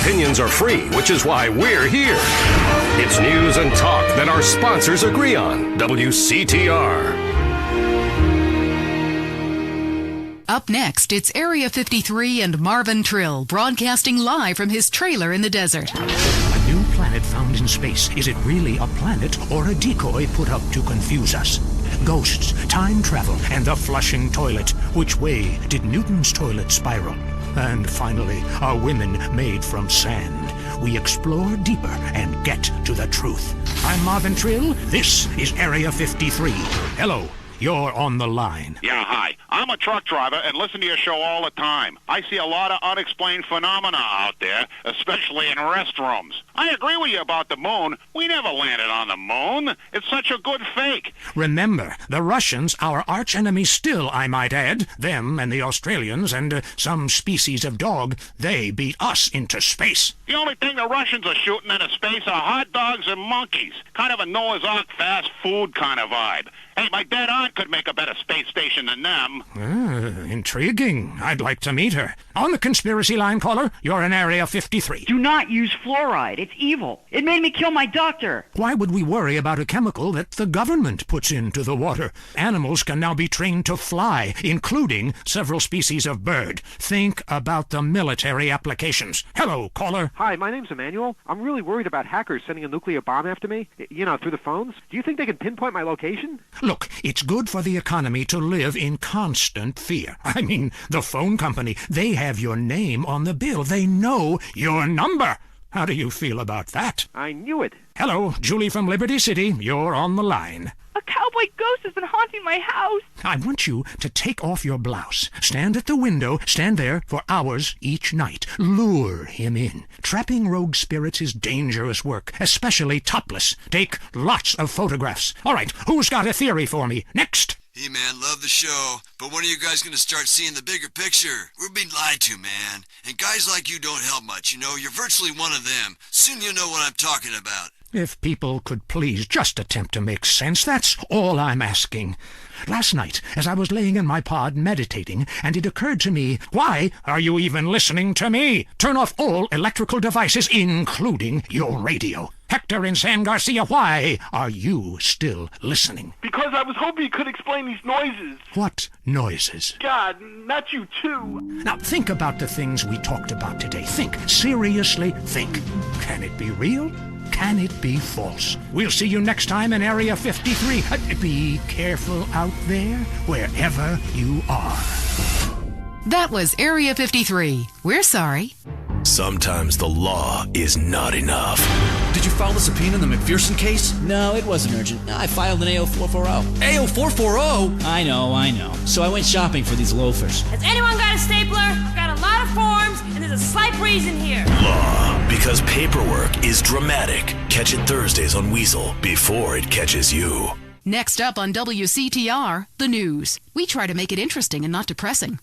opinions are free, which is why we're here. It's news and talk that our sponsors agree on. WCTR. Up next, it's Area 53 and Marvin Trill, broadcasting live from his trailer in the desert. A new planet found in space. Is it really a planet or a decoy put up to confuse us? Ghosts, time travel, and the flushing toilet. Which way did Newton's toilet spiral? And finally, are women made from sand? We explore deeper and get to the truth. I'm Marvin Trill. This is Area 53. Hello. You're on the line. Yeah, hi. I'm a truck driver and listen to your show all the time. I see a lot of unexplained phenomena out there, especially in restrooms. I agree with you about the moon. We never landed on the moon. It's such a good fake. Remember, the Russians, our archenemy still, I might add, them and the Australians and some species of dog, they beat us into space. The only thing the Russians are shooting into space are hot dogs and monkeys. Kind of a Noah's Ark fast food kind of vibe. Hey, my dead aunt could make a better space station than them. Intriguing. I'd like to meet her. On the conspiracy line, caller, you're in Area 53. Do not use fluoride. It's evil. It made me kill my doctor. Why would we worry about a chemical that the government puts into the water? Animals can now be trained to fly, including several species of bird. Think about the military applications. Hello, caller. Hi, my name's Emmanuel. I'm really worried about hackers sending a nuclear bomb after me, through the phones. Do you think they can pinpoint my location? Look, it's good for the economy to live in constant fear. I mean, the phone company, they have your name on the bill. They know your number. How do you feel about that? I knew it. Hello, Julie from Liberty City. You're on the line. A cowboy ghost has been haunting my house. I want you to take off your blouse. Stand at the window. Stand there for hours each night. Lure him in. Trapping rogue spirits is dangerous work, especially topless. Take lots of photographs. All right, who's got a theory for me? Next. Hey, man, love the show, but when are you guys going to start seeing the bigger picture? We're being lied to, man. And guys like you don't help much, You're virtually one of them. Soon you'll know what I'm talking about. If people could please just attempt to make sense, that's all I'm asking. Last night, as I was laying in my pod meditating, and it occurred to me, why are you even listening to me? Turn off all electrical devices, including your radio. Hector in San Garcia, why are you still listening? Because I was hoping you could explain these noises. What noises? God, not you too. Now think about the things we talked about today. Think, seriously think. Can it be real? Can it be false? We'll see you next time in Area 53. Be careful out there, wherever you are. That was Area 53. We're sorry. Sometimes the law is not enough. Did you file the subpoena in the McPherson case? No, it wasn't urgent. I filed an AO440. AO440? I know. So I went shopping for these loafers. Has anyone got a stapler? I've got a lot of forms, and there's a slight breeze in here. Law, because paperwork is dramatic. Catch it Thursdays on Weasel before it catches you. Next up on WCTR, the news. We try to make it interesting and not depressing.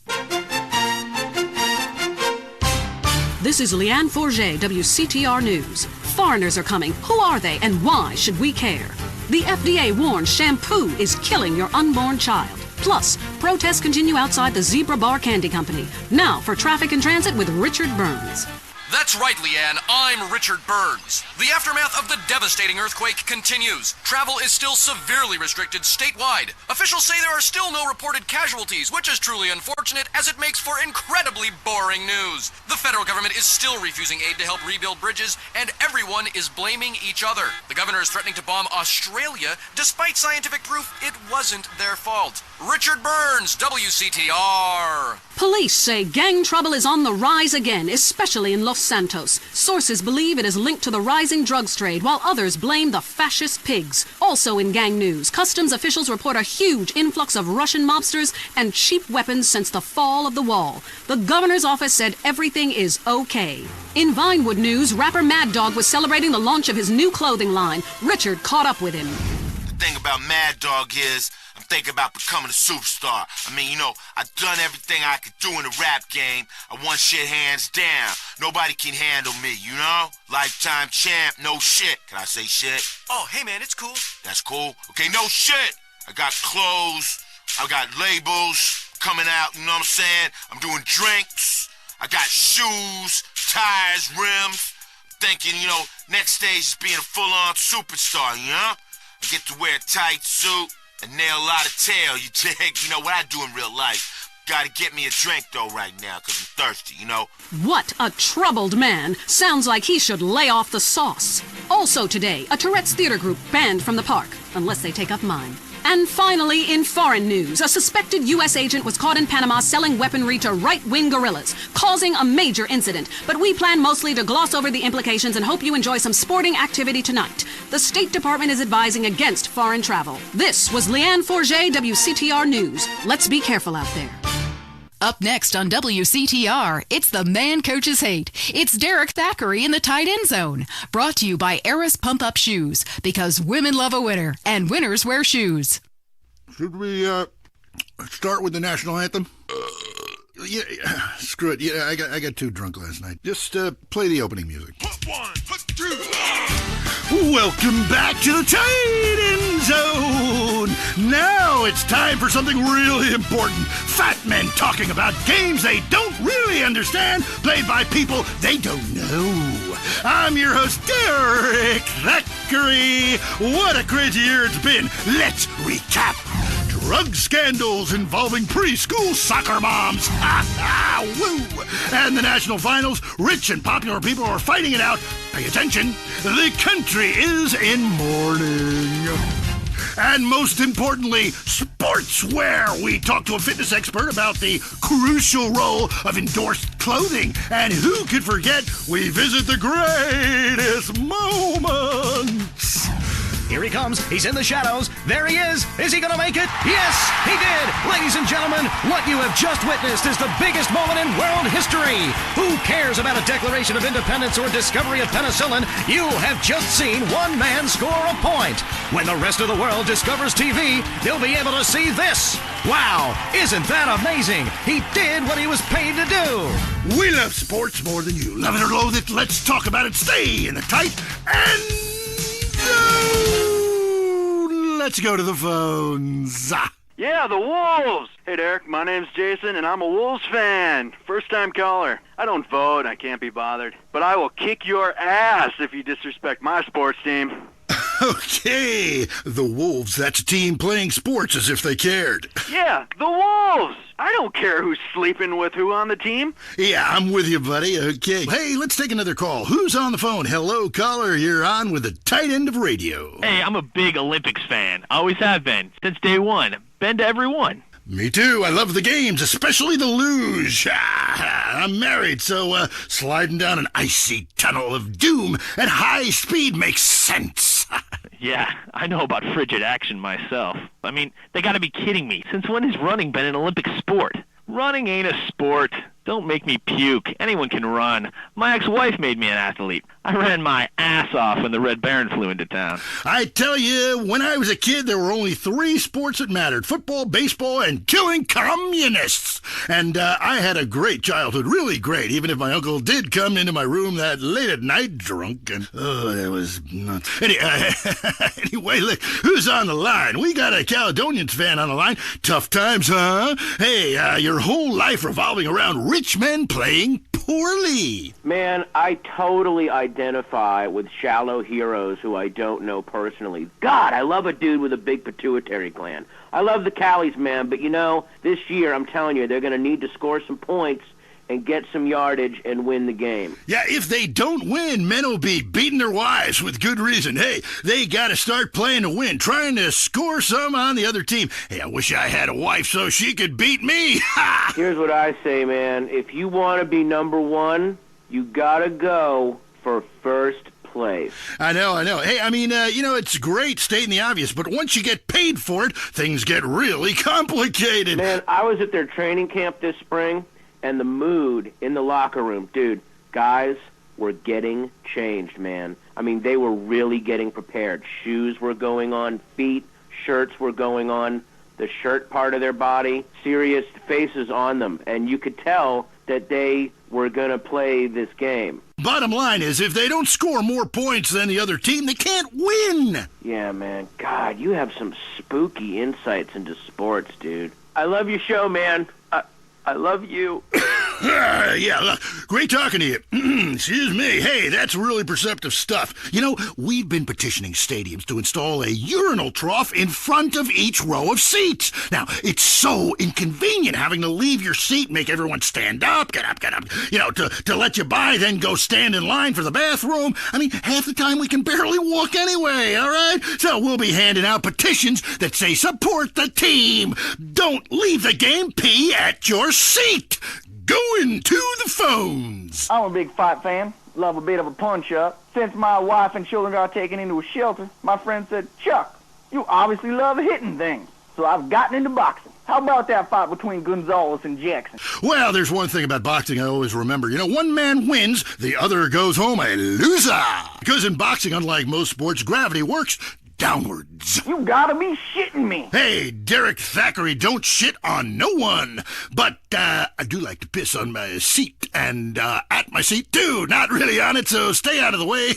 This is Leanne Forget, WCTR News. Foreigners are coming. Who are they and why should we care? The FDA warns shampoo is killing your unborn child. Plus, protests continue outside the Zebra Bar Candy Company. Now for Traffic and Transit with Richard Burns. That's right, Leanne. I'm Richard Burns. The aftermath of the devastating earthquake continues. Travel is still severely restricted statewide. Officials say there are still no reported casualties, which is truly unfortunate as it makes for incredibly boring news. The federal government is still refusing aid to help rebuild bridges, and everyone is blaming each other. The governor is threatening to bomb Australia, despite scientific proof it wasn't their fault. Richard Burns, WCTR. Police say gang trouble is on the rise again, especially in Los Santos. Sources believe it is linked to the rising drugs trade, while others blame the fascist pigs. Also in gang news, customs officials report a huge influx of Russian mobsters and cheap weapons since the fall of the wall. The governor's office said everything is okay. In Vinewood news, rapper Mad Dog was celebrating the launch of his new clothing line. Richard caught up with him. The thing about Mad Dog is, I'm thinking about becoming a superstar. I've done everything I could do in the rap game. I won shit hands down. Nobody can handle me, Lifetime champ, no shit. Can I say shit? Oh, hey man, it's cool. That's cool. Okay, no shit. I got clothes. I got labels coming out, you know what I'm saying? I'm doing drinks. I got shoes, ties. tires, rims. Thinking, next stage is being a full-on superstar, I get to wear a tight suit and nail a lot of tail, you dig? You know what I do in real life. Gotta get me a drink, though, right now, because I'm thirsty, What a troubled man. Sounds like he should lay off the sauce. Also today, a Tourette's theater group banned from the park, unless they take up mine. And finally, in foreign news, a suspected U.S. agent was caught in Panama selling weaponry to right-wing guerrillas, causing a major incident. But we plan mostly to gloss over the implications and hope you enjoy some sporting activity tonight. The State Department is advising against foreign travel. This was Leanne Forget, WCTR News. Let's be careful out there. Up next on WCTR, it's the man coaches hate. It's Derek Thackeray in the tight end zone. Brought to you by Eris Pump Up Shoes, because women love a winner, and winners wear shoes. Should we start with the national anthem? Yeah, screw it. Yeah, I got too drunk last night. Just play the opening music. Put one, put two. Welcome back to the tight end zone. Now it's time for something really important. Fat men talking about games they don't really understand, played by people they don't know. I'm your host, Derek Thackeray. What a crazy year it's been. Let's recap. Drug scandals involving preschool soccer moms. Ha ha! Woo! And the national finals, rich and popular people are fighting it out. Pay attention. The country is in mourning. And most importantly, sportswear. We talked to a fitness expert about the crucial role of endorsed clothing. And who could forget, we visit the greatest moments. Here he comes. He's in the shadows. There he is. Is he going to make it? Yes, he did. Ladies and gentlemen, what you have just witnessed is the biggest moment in world history. Who cares about a Declaration of Independence or discovery of penicillin? You have just seen one man score a point. When the rest of the world discovers TV, they'll be able to see this. Wow, isn't that amazing? He did what he was paid to do. We love sports more than you. Love it or loathe it, let's talk about it. Stay in the tight and let's go to the phones. Yeah, the Wolves! Hey, Derek, my name's Jason, and I'm a Wolves fan. First-time caller. I don't vote, I can't be bothered. But I will kick your ass if you disrespect my sports team. Okay, the Wolves, that's a team playing sports as if they cared. Yeah, the Wolves! I don't care who's sleeping with who on the team. Yeah, I'm with you, buddy. Okay. Hey, let's take another call. Who's on the phone? Hello, caller. You're on with the tight end of radio. Hey, I'm a big Olympics fan. Always have been. Since day one. Been to every one. Me too. I love the games, especially the luge. I'm married, so sliding down an icy tunnel of doom at high speed makes sense. Yeah, I know about frigid action myself. I mean, they gotta be kidding me. Since when has running been an Olympic sport? Running ain't a sport. Don't make me puke. Anyone can run. My ex-wife made me an athlete. I ran my ass off when the Red Baron flew into town. I tell you, when I was a kid, there were only 3 sports that mattered. Football, baseball, and killing communists. And I had a great childhood, really great, even if my uncle did come into my room that late at night drunk. And, it was nuts. Anyway, look, who's on the line? We got a Caledonians fan on the line. Tough times, huh? Hey, your whole life revolving around rich men playing poorly. Man, I totally identify with shallow heroes who I don't know personally. God, I love a dude with a big pituitary gland. I love the Callies, man, but this year, I'm telling you, they're going to need to score some points and get some yardage and win the game. Yeah, if they don't win, men will be beating their wives with good reason. Hey, they got to start playing to win, trying to score some on the other team. Hey, I wish I had a wife so she could beat me. Here's what I say, man. If you want to be number one, you got to go for first place. I know. Hey, I mean, it's great stating the obvious, but once you get paid for it, things get really complicated. Man, I was at their training camp this spring, and the mood in the locker room, dude, guys were getting changed, man. I mean, they were really getting prepared. Shoes were going on, feet, shirts were going on, the shirt part of their body, serious faces on them, and you could tell that they were going to play this game. Bottom line is, if they don't score more points than the other team, they can't win. Yeah, man. God, you have some spooky insights into sports, dude. I love your show, man. I love you. Yeah, look, great talking to you. Excuse me. Hey, that's really perceptive stuff. You know, we've been petitioning stadiums to install a urinal trough in front of each row of seats. Now, it's so inconvenient having to leave your seat, make everyone stand up, get up, you know, to let you by, then go stand in line for the bathroom. I mean, half the time we can barely walk anyway, all right? So we'll be handing out petitions that say support the team. Don't leave the game, pee at your seat. Going to the phones. I'm a big fight fan. Love a bit of a punch-up. Since my wife and children got taken into a shelter, my friend said, Chuck, you obviously love hitting things. So I've gotten into boxing. How about that fight between Gonzalez and Jackson? Well, there's one thing about boxing I always remember. You know, one man wins, the other goes home a loser. Because in boxing, unlike most sports, gravity works downwards. You gotta be shitting me. Hey, Derek Thackeray, don't shit on no one. But I do like to piss on my seat and at my seat too. Not really on it, so stay out of the way.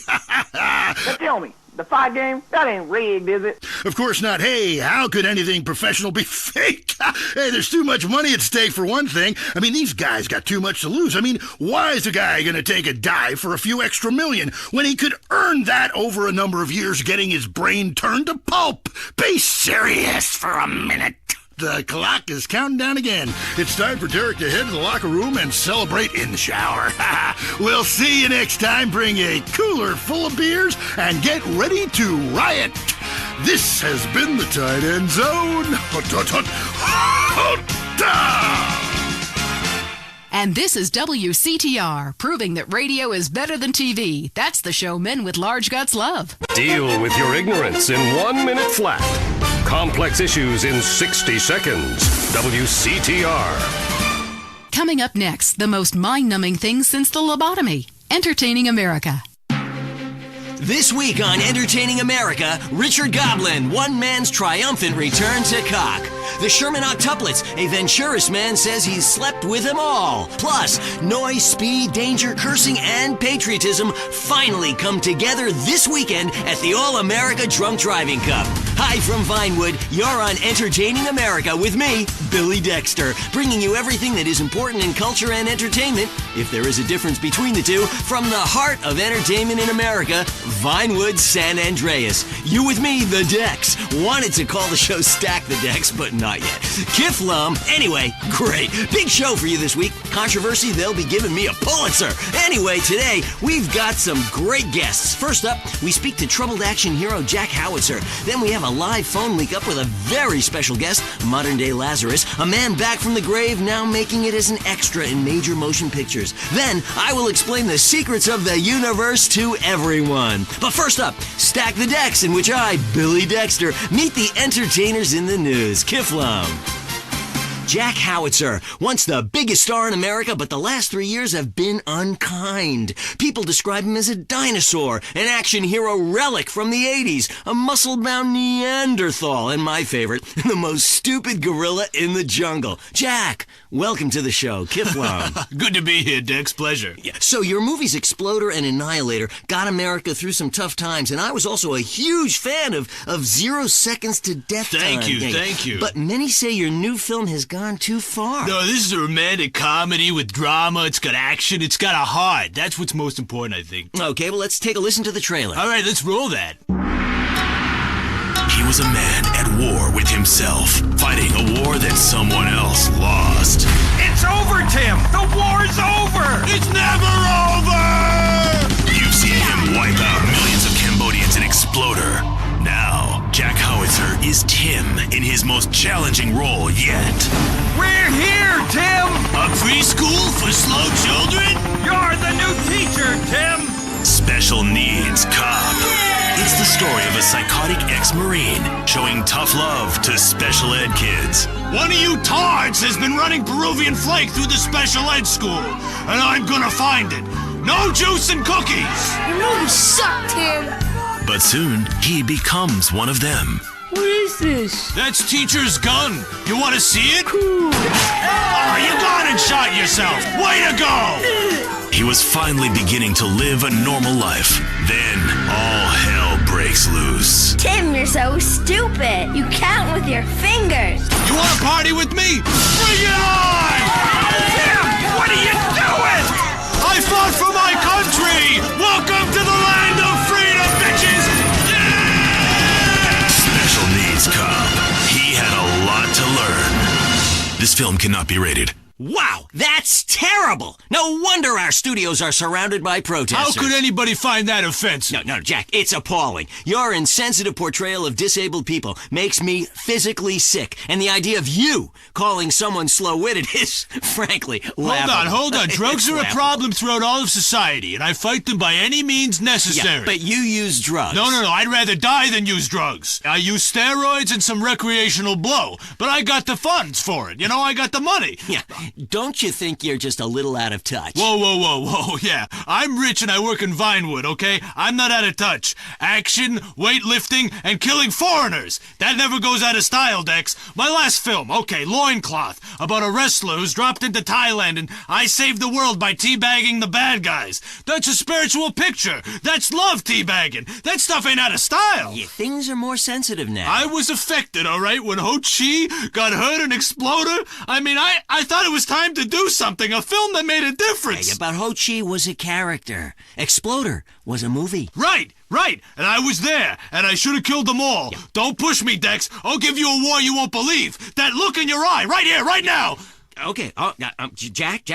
Now tell me, the fight game, that ain't rigged, is it? Of course not. Hey, how could anything professional be fake? Hey, there's too much money at stake for one thing. I mean, these guys got too much to lose. I mean, why is a guy going to take a dive for a few extra million when he could earn that over a number of years getting his brain turned to pulp? Be serious for a minute. The clock is counting down again. It's time for Derek to head to the locker room and celebrate in the shower. We'll see you next time. Bring a cooler full of beers and get ready to riot. This has been the Tight End Zone. And this is WCTR, proving that radio is better than TV. That's the show men with large guts love. Deal with your ignorance in 1 minute flat. Complex issues in 60 seconds. WCTR. Coming up next, the most mind-numbing thing since the lobotomy. Entertaining America. This week on Entertaining America, Richard Goblin, one man's triumphant return to cock. The Sherman Octuplets, a Venturis man says he's slept with them all. Plus, noise, speed, danger, cursing, and patriotism finally come together this weekend at the All-America Drunk Driving Cup. Hi from Vinewood, you're on Entertaining America with me, Billy Dexter, bringing you everything that is important in culture and entertainment, if there is a difference between the two, from the heart of entertainment in America, Vinewood, San Andreas. You with me, the Dex. Wanted to call the show Stack the Dex, but not yet. Kiflum. Anyway, great. Big show for you this week. Controversy, they'll be giving me a Pulitzer. Anyway, today, we've got some great guests. First up, we speak to troubled action hero Jack Howitzer. Then we have a live phone link up with a very special guest, modern-day Lazarus, a man back from the grave now making it as an extra in major motion pictures. Then, I will explain the secrets of the universe to everyone. But first up, Stack the Decks, in which I, Billy Dexter, meet the entertainers in the news. Kiflum. Jack Howitzer, once the biggest star in America, but the last 3 years have been unkind. People describe him as a dinosaur, an action hero relic from the 80s, a muscle-bound Neanderthal, and my favorite, the most stupid gorilla in the jungle. Jack, welcome to the show. Kiflum. Good to be here, Dex. Pleasure. Yeah. So your movies Exploder and Annihilator got America through some tough times, and I was also a huge fan of 0 Seconds to Death Time. Thank you. But many say your new film has gone too far. No, this is a romantic comedy with drama. It's got action. It's got a heart. That's what's most important, I think. Okay, well, let's take a listen to the trailer. All right, let's roll that. He was a man at war with himself, fighting a war that someone else lost. It's over, Tim! The war's over! It's never over! You've seen him wipe out millions of Cambodians in Exploder. Now, Jack Howitzer is Tim in his most challenging role yet. We're here, Tim! A preschool for slow children? You're the new teacher, Tim! Special needs cop. It's the story of a psychotic ex-Marine showing tough love to special ed kids. One of you tards has been running Peruvian flake through the special ed school, and I'm gonna find it. No juice and cookies! You know you suck, Tim! But soon, he becomes one of them. What is this? That's teacher's gun. You want to see it? Cool. Oh, you gone and shot yourself. Way to go! He was finally beginning to live a normal life. Then, all hell breaks loose. Tim, you're so stupid. You count with your fingers. You want to party with me? Bring it on! Tim, What are you doing? I fought for my country! Welcome to the land of freedom, bitches! Yeah! Special needs cop. He had a lot to learn. This film cannot be rated. Wow, that's terrible! No wonder our studios are surrounded by protesters. How could anybody find that offensive? No, Jack, it's appalling. Your insensitive portrayal of disabled people makes me physically sick, and the idea of you calling someone slow-witted is, frankly, laughable. Hold on. Drugs are a problem throughout all of society, and I fight them by any means necessary. Yeah, but you use drugs. No, I'd rather die than use drugs. I use steroids and some recreational blow, but I got the funds for it. I got the money. Yeah. Don't you think you're just a little out of touch? Whoa, yeah. I'm rich and I work in Vinewood, okay? I'm not out of touch. Action, weightlifting, and killing foreigners. That never goes out of style, Dex. My last film, okay, Loincloth, about a wrestler who's dropped into Thailand and I saved the world by teabagging the bad guys. That's a spiritual picture. That's love teabagging. That stuff ain't out of style. Yeah, things are more sensitive now. I was affected, all right, when Ho Chi got hurt in Exploder. I mean, I thought it was time to do something, a film that made a difference. Hey, but Ho Chi was a character. Exploder was a movie. Right, and I was there, and I should have killed them all. Yeah. Don't push me, Dex. I'll give you a war you won't believe. That look in your eye, right here, right now. Okay, Jack,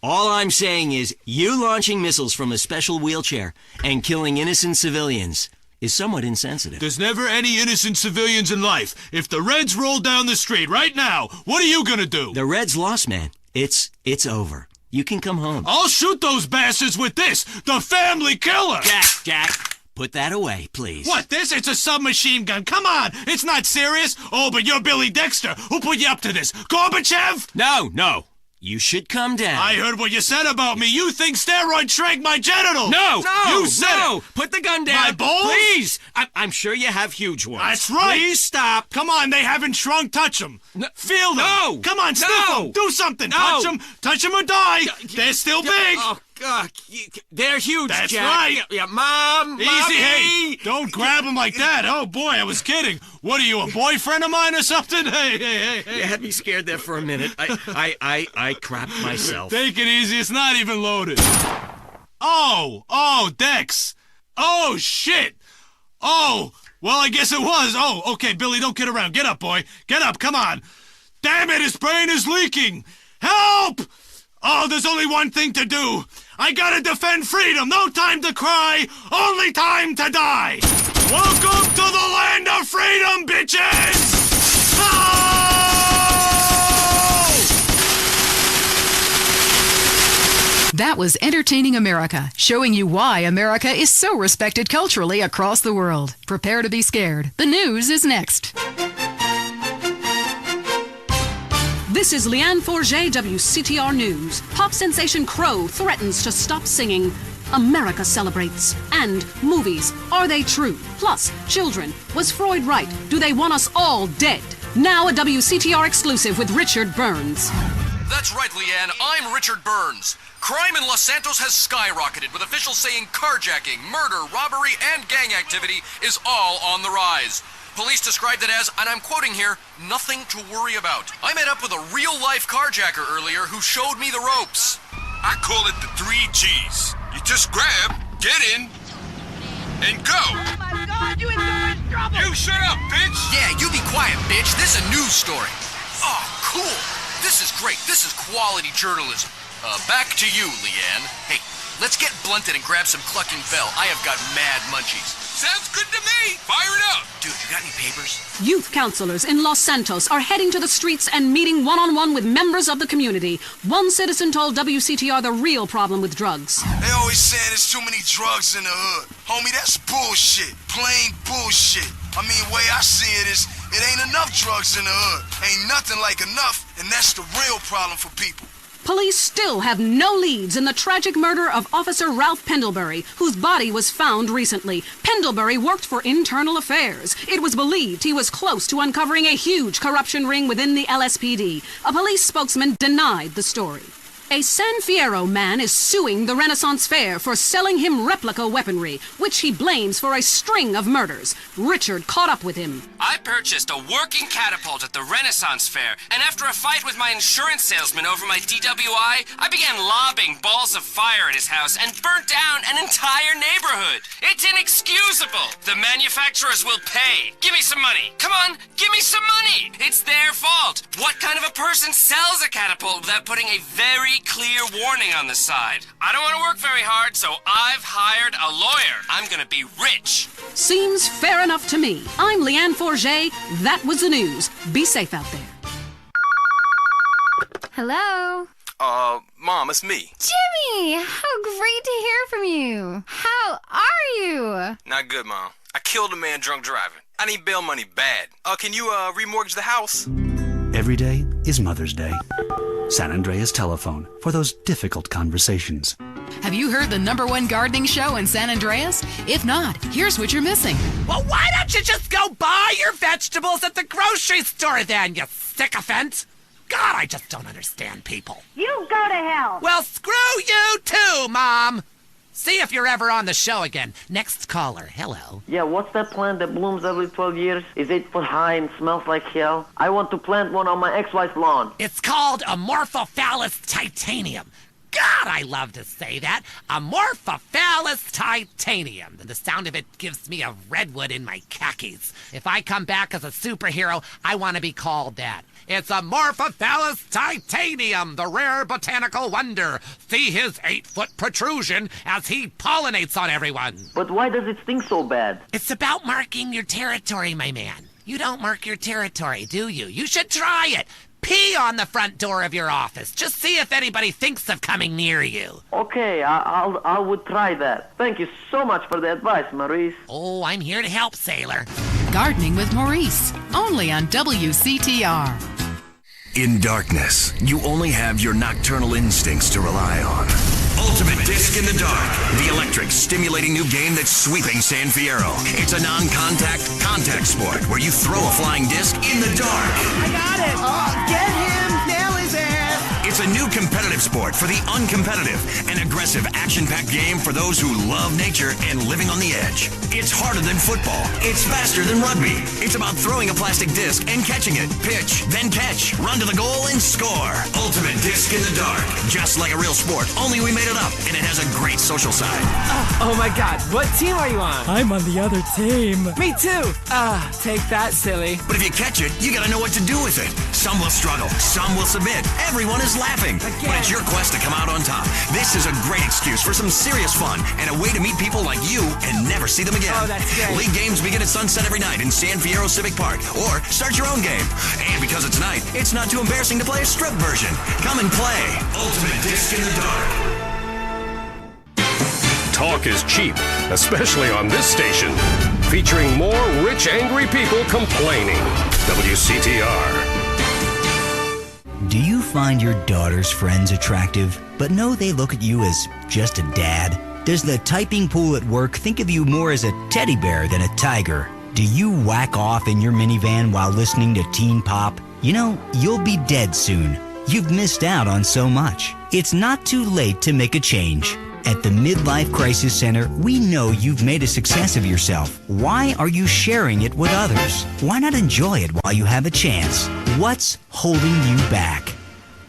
all I'm saying is you launching missiles from a special wheelchair and killing innocent civilians is somewhat insensitive. There's never any innocent civilians in life. If the Reds roll down the street right now, what are you gonna do? The Reds lost, man. It's over. You can come home. I'll shoot those bastards with this, the family killer! Jack, put that away, please. What, this? It's a submachine gun. Come on, it's not serious. Oh, but you're Billy Dexter. Who put you up to this? Gorbachev? No. You should come down. I heard what you said about me. You think steroids shrank my genitals. No. You said it. Put the gun down. My balls? Please. I'm sure you have huge ones. That's right. Please stop. Come on, they haven't shrunk. Touch them. No. Feel them. No. Come on, sniff them. Do something. No. Touch them. Touch them or die. They're still big. Oh, God. They're huge, That's Jack. right. Yeah, Mom. Easy, Mommy. hey. Don't grab them like that. Oh, boy, I was kidding. What are you, a boyfriend of mine or something? Hey. You had me scared there for a minute. I crapped myself. Take it easy. It's not even loaded. Oh, Dex. Oh, shit. Oh, well, I guess it was. Oh, okay, Billy, don't kid around. Get up, boy. Get up, come on. Damn it, his brain is leaking. Help! Oh, there's only one thing to do. I gotta defend freedom. No time to cry. Only time to die. Welcome to the land of freedom, bitches! Oh! That was Entertaining America, showing you why America is so respected culturally across the world. Prepare to be scared. The news is next. This is Leanne Forget, WCTR News. Pop sensation Crow threatens to stop singing. America celebrates. And movies. Are they true? Plus, children. Was Freud right? Do they want us all dead? Now a WCTR exclusive with Richard Burns. That's right, Leanne. I'm Richard Burns. Crime in Los Santos has skyrocketed, with officials saying carjacking, murder, robbery, and gang activity is all on the rise. Police described it as, and I'm quoting here, nothing to worry about. I met up with a real-life carjacker earlier who showed me the ropes. I call it the 3 G's. You just grab, get in, and go. Oh my God, you in so much trouble! You shut up, bitch! Yeah, you be quiet, bitch. This is a news story. Oh, cool. This is great. This is quality journalism. Back to you, Leanne. Hey, let's get blunted and grab some clucking bell. I have got mad munchies. Sounds good to me. Fire it up. Dude, you got any papers? Youth counselors in Los Santos are heading to the streets and meeting one-on-one with members of the community. One citizen told WCTR the real problem with drugs. They always saying there's too many drugs in the hood. Homie, that's bullshit. Plain bullshit. I mean, the way I see it is, it ain't enough drugs in the hood. Ain't nothing like enough, and that's the real problem for people. Police still have no leads in the tragic murder of Officer Ralph Pendlebury, whose body was found recently. Pendlebury worked for Internal Affairs. It was believed he was close to uncovering a huge corruption ring within the LSPD. A police spokesman denied the story. A San Fierro man is suing the Renaissance Fair for selling him replica weaponry, which he blames for a string of murders. Richard caught up with him. I purchased a working catapult at the Renaissance Fair, and after a fight with my insurance salesman over my DWI, I began lobbing balls of fire at his house and burnt down an entire neighborhood. It's inexcusable. The manufacturers will pay. Give me some money. Come on, give me some money. It's their fault. What kind of a person sells a catapult without putting a very clear warning on the side? I don't want to work very hard, so I've hired a lawyer. I'm gonna be rich. Seems fair enough to me. I'm Leanne Forget. That was the news. Be safe out there. Hello? Mom, it's me. Jimmy! How great to hear from you. How are you? Not good, Mom. I killed a man drunk driving. I need bail money bad. Can you, remortgage the house? Every day is Mother's Day. San Andreas Telephone for those difficult conversations. Have you heard the #1 gardening show in San Andreas? If not, here's what you're missing. Well, why don't you just go buy your vegetables at the grocery store then, you sycophant? God, I just don't understand people. You go to hell. Well, screw you too, Mom. See if you're ever on the show again. Next caller, hello. Yeah, what's that plant that blooms every 12 years? Is 8 foot high and smells like hell? I want to plant one on my ex-wife's lawn. It's called Amorphophallus titanium. God, I love to say that. Amorphophallus titanium. The sound of it gives me a redwood in my khakis. If I come back as a superhero, I want to be called that. It's Amorphophallus titanium, the rare botanical wonder. See his 8-foot protrusion as he pollinates on everyone. But why does it stink so bad? It's about marking your territory, my man. You don't mark your territory, do you? You should try it. Pee on the front door of your office. Just see if anybody thinks of coming near you. Okay, I would try that. Thank you so much for the advice, Maurice. Oh, I'm here to help, sailor. Gardening with Maurice, only on WCTR. In darkness, you only have your nocturnal instincts to rely on. Ultimate Disc in the Dark, the electric, stimulating new game that's sweeping San Fierro. It's a non-contact, contact sport where you throw a flying disc in the dark. I got it! Get him! Nail his ass! It's a new competitive sport for the uncompetitive, an aggressive, action-packed game for those who love nature and living on the edge. It's harder than football. It's faster than rugby. It's about throwing a plastic disc and catching it. Pitch, then catch, run to the goal and score. Ultimate Disc in the Dark. Just like a real sport, only we made it up, and it has a great social side. Oh my god, what team are you on? I'm on the other team. Me too. Take that, silly. But if you catch it, you gotta know what to do with it. Some will struggle, some will submit. Everyone is laughing. Again. But it's your quest to come out on top. This is a great excuse for some serious fun and a way to meet people like you and never see them again. Oh, that's great. League games begin at sunset every night in San Fierro Civic Park. Or start your own game. And because it's night, it's not too embarrassing to play a strip version. Come and play Ultimate Disc in the Dark. Talk is cheap, especially on this station. Featuring more rich, angry people complaining. WCTR. Do you find your daughter's friends attractive, but know they look at you as just a dad? Does the typing pool at work think of you more as a teddy bear than a tiger? Do you whack off in your minivan while listening to teen pop? You know, you'll be dead soon. You've missed out on so much. It's not too late to make a change. At the Midlife Crisis Center, we know you've made a success of yourself. Why are you sharing it with others? Why not enjoy it while you have a chance? What's holding you back?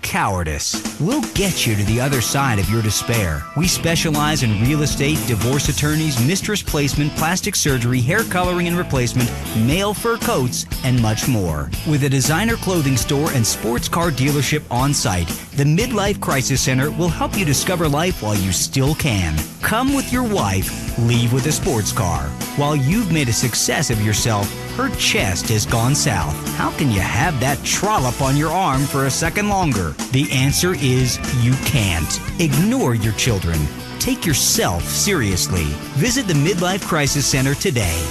Cowardice. We'll get you to the other side of your despair. We specialize in real estate, divorce attorneys, mistress placement, plastic surgery, hair coloring and replacement, male fur coats, and much more. With a designer clothing store and sports car dealership on site, the Midlife Crisis Center will help you discover life while you still can. Come with your wife, leave with a sports car. While you've made a success of yourself, her chest has gone south. How can you have that trollop on your arm for a second longer? The answer is you can't. Ignore your children. Take yourself seriously. Visit the Midlife Crisis Center today.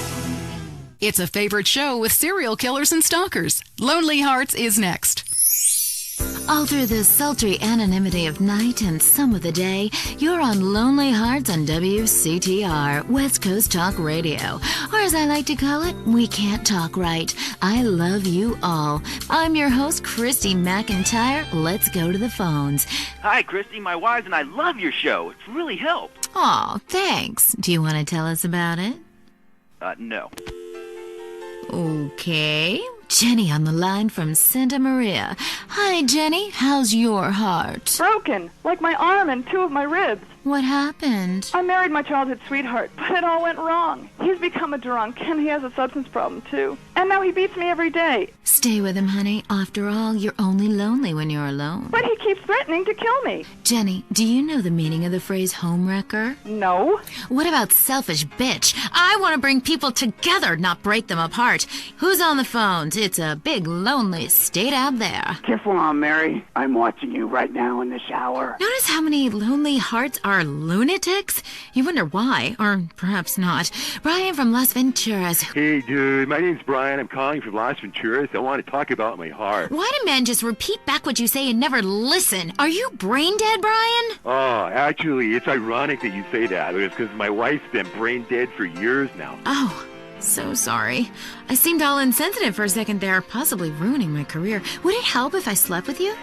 It's a favorite show with serial killers and stalkers. Lonely Hearts is next. All through the sultry anonymity of night and some of the day, you're on Lonely Hearts on WCTR, West Coast Talk Radio. Or as I like to call it, We Can't Talk Right. I love you all. I'm your host, Christy McIntyre. Let's go to the phones. Hi, Christy. My wives and I love your show. It's really helped. Aw, thanks. Do you want to tell us about it? No. Okay. Jenny on the line from Santa Maria. Hi, Jenny. How's your heart? Broken, like my arm and two of my ribs. What happened? I married my childhood sweetheart, but it all went wrong. He's become a drunk, and he has a substance problem, too. And now he beats me every day. Stay with him, honey. After all, you're only lonely when you're alone. But he keeps threatening to kill me. Jenny, do you know the meaning of the phrase homewrecker? No. What about selfish bitch? I want to bring people together, not break them apart. Who's on the phones? It's a big, lonely state out there. Careful on, Mary. I'm watching you right now in the shower. Notice how many lonely hearts are lunatics? You wonder why, or perhaps not. Brian from Las Venturas. Hey, dude. My name's Brian. I'm calling from Las Venturas. I want to talk about my heart. Why do men just repeat back what you say and never listen? Are you brain dead, Brian? Oh, actually, it's ironic that you say that. It's because my wife's been brain dead for years now. Oh, so sorry. I seemed all insensitive for a second there, possibly ruining my career. Would it help if I slept with you?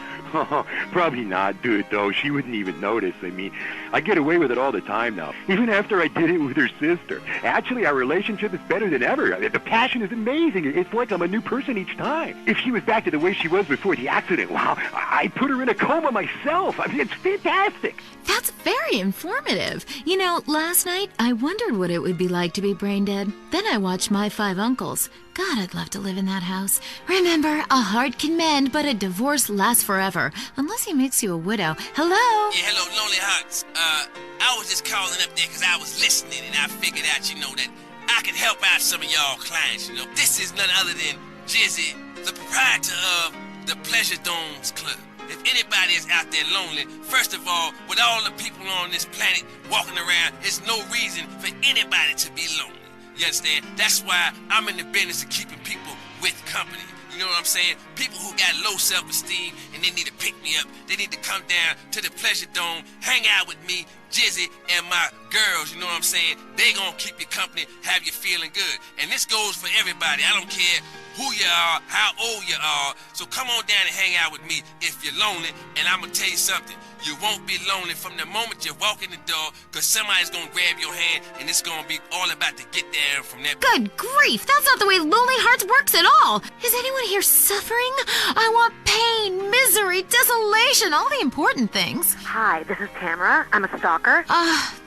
Probably not, dude, though. She wouldn't even notice. I mean, I get away with it all the time now, even after I did it with her sister. Actually, our relationship is better than ever. The passion is amazing. It's like I'm a new person each time. If she was back to the way she was before the accident, wow, I put her in a coma myself. I mean, it's fantastic. That's very informative. You know, last night, I wondered what it would be like to be brain dead. Then I watched My Five Uncles. God, I'd love to live in that house. Remember, a heart can mend, but a divorce lasts forever. Unless he makes you a widow. Hello? Yeah, hello, Lonely Hearts. I was just calling up there because I was listening and I figured out, that I could help out some of y'all clients, This is none other than Jizzy, the proprietor of the Pleasure Domes Club. If anybody is out there lonely, first of all, with all the people on this planet walking around, there's no reason for anybody to be lonely. You understand? That's why I'm in the business of keeping people with company. You know what I'm saying? People who got low self-esteem and they need to pick me up. They need to come down to the Pleasure Dome, hang out with me, Jizzy, and my girls. You know what I'm saying? They gonna keep you company, have you feeling good. And this goes for everybody. I don't care who you are, how old you are. So come on down and hang out with me if you're lonely. And I'm gonna tell you something. You won't be lonely from the moment you walk in the door, because somebody's gonna grab your hand and it's gonna be all about to get there from that. Good grief, that's not the way Lonely Hearts works at all. Is anyone here suffering? I want pain, misery, desolation, all the important things. Hi, this is Tamara. I'm a stalker.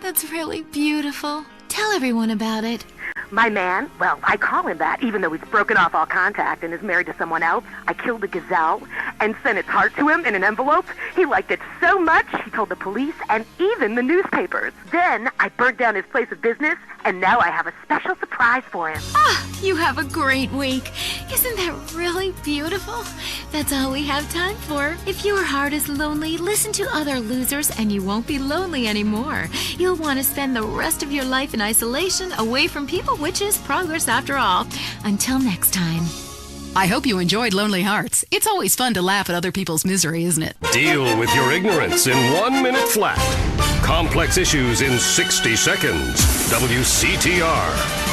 That's really beautiful. Tell everyone about it. My man, well, I call him that, even though he's broken off all contact and is married to someone else. I killed the gazelle and sent its heart to him in an envelope. He liked it so much, he told the police and even the newspapers. Then I burnt down his place of business, and now I have a special surprise for him. You have a great week. Isn't that really beautiful? That's all we have time for. If your heart is lonely, listen to other losers and you won't be lonely anymore. You'll want to spend the rest of your life in isolation, away from people, which is progress after all. Until next time. I hope you enjoyed Lonely Hearts. It's always fun to laugh at other people's misery, isn't it? Deal with your ignorance in 1 minute flat. Complex issues in 60 seconds. WCTR.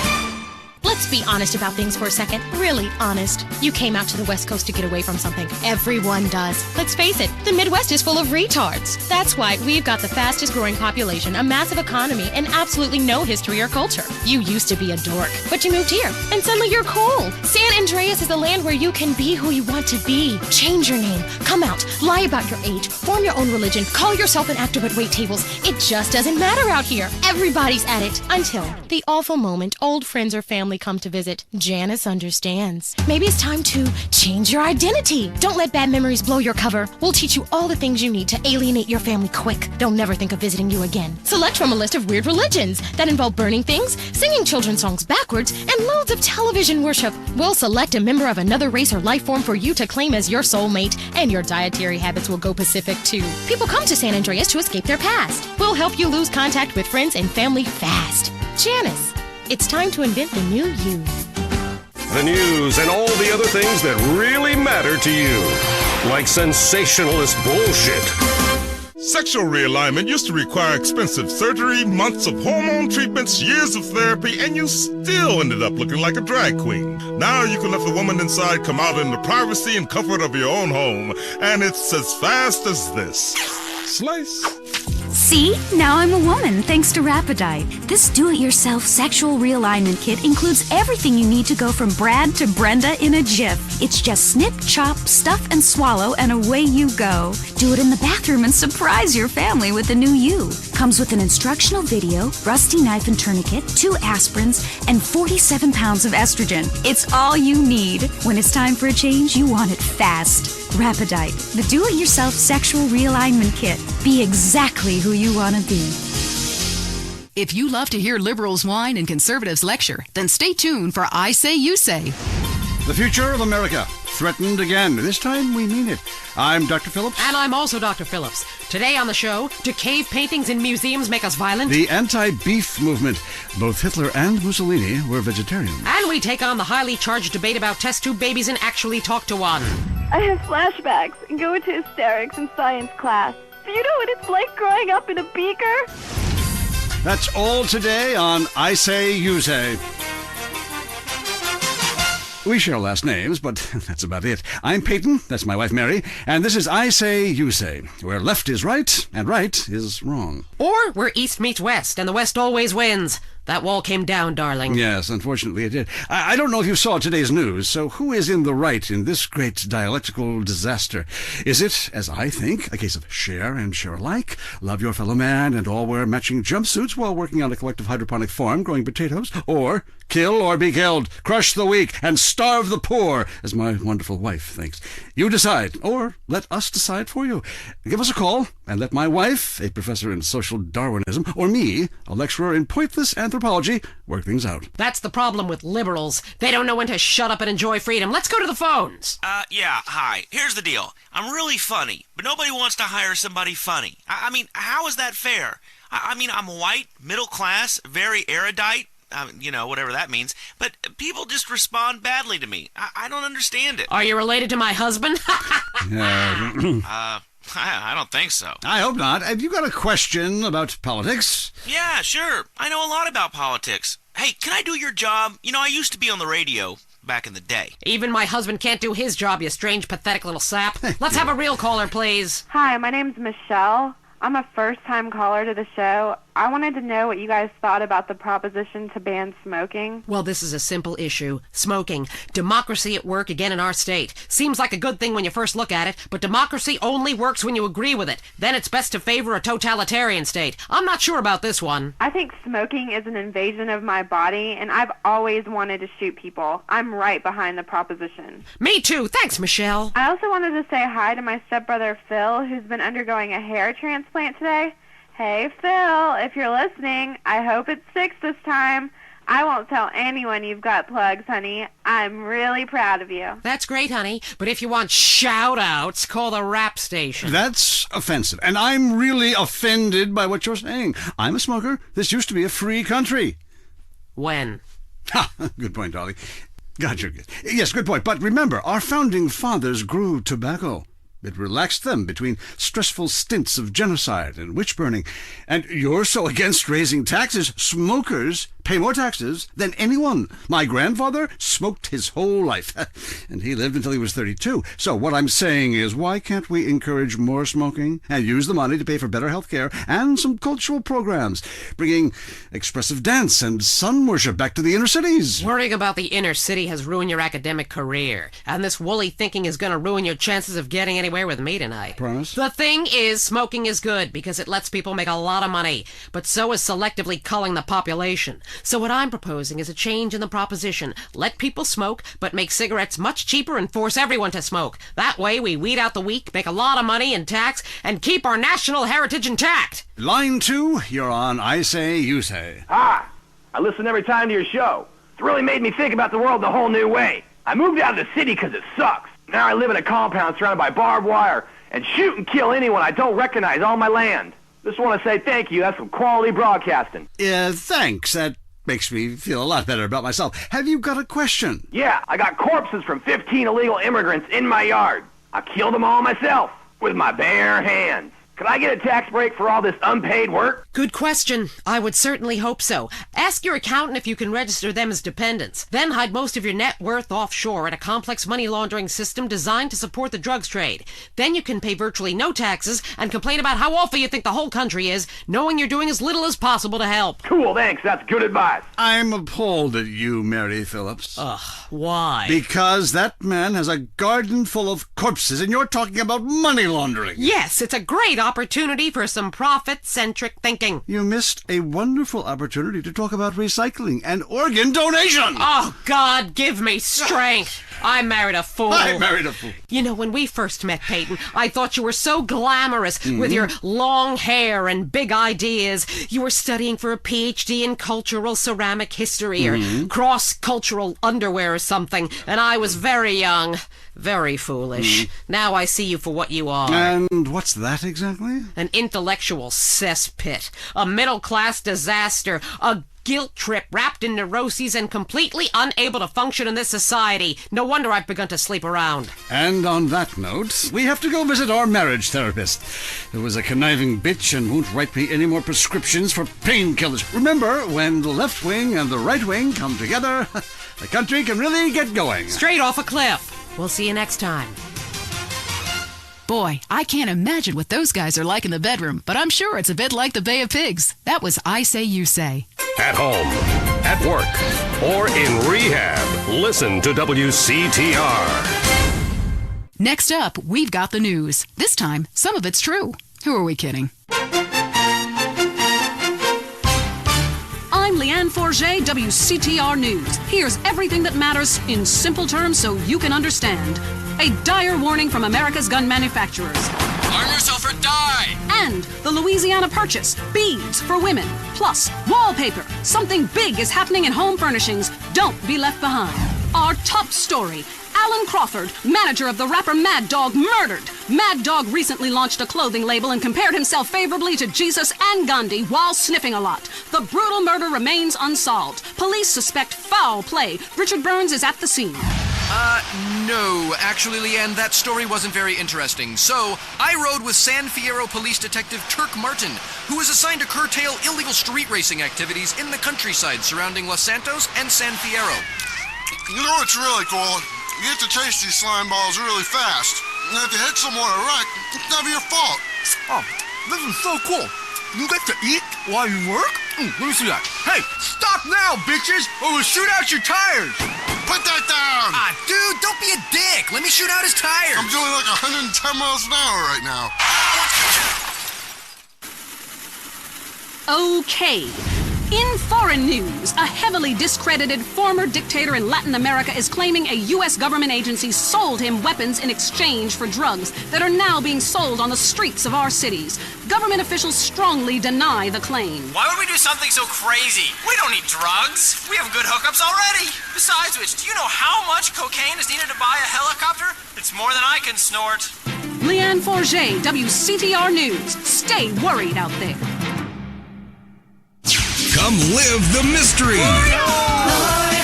Let's be honest about things for a second. Really honest. You came out to the West Coast to get away from something. Everyone does. Let's face it, the Midwest is full of retards. That's why we've got the fastest growing population, a massive economy, and absolutely no history or culture. You used to be a dork, but you moved here, and suddenly you're cool. San Andreas is the land where you can be who you want to be. Change your name, come out, lie about your age, form your own religion, call yourself an actor at wait tables. It just doesn't matter out here. Everybody's at it. Until the awful moment old friends or family come to visit. Janice understands. Maybe it's time to change your identity. Don't let bad memories blow your cover. We'll teach you all the things you need to alienate your family quick. They'll never think of visiting you again. Select from a list of weird religions that involve burning things, singing children's songs backwards, and loads of television worship. We'll select a member of another race or life form for you to claim as your soulmate, and your dietary habits will go Pacific too. People come to San Andreas to escape their past. We'll help you lose contact with friends and family fast. Janice, it's time to invent the new you. The news and all the other things that really matter to you. like sensationalist bullshit. Sexual realignment used to require expensive surgery, months of hormone treatments, years of therapy, and you still ended up looking like a drag queen. Now you can let the woman inside come out in the privacy and comfort of your own home, and it's as fast as this. Slice. See? Now I'm a woman, thanks to Rapidite. This do-it-yourself sexual realignment kit includes everything you need to go from Brad to Brenda in a jiff. It's just snip, chop, stuff, and swallow, and away you go. Do it in the bathroom and surprise your family with the new you. Comes with an instructional video, rusty knife and tourniquet, 2 aspirins, and 47 pounds of estrogen. It's all you need. When it's time for a change, you want it fast. Rapidite, the do-it-yourself sexual realignment kit. Be exactly who you want to be. If you love to hear liberals whine and conservatives lecture, then stay tuned for I Say, You Say. The future of America, threatened again. This time we mean it. I'm Dr. Phillips. And I'm also Dr. Phillips. Today on the show, do cave paintings in museums make us violent? The anti-beef movement. Both Hitler and Mussolini were vegetarians. And we take on the highly charged debate about test tube babies and actually talk to one. I have flashbacks and go into hysterics in science class. Do you know what it's like growing up in a beaker? That's all today on I Say, You Say. We share last names, but that's about it. I'm Peyton, that's my wife Mary, and this is I Say, You Say, where left is right and right is wrong. Or where east meets west and the west always wins. That wall came down, darling. Yes, unfortunately it did. I don't know if you saw today's news, so who is in the right in this great dialectical disaster? Is it, as I think, a case of share and share alike, love your fellow man and all wear matching jumpsuits while working on a collective hydroponic farm growing potatoes, or kill or be killed, crush the weak, and starve the poor, as my wonderful wife thinks? You decide, or let us decide for you. Give us a call, and let my wife, a professor in social Darwinism, or me, a lecturer in pointless anthropology, work things out. That's the problem with liberals. They don't know when to shut up and enjoy freedom. Let's go to the phones. Yeah, hi. Here's the deal. I'm really funny, but nobody wants to hire somebody funny. I mean, how is that fair? I mean, I'm white, middle class, very erudite. You know, whatever that means. But people just respond badly to me. I don't understand it. Are you related to my husband? I don't think so. I hope not. Have you got a question about politics? Yeah, sure. I know a lot about politics. Hey, can I do your job? You know, I used to be on the radio back in the day. Even my husband can't do his job, you strange, pathetic little sap. Let's have a real caller, please. Hi, my name's Michelle. I'm a first-time caller to the show. I wanted to know what you guys thought about the proposition to ban smoking. Well, this is a simple issue. Smoking. Democracy at work again in our state. Seems like a good thing when you first look at it, but democracy only works when you agree with it. Then it's best to favor a totalitarian state. I'm not sure about this one. I think smoking is an invasion of my body, and I've always wanted to shoot people. I'm right behind the proposition. Me too. Thanks, Michelle. I also wanted to say hi to my stepbrother Phil, who's been undergoing a hair transplant today. Hey, Phil, if you're listening, I hope it's 6 this time. I won't tell anyone you've got plugs, honey. I'm really proud of you. That's great, honey. But if you want shout-outs, call the rap station. That's offensive, and I'm really offended by what you're saying. I'm a smoker. This used to be a free country. When? Ha! Good point, Dolly. Gotcha. Yes, good point. But remember, our founding fathers grew tobacco. It relaxed them between stressful stints of genocide and witch-burning. And you're so against raising taxes, smokers pay more taxes than anyone. My grandfather smoked his whole life, and he lived until he was 32. So what I'm saying is, why can't we encourage more smoking and use the money to pay for better health care and some cultural programs, bringing expressive dance and sun worship back to the inner cities? Worrying about the inner city has ruined your academic career, and this woolly thinking is going to ruin your chances of getting anywhere with me tonight. Promise? The thing is, smoking is good because it lets people make a lot of money, but so is selectively culling the population. So what I'm proposing is a change in the proposition. Let people smoke, but make cigarettes much cheaper and force everyone to smoke. That way we weed out the weak, make a lot of money in tax, and keep our national heritage intact. Line 2, you're on I Say, You Say. Hi. I listen every time to your show. It's really made me think about the world in a whole new way. I moved out of the city because it sucks. Now I live in a compound surrounded by barbed wire and shoot and kill anyone I don't recognize on my land. Just want to say thank you. That's some quality broadcasting. Thanks. That makes me feel a lot better about myself. Have you got a question? Yeah, I got corpses from 15 illegal immigrants in my yard. I killed them all myself with my bare hands. Could I get a tax break for all this unpaid work? Good question. I would certainly hope so. Ask your accountant if you can register them as dependents. Then hide most of your net worth offshore in a complex money laundering system designed to support the drugs trade. Then you can pay virtually no taxes and complain about how awful you think the whole country is, knowing you're doing as little as possible to help. Cool, thanks. That's good advice. I'm appalled at you, Mary Phillips. Ugh, why? Because that man has a garden full of corpses and you're talking about money laundering. Yes, it's a great opportunity for some profit-centric thinking. You missed a wonderful opportunity to talk about recycling and organ donation. Oh, God, give me strength. I married a fool. You know, when we first met, Peyton, I thought you were so glamorous with your long hair and big ideas. You were studying for a PhD in cultural ceramic history or cross-cultural underwear or something, and I was very young, very foolish. Now I see you for what you are. And what's that exactly? An intellectual cesspit, a middle-class disaster, a guilt trip wrapped in neuroses and completely unable to function in this society. No wonder I've begun to sleep around. And on that note, we have to go visit our marriage therapist, who is a conniving bitch and won't write me any more prescriptions for painkillers. Remember, when the left wing and the right wing come together, the country can really get going. Straight off a cliff. We'll see you next time. Boy, I can't imagine what those guys are like in the bedroom, but I'm sure it's a bit like the Bay of Pigs. That was I Say, You Say. At home, at work, or in rehab, listen to WCTR. Next up, we've got the news. This time, some of it's true. Who are we kidding? I'm Leanne Forget, WCTR News. Here's everything that matters in simple terms so you can understand. A dire warning from America's gun manufacturers. Arm yourself or die! And the Louisiana Purchase, beads for women. Plus, wallpaper. Something big is happening in home furnishings. Don't be left behind. Our top story. Alan Crawford, manager of the rapper Mad Dog, murdered. Mad Dog recently launched a clothing label and compared himself favorably to Jesus and Gandhi while sniffing a lot. The brutal murder remains unsolved. Police suspect foul play. Richard Burns is at the scene. No. Actually, Leanne, that story wasn't very interesting. So, I rode with San Fierro Police Detective Turk Martin, who was assigned to curtail illegal street racing activities in the countryside surrounding Los Santos and San Fierro. You know what's really cool? You get to chase these slime balls really fast. And if you hit someone a wreck, it's never your fault. Oh, this is so cool. You get to eat while you work? Let me see that. Hey, stop now, bitches, or we'll shoot out your tires. Put that down! Ah, dude, don't be a dick. Let me shoot out his tires. I'm doing like 110 miles an hour right now. Okay. In foreign news, a heavily discredited former dictator in Latin America is claiming a U.S. government agency sold him weapons in exchange for drugs that are now being sold on the streets of our cities. Government officials strongly deny the claim. Why would we do something so crazy? We don't need drugs. We have good hookups already. Besides which, do you know how much cocaine is needed to buy a helicopter? It's more than I can snort. Leanne Forget, WCTR News. Stay worried out there. Come live the mystery. Glory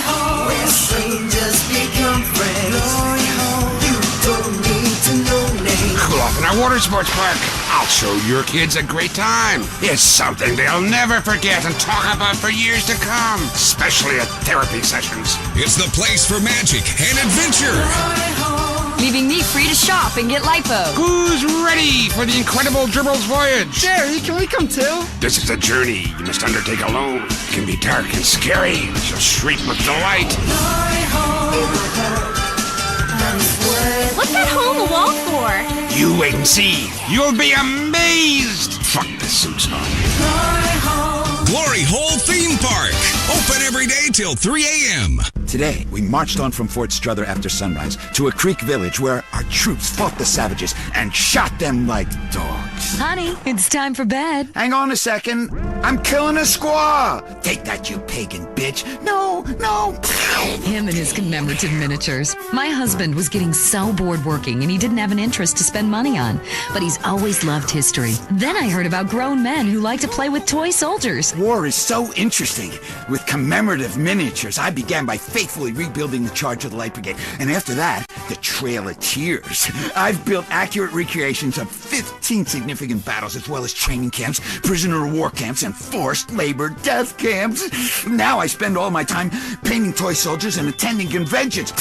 hole, where strangers become friends. Glory hole, you don't need to know names. Cool off in our water sports park. I'll show your kids a great time. It's something they'll never forget and talk about for years to come, especially at therapy sessions. It's the place for magic and adventure. Leaving me free to shop and get lipo. Who's ready for the incredible Dribbles voyage? Jerry, can we come too? This is a journey you must undertake alone. It can be dark and scary, but you'll shriek with delight. What's that hole in the wall for? You wait and see. You'll be amazed. Fuck the suits on. Glory Hole Theme Park. Open every day till 3 a.m. Today, we marched on from Fort Strother after sunrise to a creek village where our troops fought the savages and shot them like dogs. Honey, it's time for bed. Hang on a second. I'm killing a squaw. Take that, you pagan bitch. No. Him and his commemorative miniatures. My husband was getting so bored working and he didn't have an interest to spend money on. But he's always loved history. Then I heard about grown men who like to play with toy soldiers. War is so interesting. With commemorative miniatures, I began by faithfully rebuilding the charge of the Light Brigade. And after that, the Trail of Tears. I've built accurate recreations of 15 significant battles, as well as training camps, prisoner of war camps, and forced labor death camps. Now I spend all my time painting toy soldiers and attending conventions.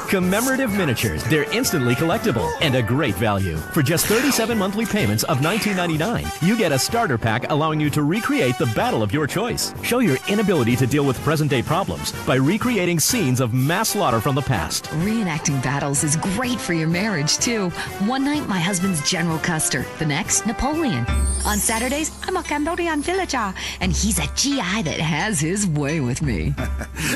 Commemorative miniatures. They're instantly collectible and a great value. For just 37 monthly payments of $19.99, you get a starter pack allowing you to recreate the battle of your choice. Show your inability to deal with present-day problems by recreating scenes of mass slaughter from the past. Reenacting battles is great for your marriage, too. One night, my husband's General Custer. The next, Napoleon. On Saturdays, I'm a Cambodian villager, and he's a GI that has his way with me.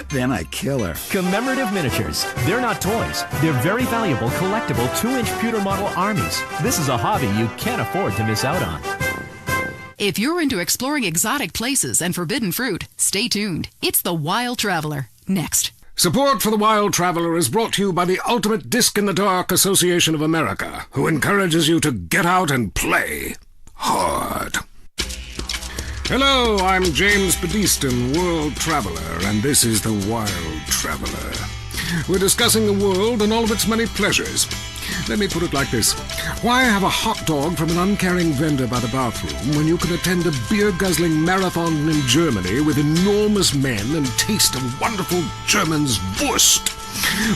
Then I kill her. Commemorative miniatures. They're not toys. They're very valuable, collectible 2-inch pewter model armies. This is a hobby you can't afford to miss out on. If you're into exploring exotic places and forbidden fruit, stay tuned. It's The Wild Traveler. Next. Support for The Wild Traveler is brought to you by the Ultimate Disc in the Dark Association of America, who encourages you to get out and play hard. Hello, I'm James Bedeston, World Traveler, and this is The Wild Traveler. We're discussing the world and all of its many pleasures. Let me put it like this. Why have a hot dog from an uncaring vendor by the bathroom when you can attend a beer-guzzling marathon in Germany with enormous men and taste a wonderful German's Wurst?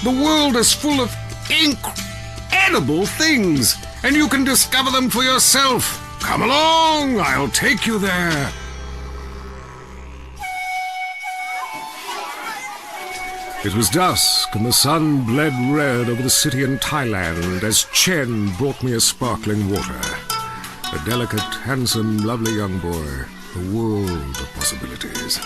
The world is full of incredible things, and you can discover them for yourself. Come along, I'll take you there. It was dusk, and the sun bled red over the city in Thailand as Chen brought me a sparkling water. A delicate, handsome, lovely young boy. A world of possibilities.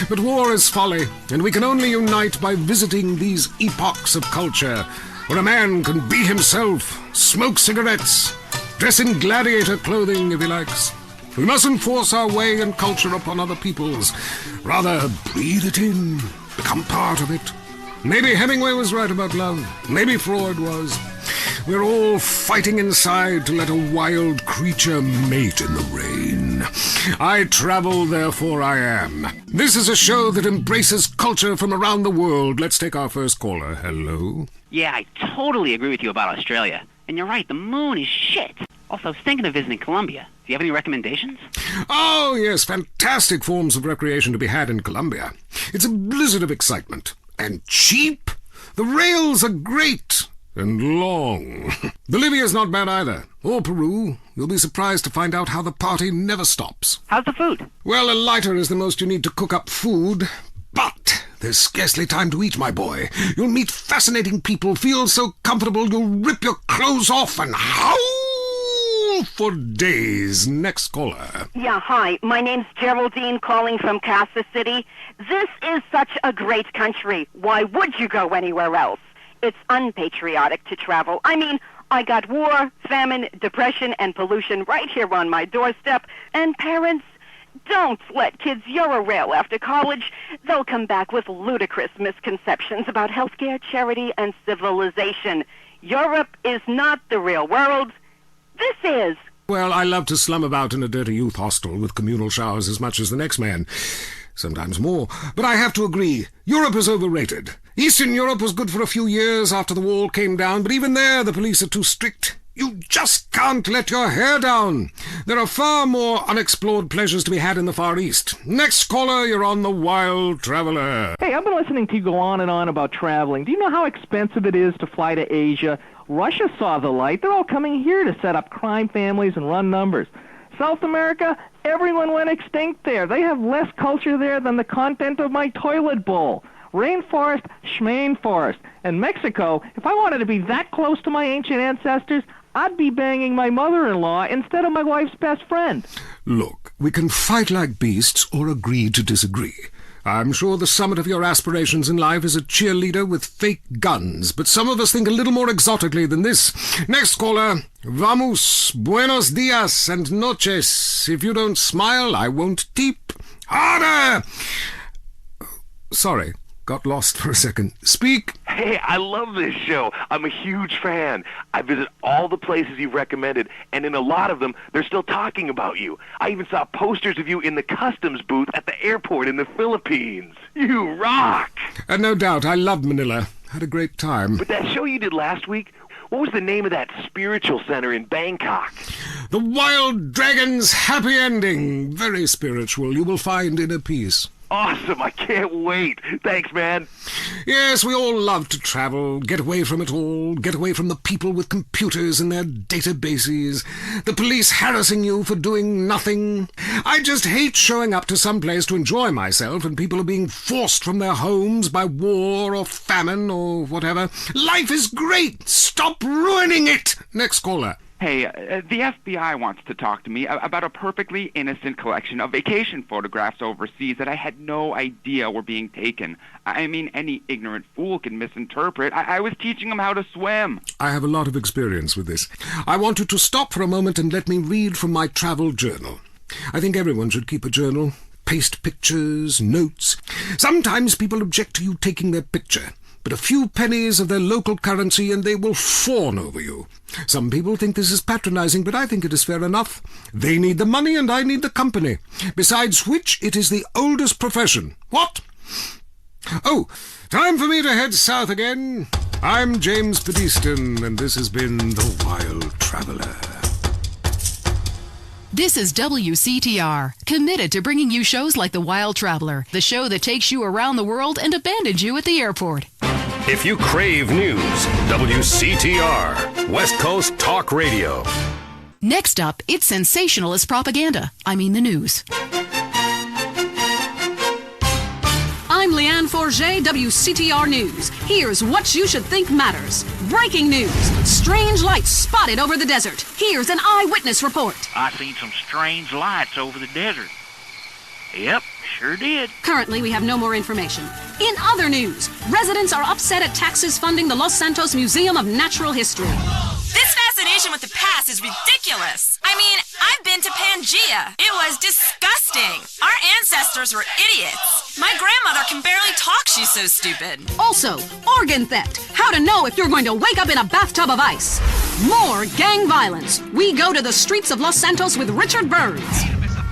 But war is folly, and we can only unite by visiting these epochs of culture, where a man can be himself, smoke cigarettes, dress in gladiator clothing if he likes. We mustn't force our way and culture upon other people's. Rather, breathe it in. Become part of it. Maybe Hemingway was right about love. Maybe Freud was. We're all fighting inside to let a wild creature mate in the rain. I travel, therefore I am. This is a show that embraces culture from around the world. Let's take our first caller. Hello? Yeah, I totally agree with you about Australia. And you're right, the moon is shit. Also, I was thinking of visiting Colombia. Do you have any recommendations? Oh, yes, fantastic forms of recreation to be had in Colombia. It's a blizzard of excitement. And cheap. The rails are great. And long. Bolivia's not bad either. Or Peru. You'll be surprised to find out how the party never stops. How's the food? Well, a lighter is the most you need to cook up food. But there's scarcely time to eat, my boy. You'll meet fascinating people, feel so comfortable you'll rip your clothes off and howl for days. Next caller. Yeah, hi. My name's Geraldine, calling from Kansas City. This is such a great country. Why would you go anywhere else? It's unpatriotic to travel. I mean, I got war, famine, depression, and pollution right here on my doorstep. And parents, don't let kids Euro-rail after college. They'll come back with ludicrous misconceptions about healthcare, charity, and civilization. Europe is not the real world. This is. Well, I love to slum about in a dirty youth hostel with communal showers as much as the next man. Sometimes more. But I have to agree, Europe is overrated. Eastern Europe was good for a few years after the wall came down, but even there the police are too strict. You just can't let your hair down. There are far more unexplored pleasures to be had in the Far East. Next caller, you're on The Wild Traveler. Hey, I've been listening to you go on and on about traveling. Do you know how expensive it is to fly to Asia? Russia saw the light. They're all coming here to set up crime families and run numbers. South America, everyone went extinct there. They have less culture there than the content of my toilet bowl. Rainforest, schmain forest. And Mexico, if I wanted to be that close to my ancient ancestors, I'd be banging my mother-in-law instead of my wife's best friend. Look, we can fight like beasts or agree to disagree. I'm sure the summit of your aspirations in life is a cheerleader with fake guns, but some of us think a little more exotically than this. Next caller. Vamos, buenos dias and noches. If you don't smile, I won't tip. Harder! Sorry, got lost for a second. Speak. Hey, I love this show. I'm a huge fan. I visit all the places you've recommended, and in a lot of them, they're still talking about you. I even saw posters of you in the customs booth at the airport in the Philippines. You rock! No doubt, I love Manila. Had a great time. But that show you did last week, what was the name of that spiritual center in Bangkok? The Wild Dragon's Happy Ending. Very spiritual. You will find Inner Peace. Awesome. I can't wait. Thanks, man. Yes, we all love to travel, get away from it all, get away from the people with computers and their databases, the police harassing you for doing nothing. I just hate showing up to some place to enjoy myself and people are being forced from their homes by war or famine or whatever. Life is great. Stop ruining it. Next caller. Hey, the FBI wants to talk to me about a perfectly innocent collection of vacation photographs overseas that I had no idea were being taken. I mean, any ignorant fool can misinterpret. I was teaching them how to swim. I have a lot of experience with this. I want you to stop for a moment and let me read from my travel journal. I think everyone should keep a journal. Paste pictures, notes. Sometimes people object to you taking their picture. But a few pennies of their local currency and they will fawn over you. Some people think this is patronizing, but I think it is fair enough. They need the money and I need the company. Besides which, it is the oldest profession. What? Oh, time for me to head south again. I'm James Pedeston, and this has been The Wild Traveler. This is WCTR, committed to bringing you shows like The Wild Traveler, the show that takes you around the world and abandons you at the airport. If you crave news, WCTR, West Coast Talk Radio. Next up, it's sensationalist propaganda. I mean the news. I'm Leanne Forget, WCTR News. Here's what you should think matters. Breaking news. Strange lights spotted over the desert. Here's an eyewitness report. I seen some strange lights over the desert. Yep, sure did. Currently, we have no more information. In other news, residents are upset at taxes funding the Los Santos Museum of Natural History. This fascination with the past is ridiculous. I mean, I've been to Pangea. It was disgusting. Our ancestors were idiots. My grandmother can barely talk, she's so stupid. Also, organ theft. How to know if you're going to wake up in a bathtub of ice. More gang violence. We go to the streets of Los Santos with Richard Burns.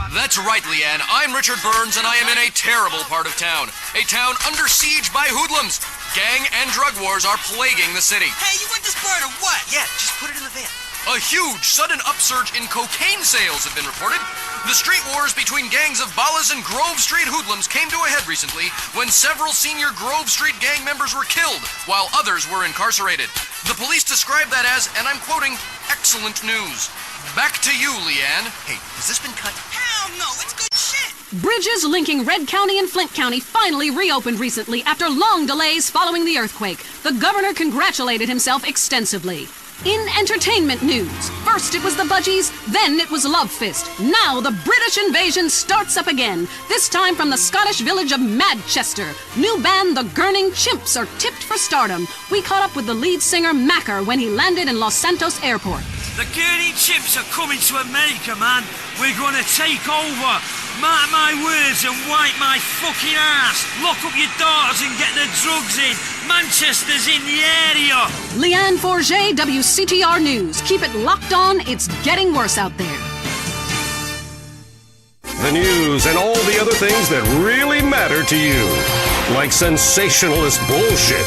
That's right, Leanne. I'm Richard Burns, and I am in a terrible part of town. A town under siege by hoodlums. Gang and drug wars are plaguing the city. Hey, you want this bird or what? Yeah, just put it in the van. A huge, sudden upsurge in cocaine sales have been reported. The street wars between gangs of Ballas and Grove Street hoodlums came to a head recently when several senior Grove Street gang members were killed, while others were incarcerated. The police described that as, and I'm quoting, excellent news. Back to you, Leanne. Hey, has this been cut? Hell no, it's good shit! Bridges linking Red County and Flint County finally reopened recently after long delays following the earthquake. The governor congratulated himself extensively. In entertainment news, first it was the Budgies, then it was Love Fist. Now the British invasion starts up again, this time from the Scottish village of Manchester. New band The Gurning Chimps are tipped for stardom. We caught up with the lead singer Macker when he landed in Los Santos Airport. The Gurning Chimps are coming to America, man. We're gonna take over. Mark my words and wipe my fucking ass. Lock up your daughters and get the drugs in. Manchester's in the area. Leanne Forget, WCTR News. Keep it locked on. It's getting worse out there. The news and all the other things that really matter to you. Like sensationalist bullshit.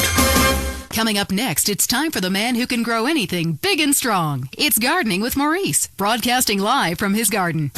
Coming up next, it's time for the man who can grow anything big and strong. It's Gardening with Maurice, broadcasting live from his garden.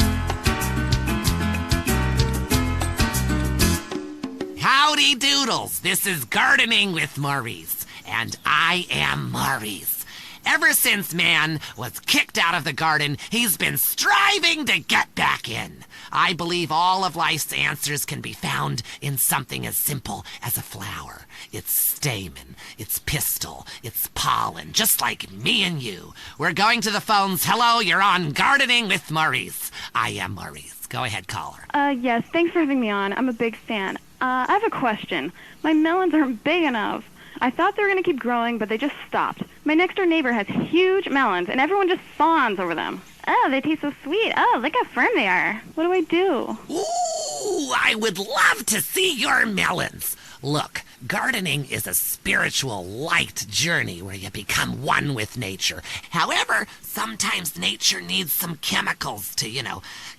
Howdy doodles, this is Gardening with Maurice, and I am Maurice. Ever since man was kicked out of the garden, he's been striving to get back in. I believe all of life's answers can be found in something as simple as a flower. Its stamen, its pistil, its pollen, just like me and you. We're going to the phones. Hello, you're on Gardening with Maurice. I am Maurice. Go ahead, caller. Yes, thanks for having me on. I'm a big fan. I have a question. My melons aren't big enough. I thought they were going to keep growing, but they just stopped. My next-door neighbor has huge melons, and everyone just fawns over them. Oh, they taste so sweet. Oh, look how firm they are. What do I do? Ooh, I would love to see your melons. Look, gardening is a spiritual, light journey where you become one with nature. However, sometimes nature needs some chemicals to,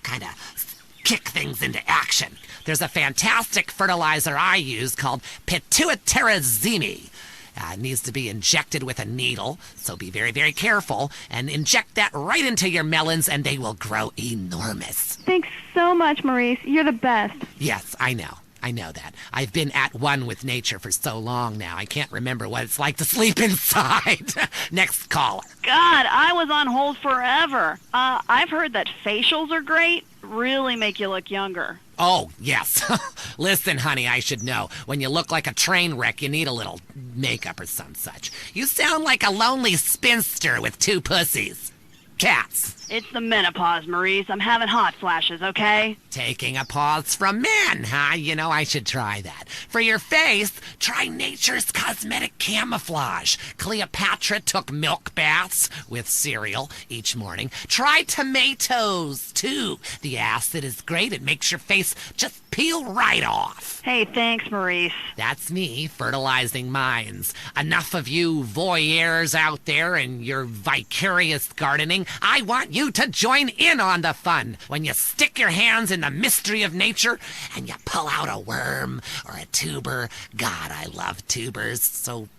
kind of kick things into action. There's a fantastic fertilizer I use called pituitarizine. It needs to be injected with a needle, so be very, very careful, and inject that right into your melons, and they will grow enormous. Thanks so much, Maurice. You're the best. Yes, I know. I know that. I've been at one with nature for so long now, I can't remember what it's like to sleep inside. Next caller. God, I was on hold forever. I've heard that facials are great, really make you look younger. Oh, yes. Listen, honey, I should know. When you look like a train wreck, you need a little makeup or some such. You sound like a lonely spinster with 2 pussies. Cats. It's the menopause, Maurice. I'm having hot flashes, okay? Taking a pause from men, huh? You know, I should try that. For your face, try Nature's Cosmetic Camouflage. Cleopatra took milk baths with cereal each morning. Try tomatoes, too. The acid is great. It makes your face just peel right off. Hey, thanks, Maurice. That's me, fertilizing minds. Enough of you voyeurs out there and your vicarious gardening. I want you to join in on the fun when you stick your hands in the mystery of nature and you pull out a worm or a tuber. God, I love tubers. So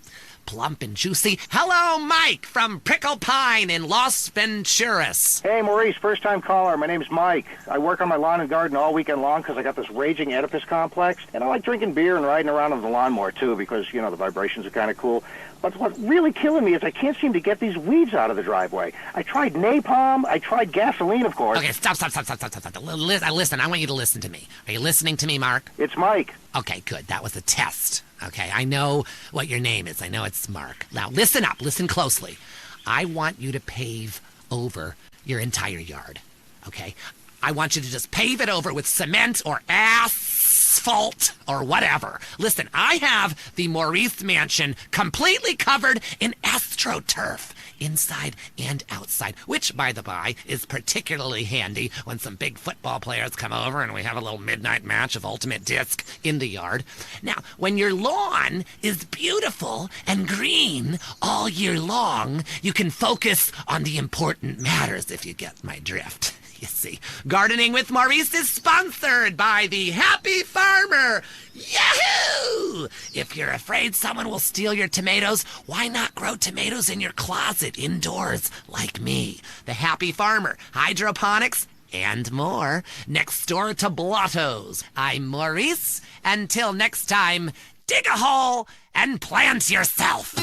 plump and juicy. Hello, Mike from Prickle Pine in Los Venturas. Hey, Maurice, first-time caller. My name's Mike. I work on my lawn and garden all weekend long because I got this raging Oedipus complex, and I like drinking beer and riding around on the lawnmower, too, because, you know, the vibrations are kind of cool. But what's really killing me is I can't seem to get these weeds out of the driveway. I tried napalm. I tried gasoline, of course. Okay, stop. Listen, I want you to listen to me. Are you listening to me, Mark? It's Mike. Okay, good. That was a test. Okay, I know what your name is. I know it's Mark. Now, listen up. Listen closely. I want you to pave over your entire yard. Okay? I want you to just pave it over with cement or asphalt or whatever. Listen, I have the Maurice mansion completely covered in AstroTurf, inside and outside, which, by the by, is particularly handy when some big football players come over and we have a little midnight match of Ultimate Disc in the yard. Now, when your lawn is beautiful and green all year long, you can focus on the important matters, if you get my drift. You see, Gardening with Maurice is sponsored by the Happy Farmer. Yahoo! If you're afraid someone will steal your tomatoes, why not grow tomatoes in your closet indoors like me? The Happy Farmer, hydroponics, and more. Next door to Blotto's. I'm Maurice. Until next time, dig a hole and plant yourself.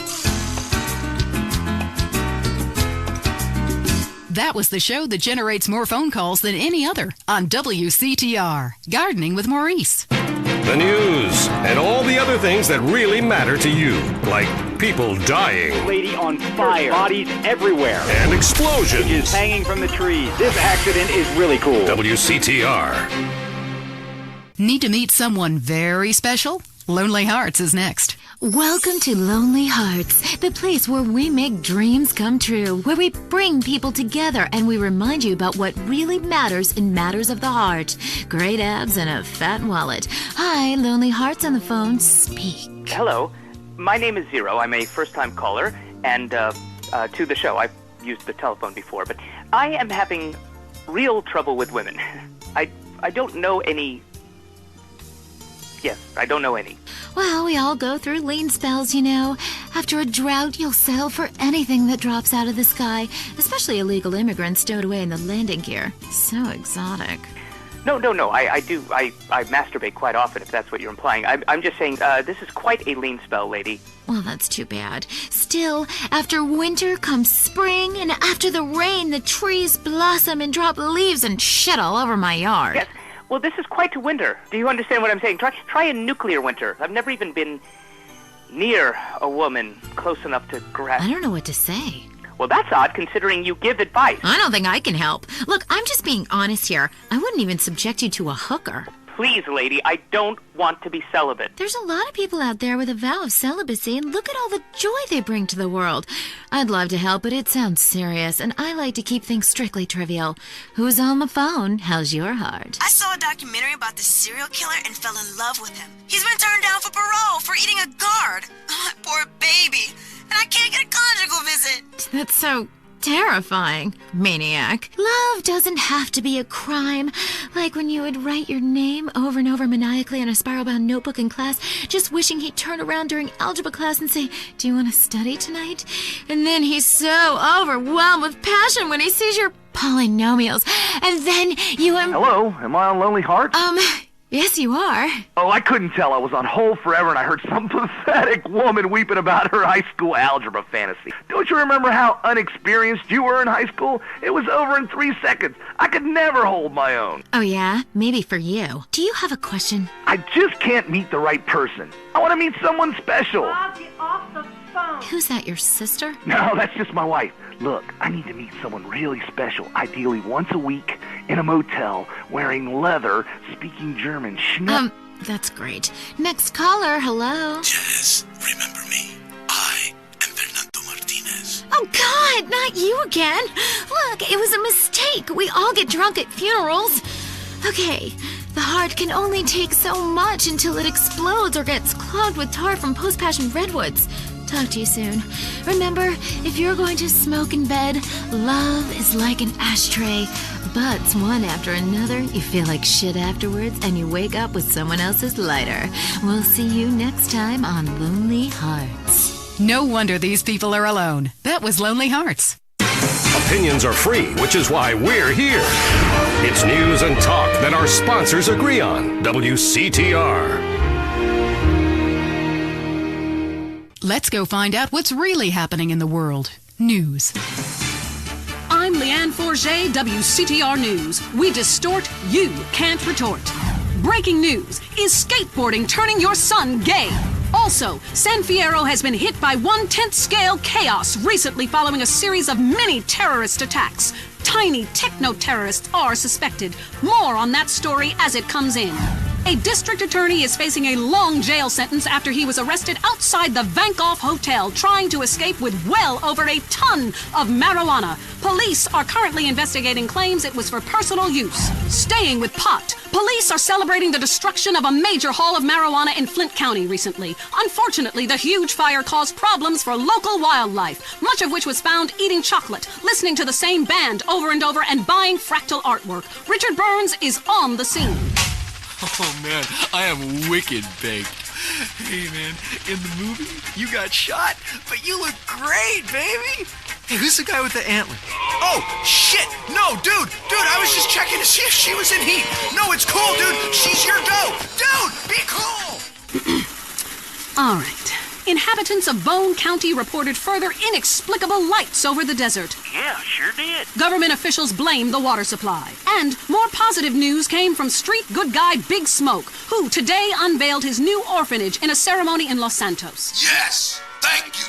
That was the show that generates more phone calls than any other on WCTR, Gardening with Maurice. The news and all the other things that really matter to you, like people dying. Lady on fire. Bodies everywhere. And explosions. Is hanging from the trees. This accident is really cool. WCTR. Need to meet someone very special? Lonely Hearts is next. Welcome to Lonely Hearts, the place where we make dreams come true, where we bring people together and we remind you about what really matters in matters of the heart. Great abs and a fat wallet. Hi, Lonely Hearts on the phone. Speak. Hello. My name is Zero. I'm a first-time caller, and to the show. I've used the telephone before, but I am having real trouble with women. I don't know any... Yes, I don't know any. Well, we all go through lean spells, you know. After a drought, you'll settle for anything that drops out of the sky, especially illegal immigrants stowed away in the landing gear. So exotic. No. I masturbate quite often, if that's what you're implying. I'm just saying, this is quite a lean spell, lady. Well, that's too bad. Still, after winter comes spring, and after the rain, the trees blossom and drop leaves and shit all over my yard. Yes. Well, this is quite a winter. Do you understand what I'm saying? Try a nuclear winter. I've never even been near a woman close enough to grasp. I don't know what to say. Well, that's odd, considering you give advice. I don't think I can help. Look, I'm just being honest here. I wouldn't even subject you to a hooker. Please, lady, I don't want to be celibate. There's a lot of people out there with a vow of celibacy, and look at all the joy they bring to the world. I'd love to help, but it sounds serious, and I like to keep things strictly trivial. Who's on the phone? How's your heart? I saw a documentary about this serial killer and fell in love with him. He's been turned down for parole for eating a guard. Oh, my poor baby. And I can't get a conjugal visit. That's so Terrifying. Maniac. Love doesn't have to be a crime. Like when you would write your name over and over maniacally on a spiral-bound notebook in class, just wishing he'd turn around during algebra class and say, "Do you want to study tonight?" And then he's so overwhelmed with passion when he sees your polynomials. And then you... Hello? Am I on Lonely Hearts? Yes, you are. Oh, I couldn't tell. I was on hold forever and I heard some pathetic woman weeping about her high school algebra fantasy. Don't you remember how unexperienced you were in high school? It was over in 3 seconds. I could never hold my own. Oh, yeah? Maybe for you. Do you have a question? I just can't meet the right person. I want to meet someone special. Bob, get off the phone. Who's that, your sister? No, that's just my wife. Look, I need to meet someone really special, ideally once a week, in a motel, wearing leather, speaking German. That's great. Next caller, hello. Jess, remember me? I am Fernando Martinez. Oh, God, not you again. Look, it was a mistake. We all get drunk at funerals. Okay, the heart can only take so much until it explodes or gets clogged with tar from post-passion redwoods. Talk to you soon. Remember, if you're going to smoke in bed, love is like an ashtray. Butts one after another, you feel like shit afterwards, and you wake up with someone else's lighter. We'll see you next time on Lonely Hearts. No wonder these people are alone. That was Lonely Hearts. Opinions are free, which is why we're here. It's news and talk that our sponsors agree on. WCTR. Let's go find out what's really happening in the world. News. I'm Leanne Forget, WCTR News. We distort, you can't retort. Breaking news. Is skateboarding turning your son gay? Also, San Fierro has been hit by 1/10 scale chaos recently following a series of mini terrorist attacks. Tiny techno-terrorists are suspected. More on that story as it comes in. A district attorney is facing a long jail sentence after he was arrested outside the Vankoff Hotel trying to escape with well over a ton of marijuana. Police are currently investigating claims it was for personal use. Staying with pot, police are celebrating the destruction of a major haul of marijuana in Flint County recently. Unfortunately, the huge fire caused problems for local wildlife, much of which was found eating chocolate, listening to the same band over and over, and buying fractal artwork. Richard Burns is on the scene. Oh, man, I am wicked baked. Hey, man, in the movie, you got shot, but you look great, baby. Hey, who's the guy with the antler? Oh, shit! No, dude, I was just checking to see if she was in heat. No, it's cool, dude. She's your dough. Dude, be cool. All right. Inhabitants of Bone County reported further inexplicable lights over the desert. Yeah, sure did. Government officials blame the water supply. And more positive news came from street good guy Big Smoke, who today unveiled his new orphanage in a ceremony in Los Santos. Yes, thank you.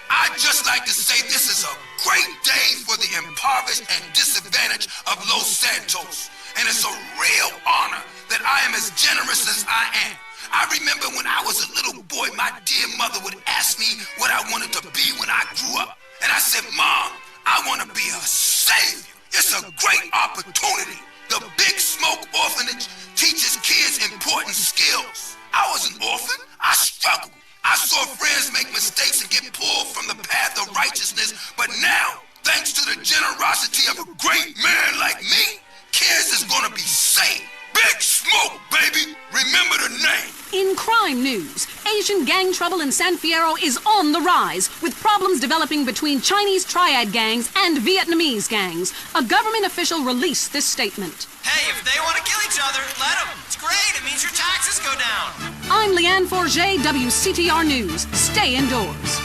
I'd just like to say this is a great day for the impoverished and disadvantaged of Los Santos. And it's a real honor that I am as generous as I am. I remember when I was a little boy, my dear mother would ask me what I wanted to be when I grew up. And I said, Mom, I want to be a savior. It's a great opportunity. The Big Smoke Orphanage teaches kids important skills. I was an orphan. I struggled. I saw friends make mistakes and get pulled from the path of righteousness. But now, thanks to the generosity of a great man like me, kids is going to be saved. Big Smoke, baby! Remember the name! In crime news, Asian gang trouble in San Fierro is on the rise, with problems developing between Chinese triad gangs and Vietnamese gangs. A government official released this statement. Hey, if they want to kill each other, let them. It's great. It means your taxes go down. I'm Leanne Forget, WCTR News. Stay indoors.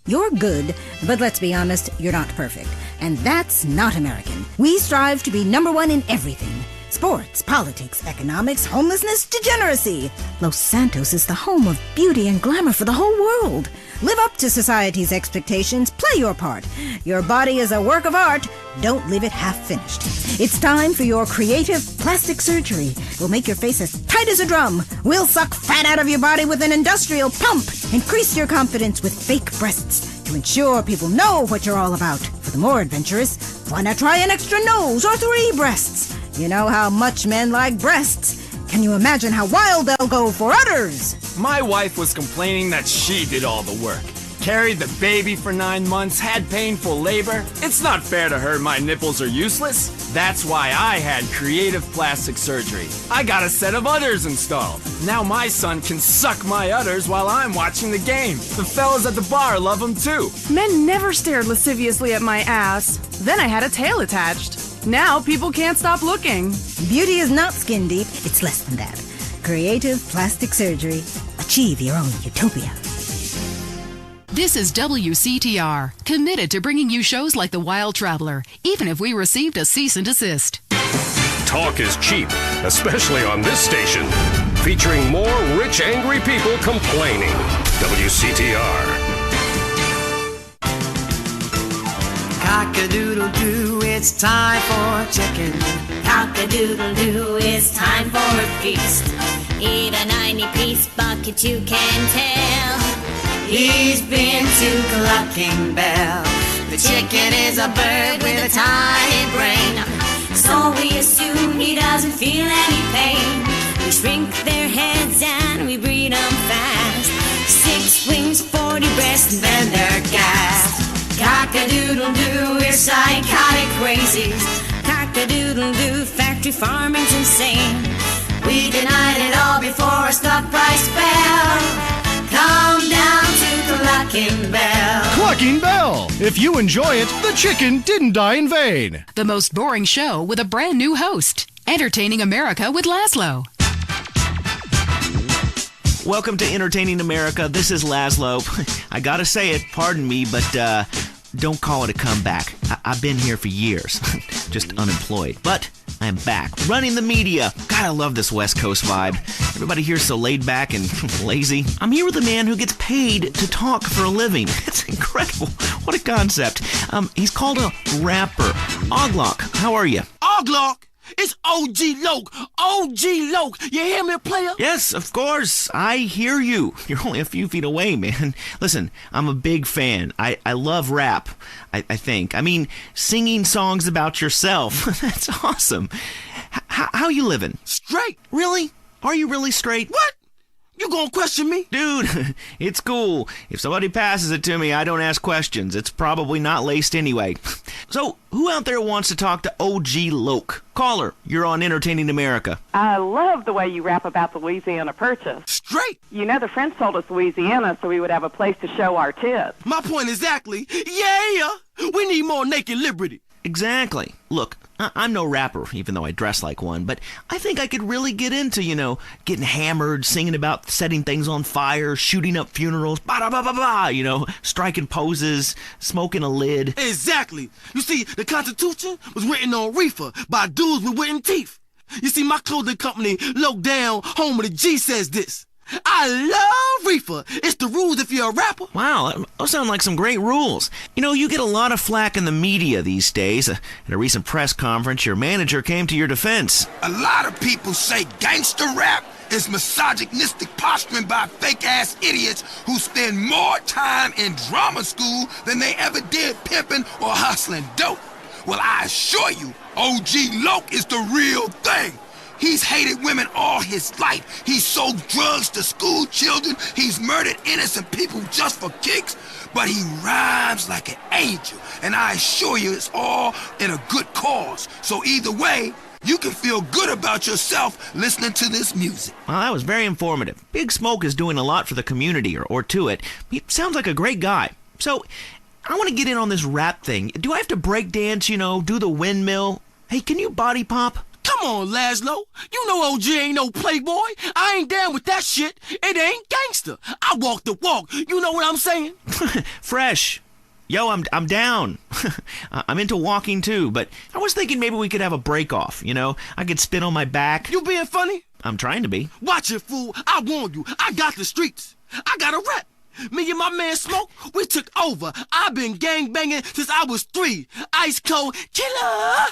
You're good, but let's be honest, you're not perfect. And that's not American. We strive to be number one in everything. Sports, politics, economics, homelessness, degeneracy. Los Santos is the home of beauty and glamour for the whole world. Live up to society's expectations. Play your part. Your body is a work of art. Don't leave it half-finished. It's time for your creative plastic surgery. We'll make your face as tight as a drum. We'll suck fat out of your body with an industrial pump. Increase your confidence with fake breasts to ensure people know what you're all about. For the more adventurous, why not try an extra nose or 3 breasts? You know how much men like breasts. Can you imagine how wild they'll go for udders? My wife was complaining that she did all the work. carried the baby for 9 months, had painful labor. It's not fair to her my nipples are useless. That's why I had creative plastic surgery. I got a set of udders installed. Now my son can suck my udders while I'm watching the game. The fellas at the bar love them too. Men never stared lasciviously at my ass. Then I had a tail attached. Now people can't stop looking. Beauty is not skin deep, it's less than that. Creative plastic surgery. Achieve your own utopia. This is WCTR, committed to bringing you shows like The Wild Traveler, even if we received a cease and desist. Talk is cheap, especially on this station. Featuring more rich, angry people complaining. WCTR. Cock-a-doodle-doo, it's time for chicken. Cock-a-doodle-doo, it's time for a feast. Eat a 90-piece bucket, you can tell. He's been to Clucking Bell. The chicken is a bird with a tiny brain. So we assume he doesn't feel any pain. We shrink their heads and we breed them fast. 6 wings, 40 breasts, and then they're gassed. Cock-a-doodle-doo, we're psychotic crazies. Cock-a-doodle-doo, factory farming's insane. We denied it all before a stock price fell. Come down to Clucking Bell. Clucking Bell! If you enjoy it, the chicken didn't die in vain. The most boring show with a brand new host. Entertaining America with Laszlo. Welcome to Entertaining America. This is Laszlo. I gotta say it, pardon me, but don't call it a comeback. I've been here for years, just unemployed. But I am back, running the media. God, I love this West Coast vibe. Everybody here's so laid back and lazy. I'm here with a man who gets paid to talk for a living. It's incredible. What a concept. He's called a rapper. Oglock, how are you? Oglock? It's OG Loke. OG Loke. You hear me, player? Yes, of course. I hear you. You're only a few feet away, man. Listen, I'm a big fan. I love rap, I think. I mean, singing songs about yourself. That's awesome. How you living? Straight. Really? Are you really straight? What? You gonna question me? Dude, it's cool. If somebody passes it to me, I don't ask questions. It's probably not laced anyway. So, who out there wants to talk to OG Loke? Caller, you're on Entertaining America. I love the way you rap about the Louisiana Purchase. Straight. You know the French sold us Louisiana so we would have a place to show our tits. My point exactly. Yeah, we need more naked liberty. Exactly. Look, I'm no rapper, even though I dress like one, but I think I could really get into, getting hammered, singing about setting things on fire, shooting up funerals, striking poses, smoking a lid. Exactly. You see, the Constitution was written on reefer by dudes with wooden teeth. You see, my clothing company, Low Down, home of the G, says this. I love reefer. It's the rules if you're a rapper. Wow, those sound like some great rules. You get a lot of flack in the media these days. At a recent press conference, your manager came to your defense. A lot of people say gangster rap is misogynistic posturing by fake-ass idiots who spend more time in drama school than they ever did pimping or hustling dope. Well, I assure you, OG Loke is the real thing. He's hated women all his life. He's sold drugs to school children. He's murdered innocent people just for kicks. But he rhymes like an angel. And I assure you it's all in a good cause. So either way, you can feel good about yourself listening to this music. Well, that was very informative. Big Smoke is doing a lot for the community, or to it. He sounds like a great guy. So, I want to get in on this rap thing. Do I have to break dance, do the windmill? Hey, can you body pop? Come on, Laszlo. You know OG ain't no playboy. I ain't down with that shit. It ain't gangster. I walk the walk. You know what I'm saying? Fresh. Yo, I'm down. I'm into walking too, but I was thinking maybe we could have a break off, I could spin on my back. You being funny? I'm trying to be. Watch it, fool. I warn you. I got the streets. I got a rep. Me and my man Smoke, we took over. I've been gangbanging since I was 3. Ice cold killer.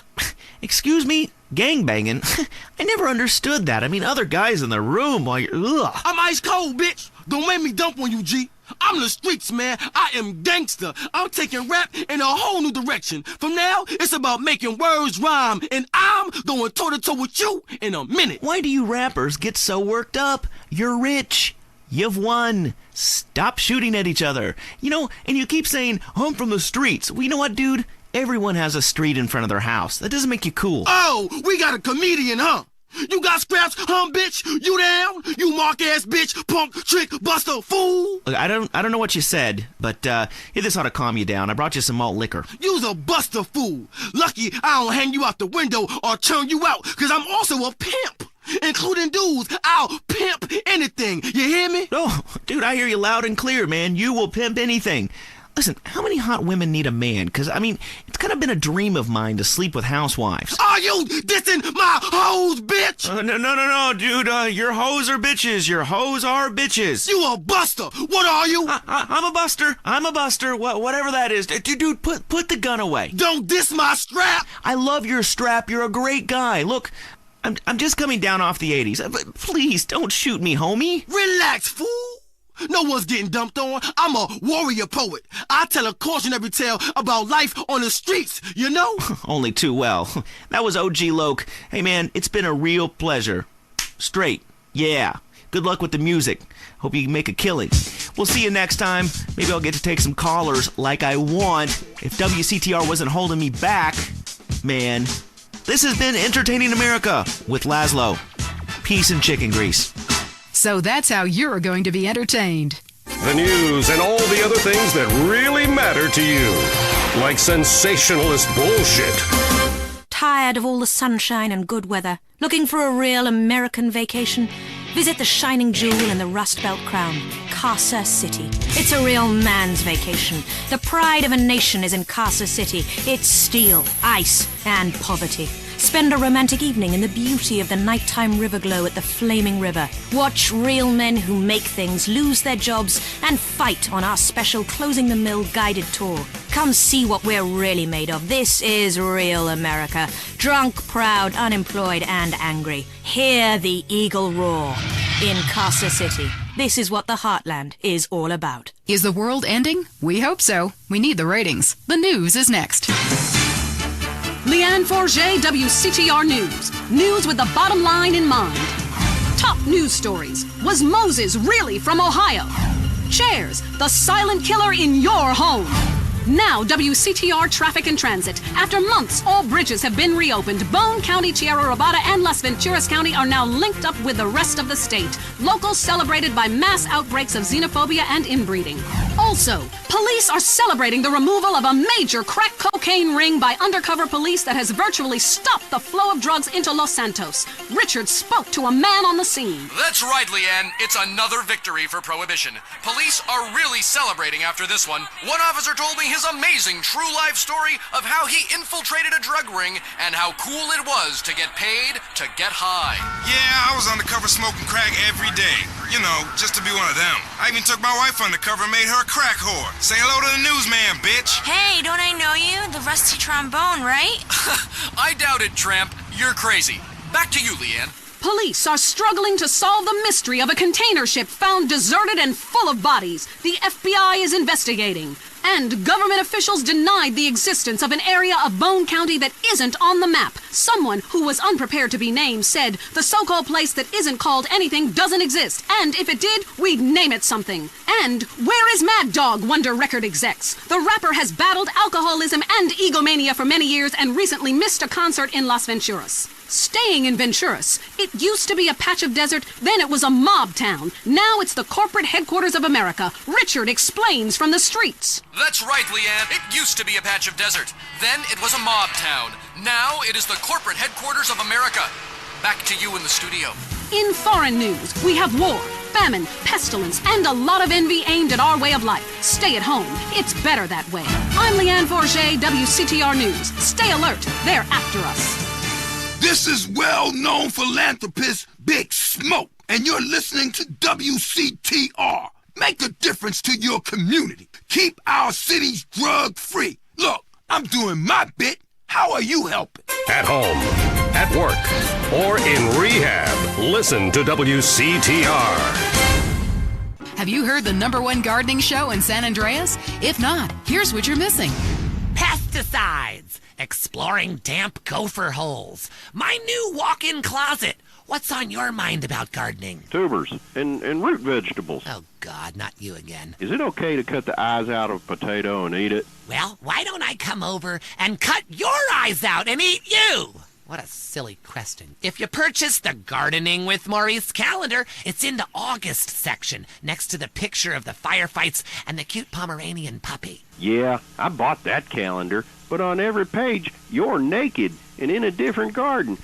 Excuse me? Gangbanging? I never understood that. I mean, other guys in the room while you're... Ugh. I'm ice cold, bitch. Don't make me dump on you, G. I'm the streets, man. I am gangster. I'm taking rap in a whole new direction. From now, it's about making words rhyme. And I'm going toe-to-toe with you in a minute. Why do you rappers get so worked up? You're rich. You've won. Stop shooting at each other. You know, and you keep saying, I'm from the streets. Well, you know what, dude? Everyone has a street in front of their house. That doesn't make you cool. Oh, we got a comedian, huh? You got scraps, bitch? You down? You mark-ass bitch, punk, trick, buster, fool? Look, I don't know what you said, but this ought to calm you down. I brought you some malt liquor. You's a buster fool. Lucky I don't hang you out the window or turn you out, because I'm also a pimp. Including dudes, I'll pimp anything. You hear me? Oh, dude, I hear you loud and clear, man. You will pimp anything. Listen, how many hot women need a man? Because, I mean, it's kind of been a dream of mine to sleep with housewives. Are you dissing my hoes, bitch? No, dude. Your hoes are bitches. Your hoes are bitches. You a buster. What are you? I'm a buster. I'm a buster. Whatever that is. Dude, put the gun away. Don't diss my strap. I love your strap. You're a great guy. Look, I'm just coming down off the 80s. Please, don't shoot me, homie. Relax, fool. No one's getting dumped on. I'm a warrior poet. I tell a cautionary tale about life on the streets, you know? Only too well. That was OG Loke. Hey, man, it's been a real pleasure. Straight. Yeah. Good luck with the music. Hope you make a killing. We'll see you next time. Maybe I'll get to take some callers like I want. If WCTR wasn't holding me back, man. This has been Entertaining America with Laszlo. Peace and chicken grease. So that's how you're going to be entertained. The news and all the other things that really matter to you. Like sensationalist bullshit. Tired of all the sunshine and good weather? Looking for a real American vacation? Visit the shining jewel in the Rust Belt crown, Casa City. It's a real man's vacation. The pride of a nation is in Casa City. It's steel, ice, and poverty. Spend a romantic evening in the beauty of the nighttime river glow at the flaming river. Watch real men who make things lose their jobs and fight on our special Closing the Mill guided tour. Come see what we're really made of. This is real America. Drunk, proud, unemployed, and angry. Hear the eagle roar in Casa City. This is what the Heartland is all about. Is the world ending? We hope so. We need the ratings. The news is next. Leanne Forget, WCTR News. News with the bottom line in mind. Top news stories. Was Moses really from Ohio? Chairs, the silent killer in your home. Now WCTR Traffic and Transit. After months, all bridges have been reopened. Bone County, Tierra Robada, and Las Venturas County are now linked up with the rest of the state. Locals celebrated by mass outbreaks of xenophobia and inbreeding. Also, police are celebrating the removal of a major crack cocaine ring by undercover police that has virtually stopped the flow of drugs into Los Santos. Richard spoke to a man on the scene. That's right, Leanne. It's another victory for Prohibition. Police are really celebrating after this one. One officer told me his amazing true life story of how he infiltrated a drug ring and how cool it was to get paid to get high. Yeah, I was undercover smoking crack every day. You know, just to be one of them. I even took my wife undercover and made her a crack whore. Say hello to the newsman, bitch. Hey, don't I know you? The rusty trombone, right? I doubt it, Tramp. You're crazy. Back to you, Leanne. Police are struggling to solve the mystery of a container ship found deserted and full of bodies. The FBI is investigating. And government officials denied the existence of an area of Bone County that isn't on the map. Someone who was unprepared to be named said the so-called place that isn't called anything doesn't exist. And if it did, we'd name it something. And where is Mad Dog, wonder record execs? The rapper has battled alcoholism and egomania for many years and recently missed a concert in Las Venturas. Staying in Venturas, it used to be a patch of desert, then it was a mob town. Now it's the corporate headquarters of America. Richard explains from the streets. That's right, Leanne. It used to be a patch of desert. Then it was a mob town. Now it is the corporate headquarters of America. Back to you in the studio. In foreign news, we have war, famine, pestilence, and a lot of envy aimed at our way of life. Stay at home. It's better that way. I'm Leanne Forget, WCTR News. Stay alert. They're after us. This is well-known philanthropist Big Smoke, and you're listening to WCTR. Make a difference to your community. Keep our cities drug-free. Look, I'm doing my bit. How are you helping? At home, at work, or in rehab, listen to WCTR. Have you heard the #1 gardening show in San Andreas? If not, here's what you're missing. Pesticides. Exploring damp gopher holes. My new walk-in closet. what's on your mind about gardening? Tubers and root vegetables. Oh, God, not you again. Is it okay to cut the eyes out of a potato and eat it? Well, why don't I come over and cut your eyes out and eat you? What a silly question. If you purchase the Gardening with Maurice calendar, it's in the August section, next to the picture of the firefights and the cute Pomeranian puppy. Yeah, I bought that calendar, but on every page, you're naked and in a different garden,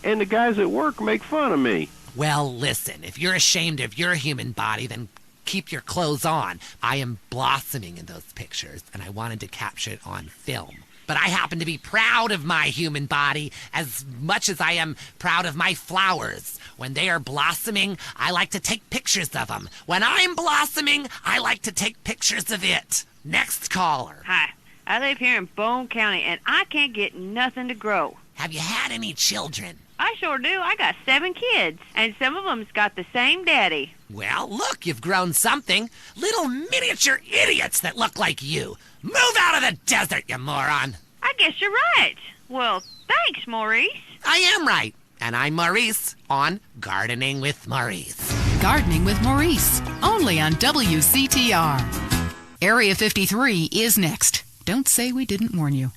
and the guys at work make fun of me. Well, listen, if you're ashamed of your human body, then keep your clothes on. I am blossoming in those pictures, and I wanted to capture it on film. But I happen to be proud of my human body as much as I am proud of my flowers. When they are blossoming, I like to take pictures of them. When I'm blossoming, I like to take pictures of it. Next caller. Hi, I live here in Bone County, and I can't get nothing to grow. Have you had any children? I sure do. I got 7 kids, and some of them's got the same daddy. Well, look, you've grown something. Little miniature idiots that look like you. Move out of the desert, you moron. I guess you're right. Well, thanks, Maurice. I am right. And I'm Maurice on Gardening with Maurice. Gardening with Maurice, only on WCTR. Area 53 is next. Don't say we didn't warn you.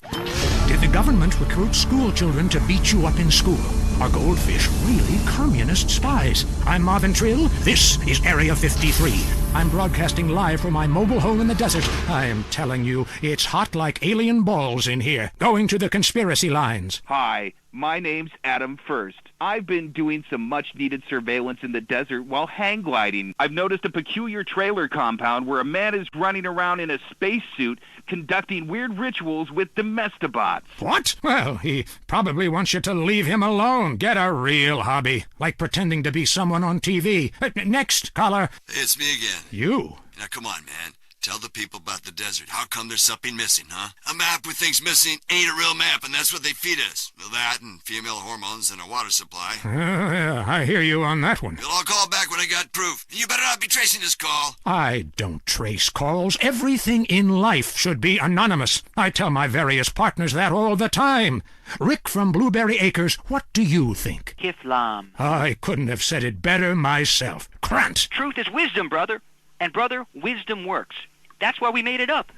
Did the government recruit school children to beat you up in school? Are goldfish really communist spies? I'm Marvin Trill. This is Area 53. I'm broadcasting live from my mobile home in the desert. I am telling you, it's hot like alien balls in here. Going to the conspiracy lines. Hi, my name's Adam First. I've been doing some much-needed surveillance in the desert while hang gliding. I've noticed a peculiar trailer compound where a man is running around in a spacesuit conducting weird rituals with domestibots. What? Well, he probably wants you to leave him alone. Get a real hobby, like pretending to be someone on TV. Next, caller. It's me again. You? Now, come on, man. Tell the people about the desert. How come there's something missing, huh? A map with things missing ain't a real map, and that's what they feed us. Well, that and female hormones and a water supply. Yeah, I hear you on that one. Well, I'll call back when I got proof. You better not be tracing this call. I don't trace calls. Everything in life should be anonymous. I tell my various partners that all the time. Rick from Blueberry Acres, what do you think? Kiflam. I couldn't have said it better myself. Krant! Truth is wisdom, brother. And, brother, wisdom works. That's why we made it up.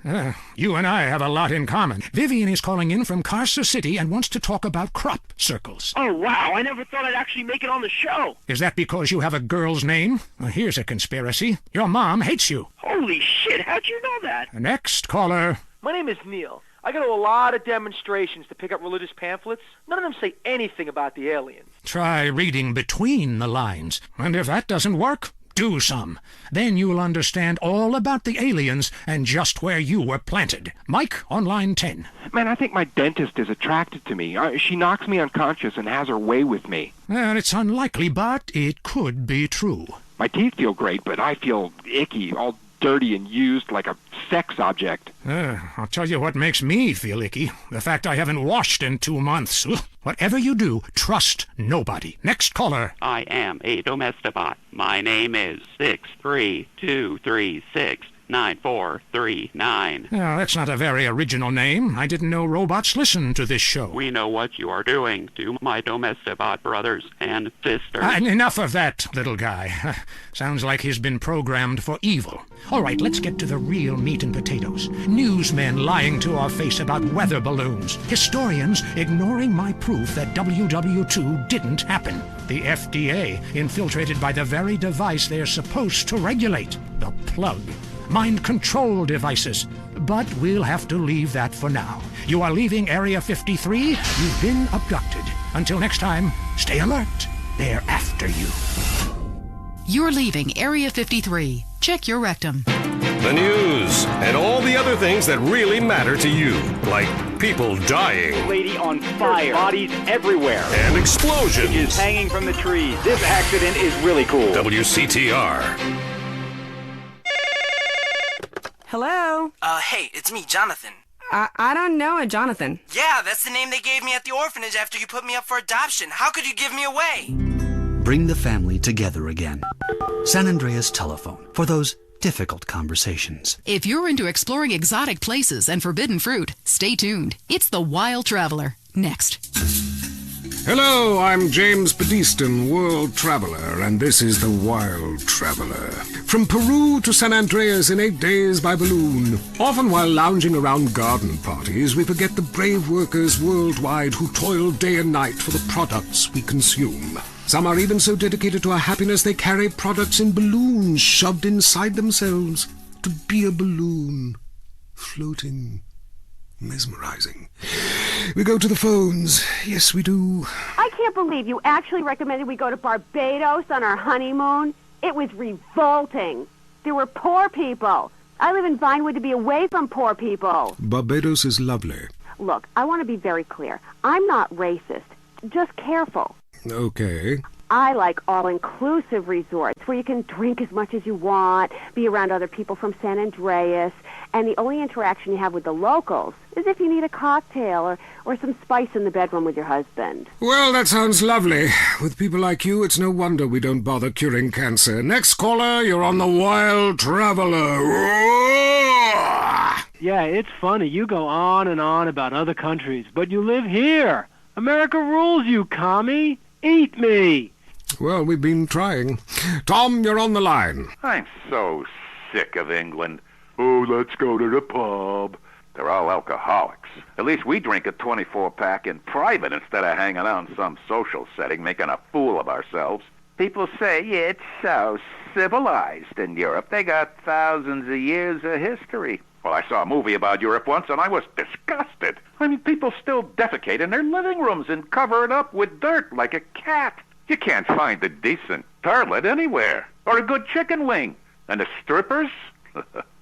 You and I have a lot in common. Vivian is calling in from Carcer City and wants to talk about crop circles. Oh, wow. I never thought I'd actually make it on the show. Is that because you have a girl's name? Well, here's a conspiracy. Your mom hates you. Holy shit. How'd you know that? Next caller. My name is Neil. I go to a lot of demonstrations to pick up religious pamphlets. None of them say anything about the aliens. Try reading between the lines. And if that doesn't work, do some. Then you'll understand all about the aliens and just where you were planted. Mike, on line 10. Man, I think my dentist is attracted to me. She knocks me unconscious and has her way with me. Well, it's unlikely, but it could be true. My teeth feel great, but I feel icky, all dirty and used like a sex object. I'll tell you what makes me feel icky. The fact I haven't washed in 2 months. Whatever you do, trust nobody. Next caller. I am a domestibot. My name is 632369439. Now, that's not a very original name. I didn't know robots listen to this show. We know what you are doing to my domestibot brothers and sisters. Enough of that, little guy. Sounds like he's been programmed for evil. All right, let's get to the real meat and potatoes. Newsmen lying to our face about weather balloons. Historians ignoring my proof that WW2 didn't happen. The FDA infiltrated by the very device they're supposed to regulate. The plug. Mind control devices. But we'll have to leave that for now. You are leaving Area 53. You've been abducted. Until next time, stay alert. They're after you. You're leaving Area 53. Check your rectum. The news and all the other things that really matter to you, like people dying. Lady on fire. Bodies everywhere. And explosions. Is hanging from the trees. This accident is really cool. WCTR. Hello? Hey, it's me, Jonathan. I don't know a Jonathan. Yeah, that's the name they gave me at the orphanage after you put me up for adoption. How could you give me away? Bring the family together again. San Andreas Telephone for those difficult conversations. If you're into exploring exotic places and forbidden fruit, stay tuned. It's The Wild Traveler. Next. Hello, I'm James Pedeston, World Traveler, and this is the Wild Traveler. From Peru to San Andreas in 8 days by balloon. Often while lounging around garden parties, we forget the brave workers worldwide who toil day and night for the products we consume. Some are even so dedicated to our happiness they carry products in balloons shoved inside themselves. To be a balloon, floating, mesmerizing. We go to the phones. Yes, we do. I can't believe you actually recommended we go to Barbados on our honeymoon. It was revolting. There were poor people. I live in Vinewood to be away from poor people. Barbados is lovely. Look, I want to be very clear. I'm not racist. Just careful. Okay. I like all-inclusive resorts where you can drink as much as you want, be around other people from San Andreas, and the only interaction you have with the locals is if you need a cocktail or some spice in the bedroom with your husband. Well, that sounds lovely. With people like you, it's no wonder we don't bother curing cancer. Next caller, you're on the Wild Traveler. Yeah, it's funny. You go on and on about other countries, but you live here. America rules, you commie. Eat me. Well, we've been trying. Tom, you're on the line. I'm so sick of England. Oh, let's go to the pub. They're all alcoholics. At least we drink a 24-pack in private instead of hanging out in some social setting making a fool of ourselves. People say it's so civilized in Europe. They got thousands of years of history. Well, I saw a movie about Europe once, and I was disgusted. I mean, people still defecate in their living rooms and cover it up with dirt like a cat. You can't find a decent toilet anywhere, or a good chicken wing. And the strippers?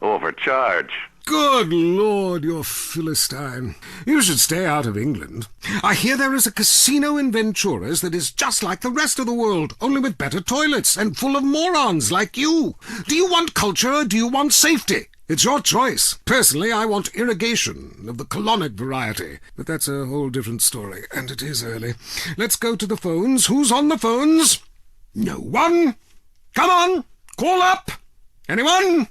Overcharge. Good Lord, you're Philistine. You should stay out of England. I hear there is a casino in Ventura's that is just like the rest of the world, only with better toilets and full of morons like you. Do you want culture or do you want safety? It's your choice. Personally, I want irrigation of the colonic variety. But that's a whole different story, and it is early. Let's go to the phones. Who's on the phones? No one. Come on, call up. Anyone?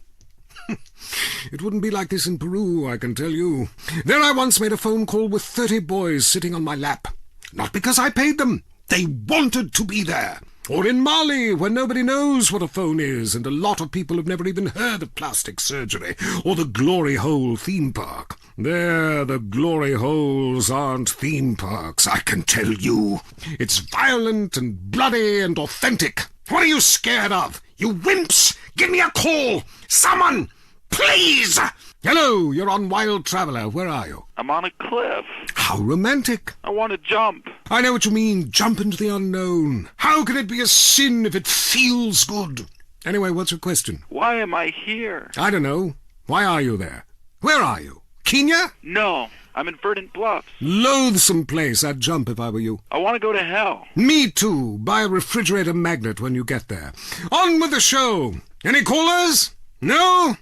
It wouldn't be like this in Peru, I can tell you. There I once made a phone call with 30 boys sitting on my lap. Not because I paid them. They wanted to be there. Or in Mali, where nobody knows what a phone is, and a lot of people have never even heard of plastic surgery, or the Glory Hole theme park. There, the Glory Holes aren't theme parks, I can tell you. It's violent and bloody and authentic. What are you scared of? You wimps! Give me a call! Someone! Please! Hello, you're on Wild Traveler. Where are you? I'm on a cliff. How romantic. I want to jump. I know what you mean. Jump into the unknown. How can it be a sin if it feels good? Anyway, what's your question? Why am I here? I don't know. Why are you there? Where are you? Kenya? No, I'm in Verdant Bluffs. Loathsome place. I'd jump if I were you. I want to go to hell. Me too. Buy a refrigerator magnet when you get there. On with the show. Any callers? No?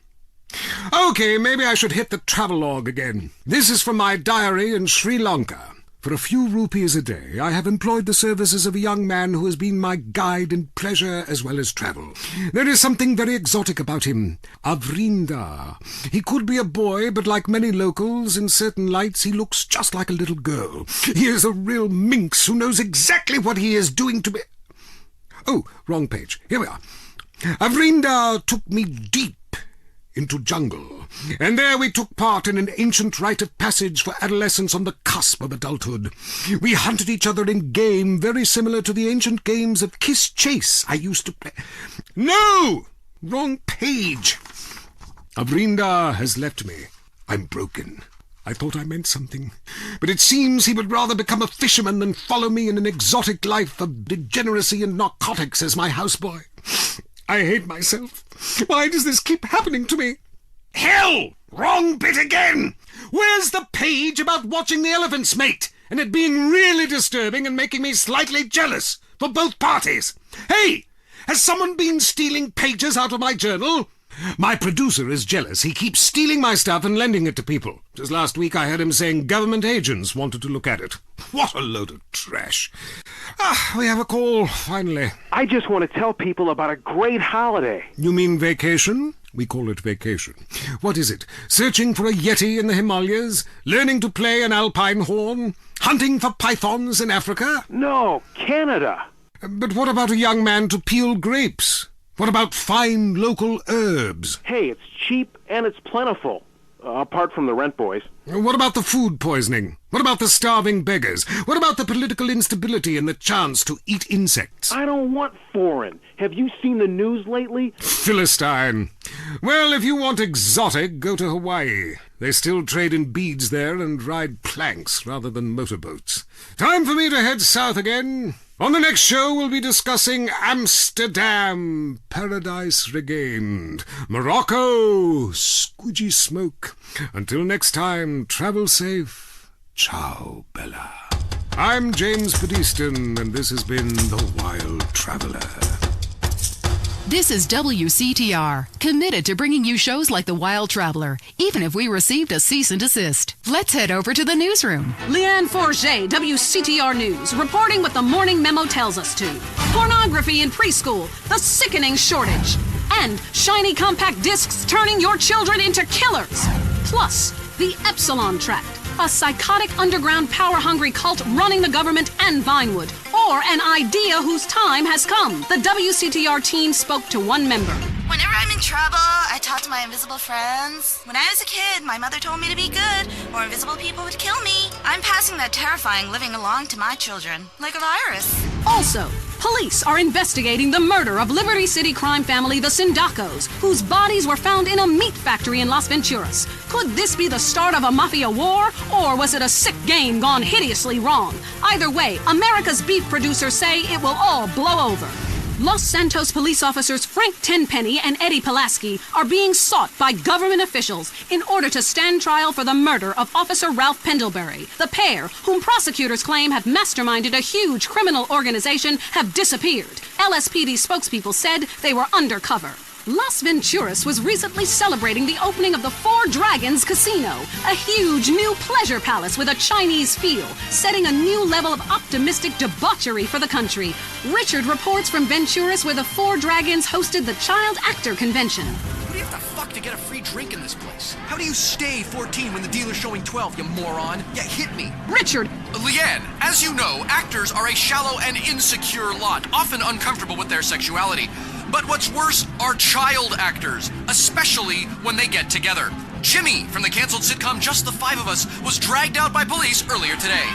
Okay, maybe I should hit the travelogue again. This is from my diary in Sri Lanka. For a few rupees a day, I have employed the services of a young man who has been my guide in pleasure as well as travel. There is something very exotic about him. Avrinda. He could be a boy, but like many locals, in certain lights he looks just like a little girl. He is a real minx who knows exactly what he is doing to me. Oh, wrong page. Here we are. Avrinda took me deep into jungle, and there we took part in an ancient rite of passage for adolescents on the cusp of adulthood. We hunted each other in game very similar to the ancient games of Kiss Chase I used to play. No! Wrong page. Avrinda has left me. I'm broken. I thought I meant something, but it seems he would rather become a fisherman than follow me in an exotic life of degeneracy and narcotics as my houseboy. I hate myself. Why does this keep happening to me? Hell! Wrong bit again! Where's the page about watching the elephants mate, and it being really disturbing and making me slightly jealous for both parties? Hey! Has someone been stealing pages out of my journal? My producer is jealous. He keeps stealing my stuff and lending it to people. Just last week I heard him saying government agents wanted to look at it. What a load of trash. We have a call, finally. I just want to tell people about a great holiday. You mean vacation? We call it vacation. What is it? Searching for a yeti in the Himalayas? Learning to play an alpine horn? Hunting for pythons in Africa? No, Canada. But what about a young man to peel grapes? What about fine local herbs? Hey, it's cheap and it's plentiful. Apart from the rent boys. What about the food poisoning? What about the starving beggars? What about the political instability and the chance to eat insects? I don't want foreign. Have you seen the news lately? Philistine. Well, if you want exotic, go to Hawaii. They still trade in beads there and ride planks rather than motorboats. Time for me to head south again. On the next show, we'll be discussing Amsterdam, Paradise Regained, Morocco, squidgy smoke. Until next time, travel safe. Ciao, Bella. I'm James Pedeston, and this has been The Wild Traveler. This is WCTR, committed to bringing you shows like The Wild Traveler, even if we received a cease and desist. Let's head over to the newsroom. Leanne Forget, WCTR News, reporting what the morning memo tells us to. Pornography in preschool, the sickening shortage, and shiny compact discs turning your children into killers. Plus, the Epsilon Tract, a psychotic underground power-hungry cult running the government and Vinewood, or an idea whose time has come. The WCTR team spoke to one member. Whenever I'm in trouble, I talk to my invisible friends. When I was a kid, my mother told me to be good, or invisible people would kill me. I'm passing that terrifying living along to my children, like a virus. Also, police are investigating the murder of Liberty City crime family the Sindacos, whose bodies were found in a meat factory in Las Venturas. Could this be the start of a mafia war, or was it a sick game gone hideously wrong? Either way, America's beef producers say it will all blow over. Los Santos police officers Frank Tenpenny and Eddie Pulaski are being sought by government officials in order to stand trial for the murder of Officer Ralph Pendlebury. The pair, whom prosecutors claim have masterminded a huge criminal organization, have disappeared. LSPD spokespeople said they were undercover. Las Venturas was recently celebrating the opening of the Four Dragons Casino, a huge new pleasure palace with a Chinese feel, setting a new level of optimistic debauchery for the country. Richard reports from Venturas, where the Four Dragons hosted the Child Actor Convention. What do you have to fuck to get a free drink in this place? How do you stay 14 when the dealer's showing 12, you moron? Yeah, hit me. Richard! Leanne, as you know, actors are a shallow and insecure lot, often uncomfortable with their sexuality. But what's worse are child actors, especially when they get together. Jimmy, from the canceled sitcom Just the Five of Us, was dragged out by police earlier today.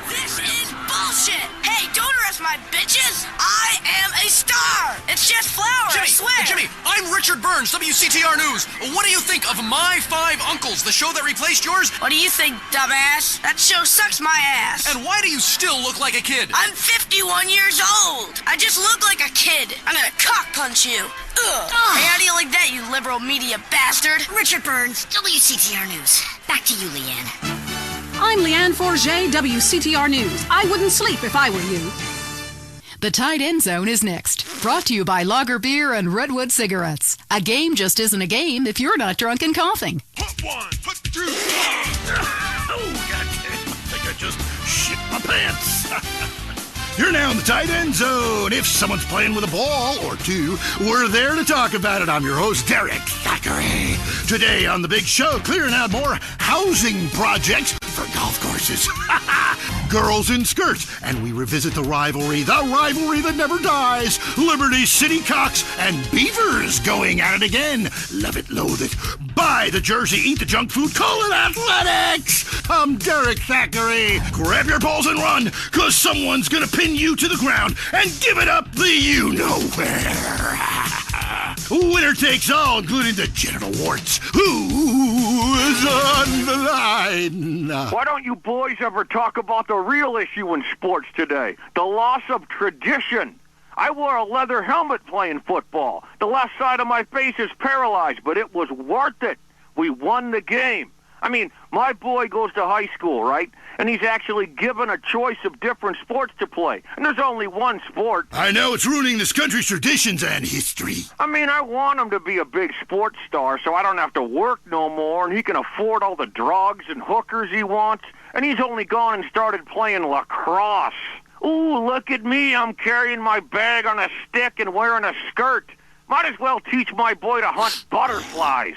This is bullshit! Hey, don't arrest my bitches! I am a star! It's just flour, I swear! Jimmy, I'm Richard Burns, WCTR News. What do you think of My Five Uncles, the show that replaced yours? What do you think, dumbass? That show sucks my ass! And why do you still look like a kid? I'm 51 years old! I just look like a kid! I'm gonna cock punch you! Ugh! Hey, how do you like that, you liberal media bastard? Richard Burns, WCTR News. Back to you, Leanne. I'm Leanne Forget, WCTR News. I wouldn't sleep if I were you. The Tight End Zone is next. Brought to you by Lager Beer and Redwood Cigarettes. A game just isn't a game if you're not drunk and coughing. Put one, put two. Oh, goddamn. I think I just shit my pants. You're now in the Tight End Zone. If someone's playing with a ball or two, we're there to talk about it. I'm your host, Derek Thackeray. Today on the big show, clearing out more housing projects for golf courses. Girls in skirts. And we revisit the rivalry that never dies. Liberty City Cocks and Beavers going at it again. Love it, loathe it. Buy the jersey, eat the junk food, call it athletics. I'm Derek Thackeray. Grab your balls and run, because someone's going to pin you to the ground and give it up the you-know-where. Winner takes all, including the genital warts. Who is on the line? Why don't you boys ever talk about the real issue in sports today? The loss of tradition. I wore a leather helmet playing football. The left side of my face is paralyzed, but it was worth it. We won the game. I mean, my boy goes to high school, right? And he's actually given a choice of different sports to play. And there's only one sport. I know, it's ruining this country's traditions and history. I mean, I want him to be a big sports star so I don't have to work no more and he can afford all the drugs and hookers he wants. And he's only gone and started playing lacrosse. Ooh, look at me. I'm carrying my bag on a stick and wearing a skirt. Might as well teach my boy to hunt butterflies.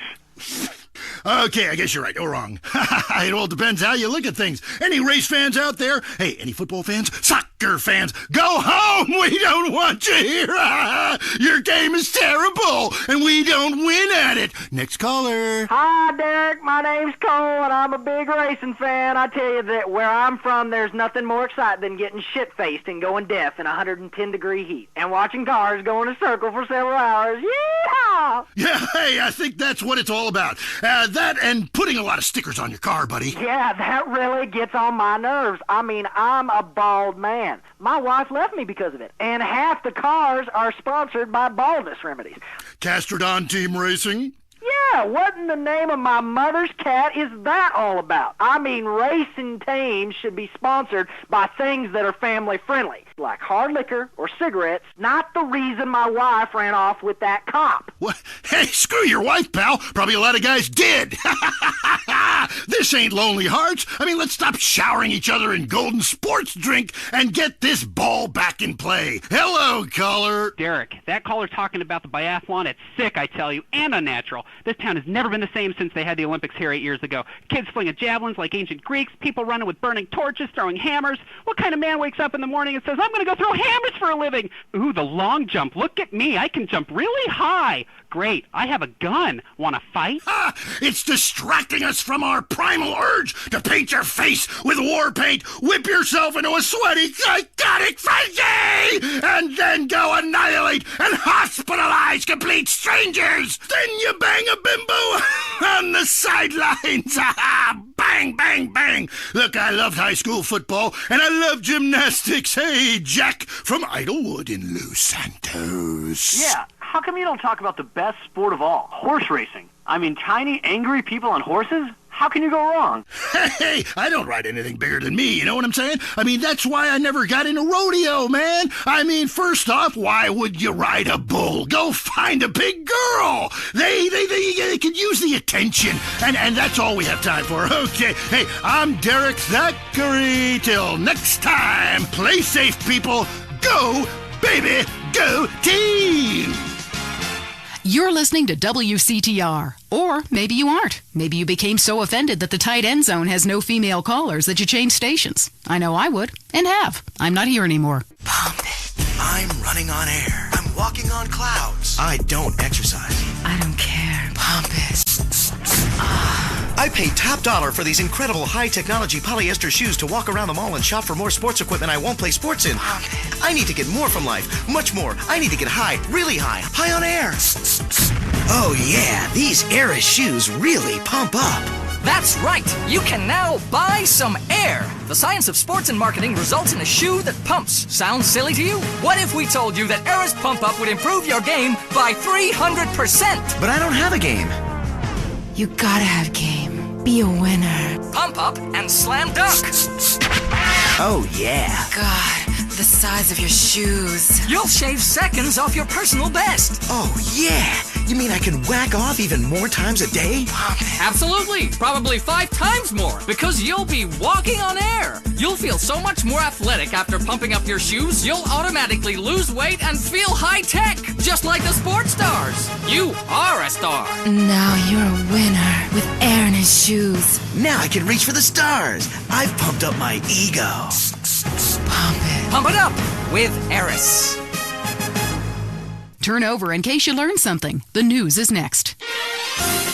Okay, I guess you're right. You're wrong. It all depends how you look at things. Any race fans out there? Hey, any football fans? Soccer fans? Go home! We don't want you here! Your game is terrible, and we don't win at it. Next caller. Hi, Derek. My name's Cole, and I'm a big racing fan. I tell you that where I'm from, there's nothing more exciting than getting shit-faced and going deaf in 110-degree heat and watching cars go in a circle for several hours. Yeehaw! Yeah, hey, I think that's what it's all about. That and putting a lot of stickers on your car, buddy. Yeah, that really gets on my nerves. I mean, I'm a bald man. My wife left me because of it. And half the cars are sponsored by baldness remedies. Castrodon Team Racing? Yeah, what in the name of my mother's cat is that all about? I mean, racing teams should be sponsored by things that are family-friendly, like hard liquor or cigarettes, not the reason my wife ran off with that cop. What? Hey, screw your wife, pal. Probably a lot of guys did. This ain't Lonely Hearts. I mean, let's stop showering each other in golden sports drink and get this ball back in play. Hello, caller. Derek, that caller's talking about the biathlon. It's sick, I tell you, and unnatural. This town has never been the same since they had the Olympics here 8 years ago. Kids flinging javelins like ancient Greeks, people running with burning torches, throwing hammers. What kind of man wakes up in the morning and says, I'm going to go throw hammers for a living? Ooh, the long jump. Look at me. I can jump really high. Great. I have a gun. Want to fight? Ha! It's distracting us from our primal urge to paint your face with war paint, whip yourself into a sweaty, psychotic frenzy, and then go annihilate and hospitalize complete strangers. Then you bang a bimbo on the sidelines. Bang, bang, bang. Look, I loved high school football, and I love gymnastics. Hey, Jack from Idlewood in Los Santos. Yeah, how come you don't talk about the best sport of all, horse racing? I mean, tiny, angry people on horses? How can you go wrong? Hey, I don't ride anything bigger than me, you know what I'm saying? I mean, that's why I never got into rodeo, man. I mean, first off, why would you ride a bull? Go find a big girl. They could use the attention, and that's all we have time for. Okay, hey, I'm Derek Thackeray. Till next time, play safe, people. Go, baby, go team! You're listening to WCTR. Or maybe you aren't. Maybe you became so offended that the tight end zone has no female callers that you changed stations. I know I would, and have. I'm not here anymore. Pump it. I'm running on air. I'm walking on clouds. I don't exercise. I don't care. Pump it. I pay top dollar for these incredible high-technology polyester shoes to walk around the mall and shop for more sports equipment I won't play sports in. I need to get more from life, much more. I need to get high, really high, high on air. Oh yeah, these Eris shoes really pump up. That's right! You can now buy some air! The science of sports and marketing results in a shoe that pumps. Sounds silly to you? What if we told you that Eris Pump Up would improve your game by 300%? But I don't have a game. You gotta have game. Be a winner. Pump up and slam dunk! Oh yeah. God, the size of your shoes. You'll shave seconds off your personal best. Oh yeah! You mean I can whack off even more times a day? Absolutely! Probably 5 times more, because you'll be walking on air. You'll feel so much more athletic after pumping up your shoes, you'll automatically lose weight and feel high-tech, just like the sports stars. You are a star. Now you're a winner with air in his shoes. Now I can reach for the stars. I've pumped up my ego. Pump it. Pump it up with Eris. Turn over in case you learned something. The news is next.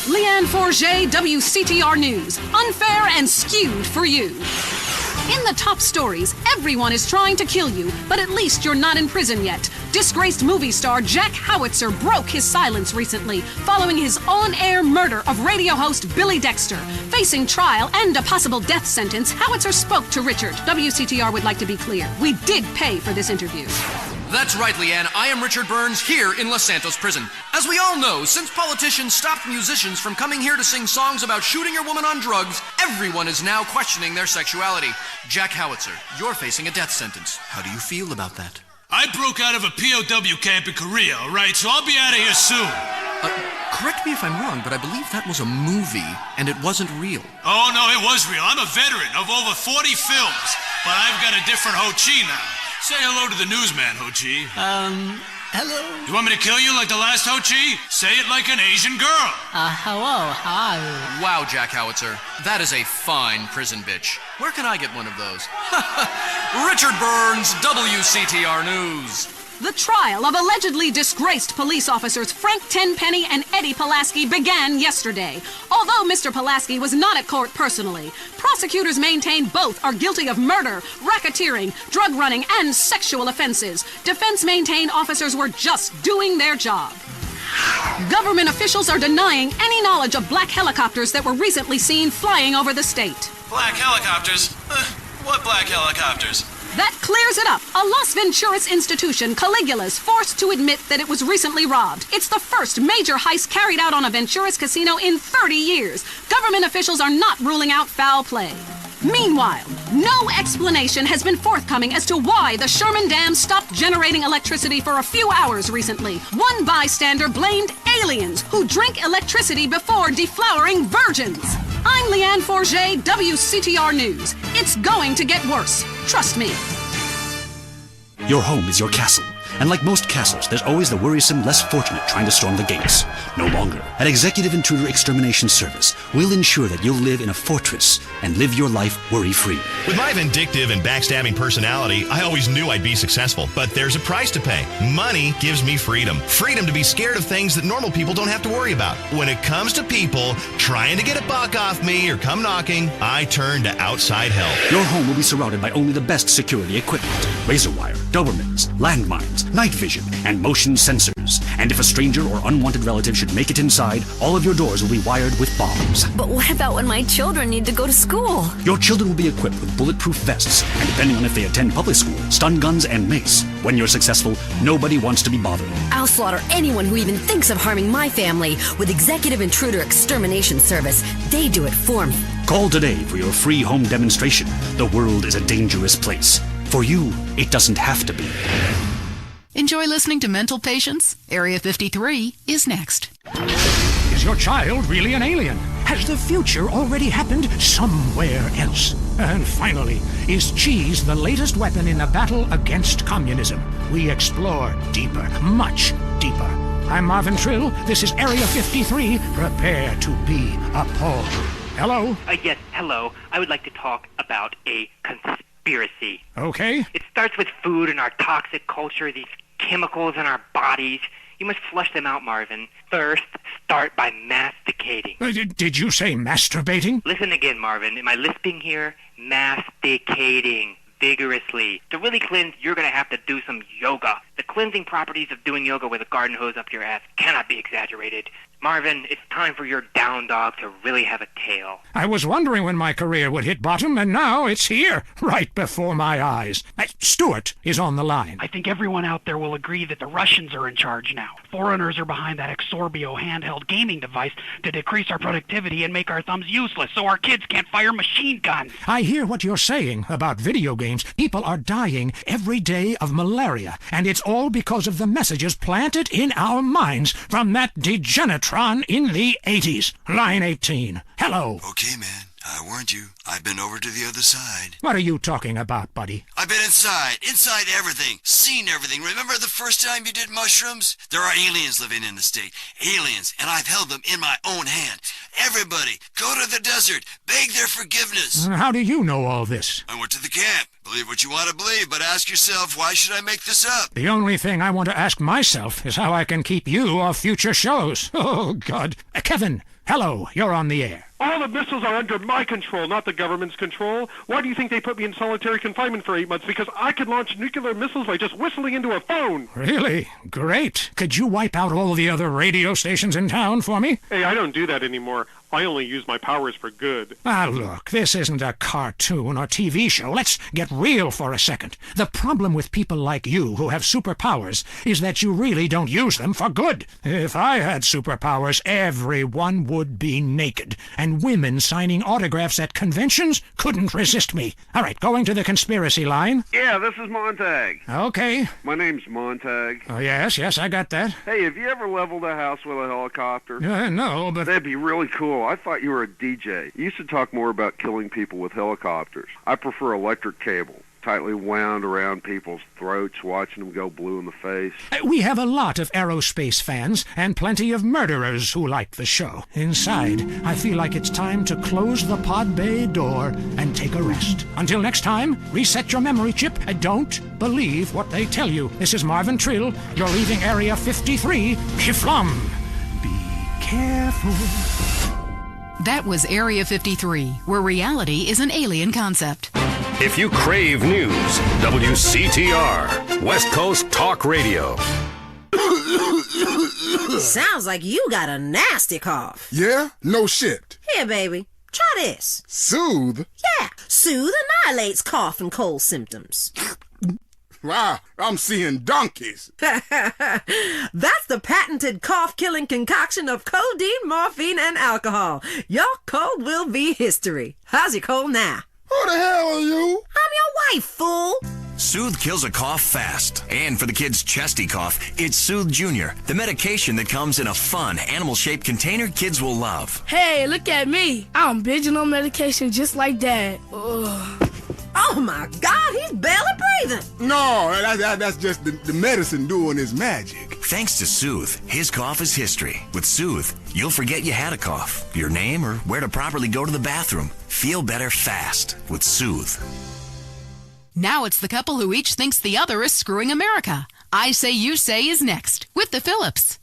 Leanne Forget, WCTR News. Unfair and skewed for you. In the top stories, everyone is trying to kill you, but at least you're not in prison yet. Disgraced movie star Jack Howitzer broke his silence recently, following his on-air murder of radio host Billy Dexter. Facing trial and a possible death sentence, Howitzer spoke to Richard. WCTR would like to be clear. We did pay for this interview. That's right, Leanne. I am Richard Burns here in Los Santos prison. As we all know, since politicians stopped musicians from coming here to sing songs about shooting your woman on drugs, everyone is now questioning their sexuality. Jack Howitzer, you're facing a death sentence. How do you feel about that? I broke out of a POW camp in Korea, all right? So I'll be out of here soon. Correct me if I'm wrong, but I believe that was a movie, and it wasn't real. Oh, no, it was real. I'm a veteran of over 40 films, but I've got a different Ho Chi now. Say hello to the newsman, Ho Chi. Hello. You want me to kill you like the last Ho Chi? Say it like an Asian girl. Hello, hi. Wow, Jack Howitzer. That is a fine prison bitch. Where can I get one of those? Richard Burns, WCTR News. The trial of allegedly disgraced police officers Frank Tenpenny and Eddie Pulaski began yesterday. Although Mr. Pulaski was not at court personally, prosecutors maintain both are guilty of murder, racketeering, drug running, and sexual offenses. Defense maintain officers were just doing their job. Government officials are denying any knowledge of black helicopters that were recently seen flying over the state. Black helicopters? What black helicopters? That clears it up. A Las Venturas institution, Caligula's, forced to admit that it was recently robbed. It's the first major heist carried out on a Venturas casino in 30 years. Government officials are not ruling out foul play. Meanwhile, no explanation has been forthcoming as to why the Sherman Dam stopped generating electricity for a few hours recently. One bystander blamed aliens who drink electricity before deflowering virgins. I'm Leanne Forget, WCTR News. It's going to get worse. Trust me. Your home is your castle. And like most castles, there's always the worrisome, less fortunate trying to storm the gates. No longer. At Executive Intruder Extermination Service, we'll ensure that you'll live in a fortress and live your life worry-free. With my vindictive and backstabbing personality, I always knew I'd be successful. But there's a price to pay. Money gives me freedom. Freedom to be scared of things that normal people don't have to worry about. When it comes to people trying to get a buck off me or come knocking, I turn to outside help. Your home will be surrounded by only the best security equipment. Razor wire, Dobermans, landmines, night vision, and motion sensors. And if a stranger or unwanted relative should make it inside, all of your doors will be wired with bombs. But what about when my children need to go to school? Your children will be equipped with bulletproof vests, and depending on if they attend public school, stun guns and mace. When you're successful, nobody wants to be bothered. I'll slaughter anyone who even thinks of harming my family with Executive Intruder Extermination Service. They do it for me. Call today for your free home demonstration. The world is a dangerous place. For you, it doesn't have to be. Enjoy listening to Mental Patients? Area 53 is next. Is your child really an alien? Has the future already happened somewhere else? And finally, is cheese the latest weapon in the battle against communism? We explore deeper, much deeper. I'm Marvin Trill. This is Area 53. Prepare to be appalled. Hello? Yes, hello. I would like to talk about a conspiracy. Okay. It starts with food and our toxic culture, these chemicals in our bodies. You must flush them out, Marvin. First, start by masticating. Did you say masturbating? Listen again, Marvin. Am I lisping here? Masticating vigorously. To really cleanse, you're going to have to do some yoga. The cleansing properties of doing yoga with a garden hose up your ass cannot be exaggerated. Marvin, it's time for your down dog to really have a tail. I was wondering when my career would hit bottom, and now it's here, right before my eyes. Stuart is on the line. I think everyone out there will agree that the Russians are in charge now. Foreigners are behind that Exorbio handheld gaming device to decrease our productivity and make our thumbs useless so our kids can't fire machine guns. I hear what you're saying about video games. People are dying every day of malaria, and it's all because of the messages planted in our minds from that degenitron in the 80s. Line 18. Hello. Okay, man. I warned you. I've been over to the other side. What are you talking about, buddy? I've been inside everything, seen everything. Remember the first time you did mushrooms? There are aliens living in the state. Aliens, and I've held them in my own hand. Everybody, go to the desert, beg their forgiveness. How do you know all this? I went to the camp. Believe what you want to believe, but ask yourself, why should I make this up? The only thing I want to ask myself is how I can keep you off future shows. Oh, God. Kevin, hello, you're on the air. All the missiles are under my control, not the government's control. Why do you think they put me in solitary confinement for 8 months? Because I could launch nuclear missiles by just whistling into a phone. Really? Great. Could you wipe out all the other radio stations in town for me? Hey, I don't do that anymore. I only use my powers for good. Look, this isn't a cartoon or TV show. Let's get real for a second. The problem with people like you who have superpowers is that you really don't use them for good. If I had superpowers, everyone would be naked, and women signing autographs at conventions couldn't resist me. All right, going to the conspiracy line. Yeah, this is Montag. Okay. My name's Montag. Oh, yes, I got that. Hey, have you ever leveled a house with a helicopter? No, but... That'd be really cool. I thought you were a DJ. You used to talk more about killing people with helicopters. I prefer electric cable. tightly wound around people's throats, watching them go blue in the face. We have a lot of aerospace fans and plenty of murderers who like the show. Inside, I feel like it's time to close the pod bay door and take a rest. Until next time, reset your memory chip and don't believe what they tell you. This is Marvin Trill. You're leaving Area 53. Kiflum. Be careful. That was Area 53, where reality is an alien concept. If you crave news, WCTR, West Coast Talk Radio. Sounds like you got a nasty cough. Yeah? No shit. Here, baby. Try this. Soothe? Yeah. Soothe annihilates cough and cold symptoms. Wow, I'm seeing donkeys. That's the patented cough-killing concoction of codeine, morphine, and alcohol. Your cold will be history. How's your cold now? Who the hell are you? I'm your wife, fool. Soothe kills a cough fast. And for the kid's chesty cough, it's Soothe Junior, the medication that comes in a fun, animal-shaped container kids will love. Hey, look at me. I'm binging on medication just like Dad. Ugh. Oh, my God, he's barely breathing. No, that's just the medicine doing its magic. Thanks to Soothe, his cough is history. With Soothe, you'll forget you had a cough, your name, or where to properly go to the bathroom. Feel better fast with Soothe. Now it's the couple who each thinks the other is screwing America. I Say You Say is next with the Phillips.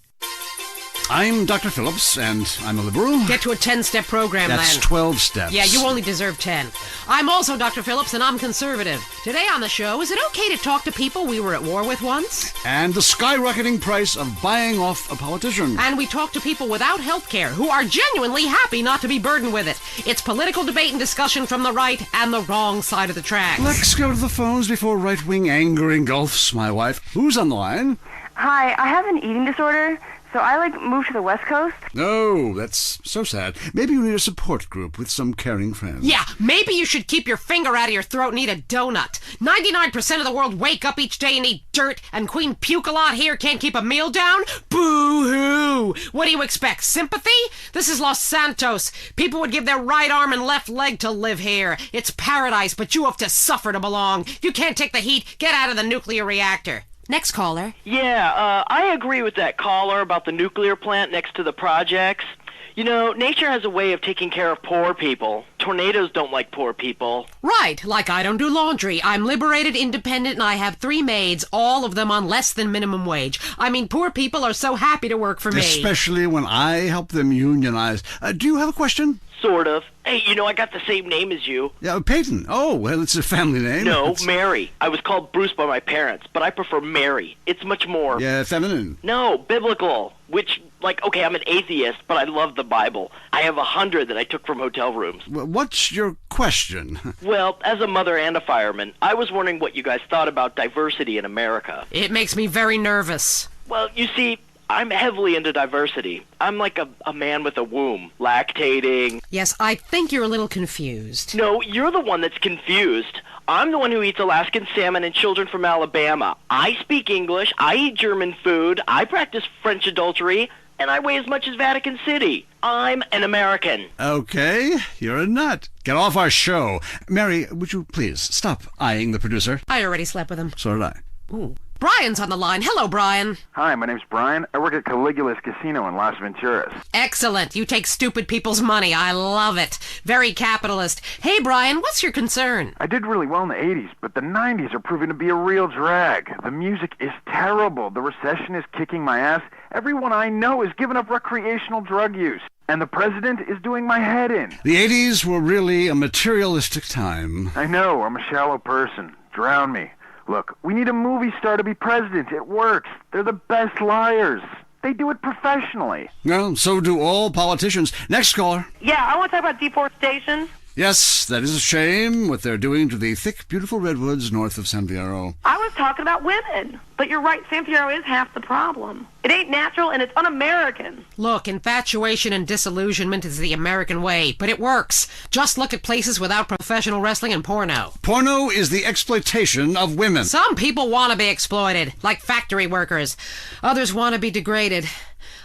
I'm Dr. Phillips, and I'm a liberal. Get to a 10-step program, That's then. 12 steps. Yeah, you only deserve 10. I'm also Dr. Phillips, and I'm conservative. Today on the show, is it okay to talk to people we were at war with once? And the skyrocketing price of buying off a politician. And we talk to people without health care who are genuinely happy not to be burdened with it. It's political debate and discussion from the right and the wrong side of the tracks. Let's go to the phones before right-wing anger engulfs my wife. Who's on the line? Hi, I have an eating disorder. So I, moved to the West Coast. Oh, that's so sad. Maybe you need a support group with some caring friends. Yeah, maybe you should keep your finger out of your throat and eat a donut. 99% of the world wake up each day and eat dirt, and Queen Puke-a-Lot here can't keep a meal down? Boo-hoo! What do you expect, sympathy? This is Los Santos. People would give their right arm and left leg to live here. It's paradise, but you have to suffer to belong. You can't take the heat. Get out of the nuclear reactor. Next caller. Yeah, I agree with that caller about the nuclear plant next to the projects. You know, nature has a way of taking care of poor people. Tornadoes don't like poor people. Right, like I don't do laundry. I'm liberated, independent, and I have 3 maids, all of them on less than minimum wage. I mean, poor people are so happy to work for me. Especially when I help them unionize. Do you have a question? Sort of. Hey, you know, I got the same name as you. Yeah, Peyton. Oh, well, it's a family name. No, Mary. I was called Bruce by my parents, but I prefer Mary. It's much more... Yeah, feminine. No, biblical. Which, okay, I'm an atheist, but I love the Bible. I have 100 that I took from hotel rooms. Well, what's your question? Well, as a mother and a fireman, I was wondering what you guys thought about diversity in America. It makes me very nervous. Well, you see... I'm heavily into diversity. I'm like a man with a womb, lactating. Yes, I think you're a little confused. No, you're the one that's confused. I'm the one who eats Alaskan salmon and children from Alabama. I speak English, I eat German food, I practice French adultery, and I weigh as much as Vatican City. I'm an American. Okay, you're a nut. Get off our show. Mary, would you please stop eyeing the producer? I already slept with him. So did I. Ooh. Brian's on the line. Hello, Brian. Hi, my name's Brian. I work at Caligula's Casino in Las Venturas. Excellent. You take stupid people's money. I love it. Very capitalist. Hey, Brian, what's your concern? I did really well in the 80s, but the 90s are proving to be a real drag. The music is terrible. The recession is kicking my ass. Everyone I know is giving up recreational drug use. And the president is doing my head in. The 80s were really a materialistic time. I know. I'm a shallow person. Drown me. Look, we need a movie star to be president. It works. They're the best liars. They do it professionally. Well, so do all politicians. Next caller. Yeah, I want to talk about deforestation. Yes, that is a shame, what they're doing to the thick, beautiful redwoods north of San Fierro. I was talking about women. But you're right, San Fierro is half the problem. It ain't natural and it's un-American. Look, infatuation and disillusionment is the American way, but it works. Just look at places without professional wrestling and porno. Porno is the exploitation of women. Some people want to be exploited, like factory workers. Others want to be degraded.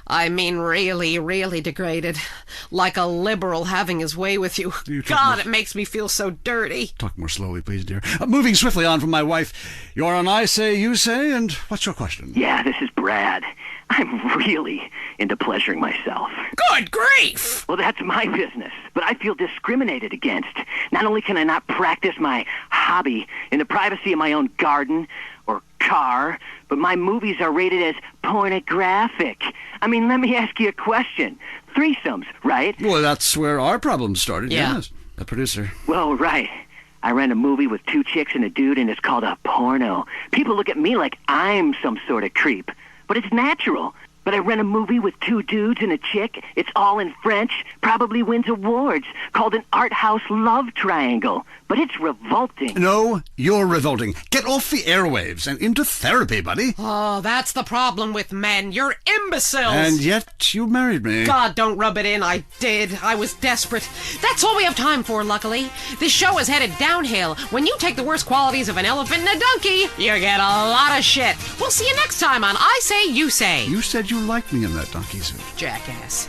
I mean, really, really degraded. Like a liberal having his way with you. God, it makes me feel so dirty. Talk more slowly, please, dear. Moving swiftly on from my wife. You're on I Say, You Say, and what's your question? Yeah, this is Brad. I'm really into pleasuring myself. Good grief! Well, that's my business, but I feel discriminated against. Not only can I not practice my hobby in the privacy of my own garden or car, but my movies are rated as pornographic. I mean, let me ask you a question. Threesomes, right? Well, that's where our problem started, Yeah. yes. The producer. Well, right. I ran a movie with 2 chicks and a dude, and it's called a porno. People look at me like I'm some sort of creep, but it's natural. But I ran a movie with 2 dudes and a chick. It's all in French, probably wins awards, called an art house love triangle. But it's revolting. No, you're revolting. Get off the airwaves and into therapy, buddy. Oh, that's the problem with men. You're imbeciles. And yet you married me. God, don't rub it in. I did. I was desperate. That's all we have time for, luckily. This show is headed downhill. When you take the worst qualities of an elephant and a donkey, you get a lot of shit. We'll see you next time on I Say, You Say. You said you liked me in that donkey suit. Jackass.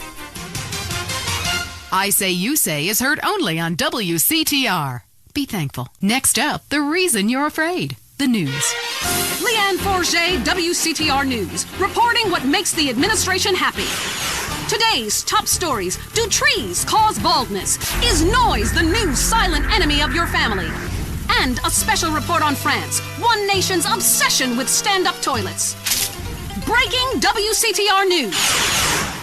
I Say, You Say is heard only on WCTR. Be thankful. Next up, the reason you're afraid. The news. Leanne Forget, WCTR News, reporting what makes the administration happy. Today's top stories. Do trees cause baldness? Is noise the new silent enemy of your family? And a special report on France, one nation's obsession with stand-up toilets. Breaking WCTR News.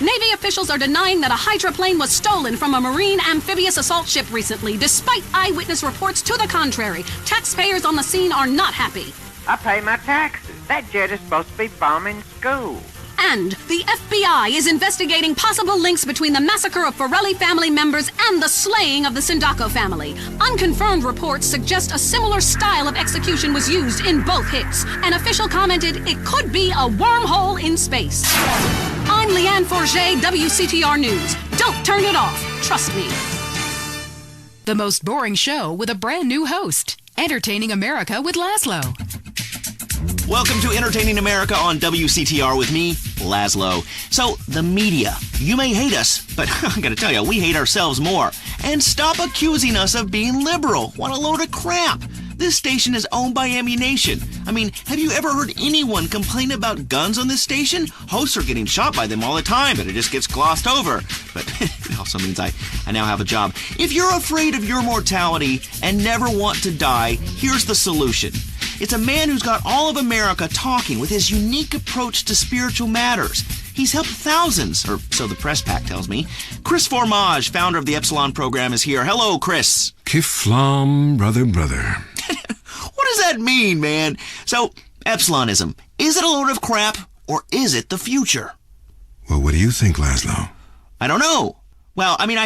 Navy officials are denying that a hydroplane was stolen from a Marine amphibious assault ship recently, despite eyewitness reports to the contrary. Taxpayers on the scene are not happy. I pay my taxes. That jet is supposed to be bombing schools. And the FBI is investigating possible links between the massacre of Forelli family members and the slaying of the Sindaco family. Unconfirmed reports suggest a similar style of execution was used in both hits. An official commented it could be a wormhole in space. I'm Leanne Forget, WCTR News. Don't turn it off. Trust me. The most boring show with a brand new host. Entertaining America with Laszlo. Welcome to Entertaining America on WCTR with me, Laszlo. So, the media. You may hate us, but I gotta tell you, we hate ourselves more. And stop accusing us of being liberal. What a load of crap. This station is owned by ammunition. I mean, have you ever heard anyone complain about guns on this station? Hosts are getting shot by them all the time, but it just gets glossed over. But it also means I now have a job. If you're afraid of your mortality and never want to die, here's the solution. It's a man who's got all of America talking with his unique approach to spiritual matters. He's helped thousands, or so the press pack tells me. Chris Formage, founder of the Epsilon program, is here. Hello, Chris. Kiflam, brother. What does that mean, man? So, Epsilonism, is it a load of crap, or is it the future? Well, what do you think, Laszlo? I don't know. Well, I mean,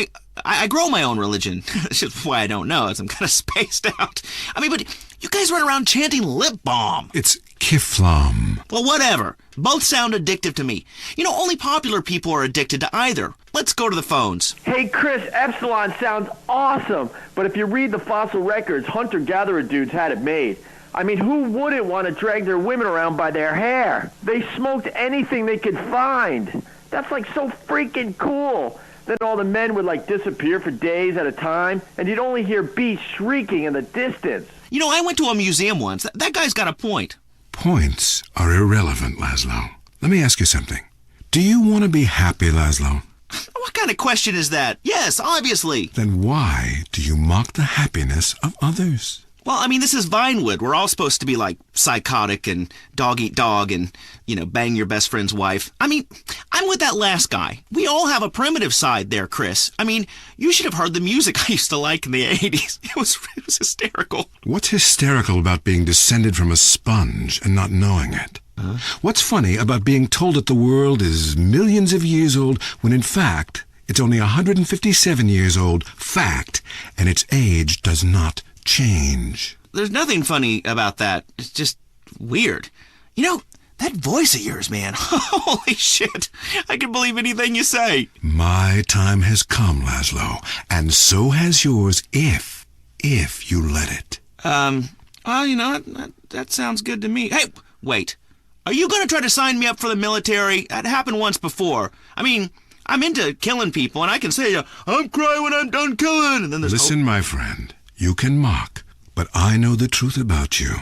I grow my own religion. That's just why I don't know, as I'm kind of spaced out. I mean, but you guys run around chanting lip balm. It's Kiflam. Well, whatever. Both sound addictive to me. You know, only popular people are addicted to either. Let's go to the phones. Hey, Chris, Epsilon sounds awesome. But if you read the fossil records, hunter-gatherer dudes had it made. I mean, who wouldn't want to drag their women around by their hair? They smoked anything they could find. That's like so freaking cool. Then all the men would like disappear for days at a time, and you'd only hear beasts shrieking in the distance. You know, I went to a museum once. That guy's got a point. Points are irrelevant, Laszlo. Let me ask you something. Do you want to be happy, Laszlo? What kind of question is that? Yes, obviously. Then why do you mock the happiness of others? Well, I mean, this is Vinewood. We're all supposed to be like psychotic and dog eat dog and, you know, bang your best friend's wife. I mean, I'm with that last guy. We all have a primitive side there, Chris. I mean, you should have heard the music I used to like in the 80s. It was hysterical. What's hysterical about being descended from a sponge and not knowing it? What's funny about being told that the world is millions of years old when in fact it's only 157 years old, fact, and its age does not change? There's nothing funny about that. It's just weird. You know, that voice of yours, man. Holy shit. I can believe anything you say. My time has come, Laszlo, and so has yours if you let it. Well, you know, that sounds good to me. Hey, wait. Are you going to try to sign me up for the military? That happened once before. I mean, I'm into killing people, and I can say, I'm crying when I'm done killing. And then there's Listen, my friend, you can mock, but I know the truth about you.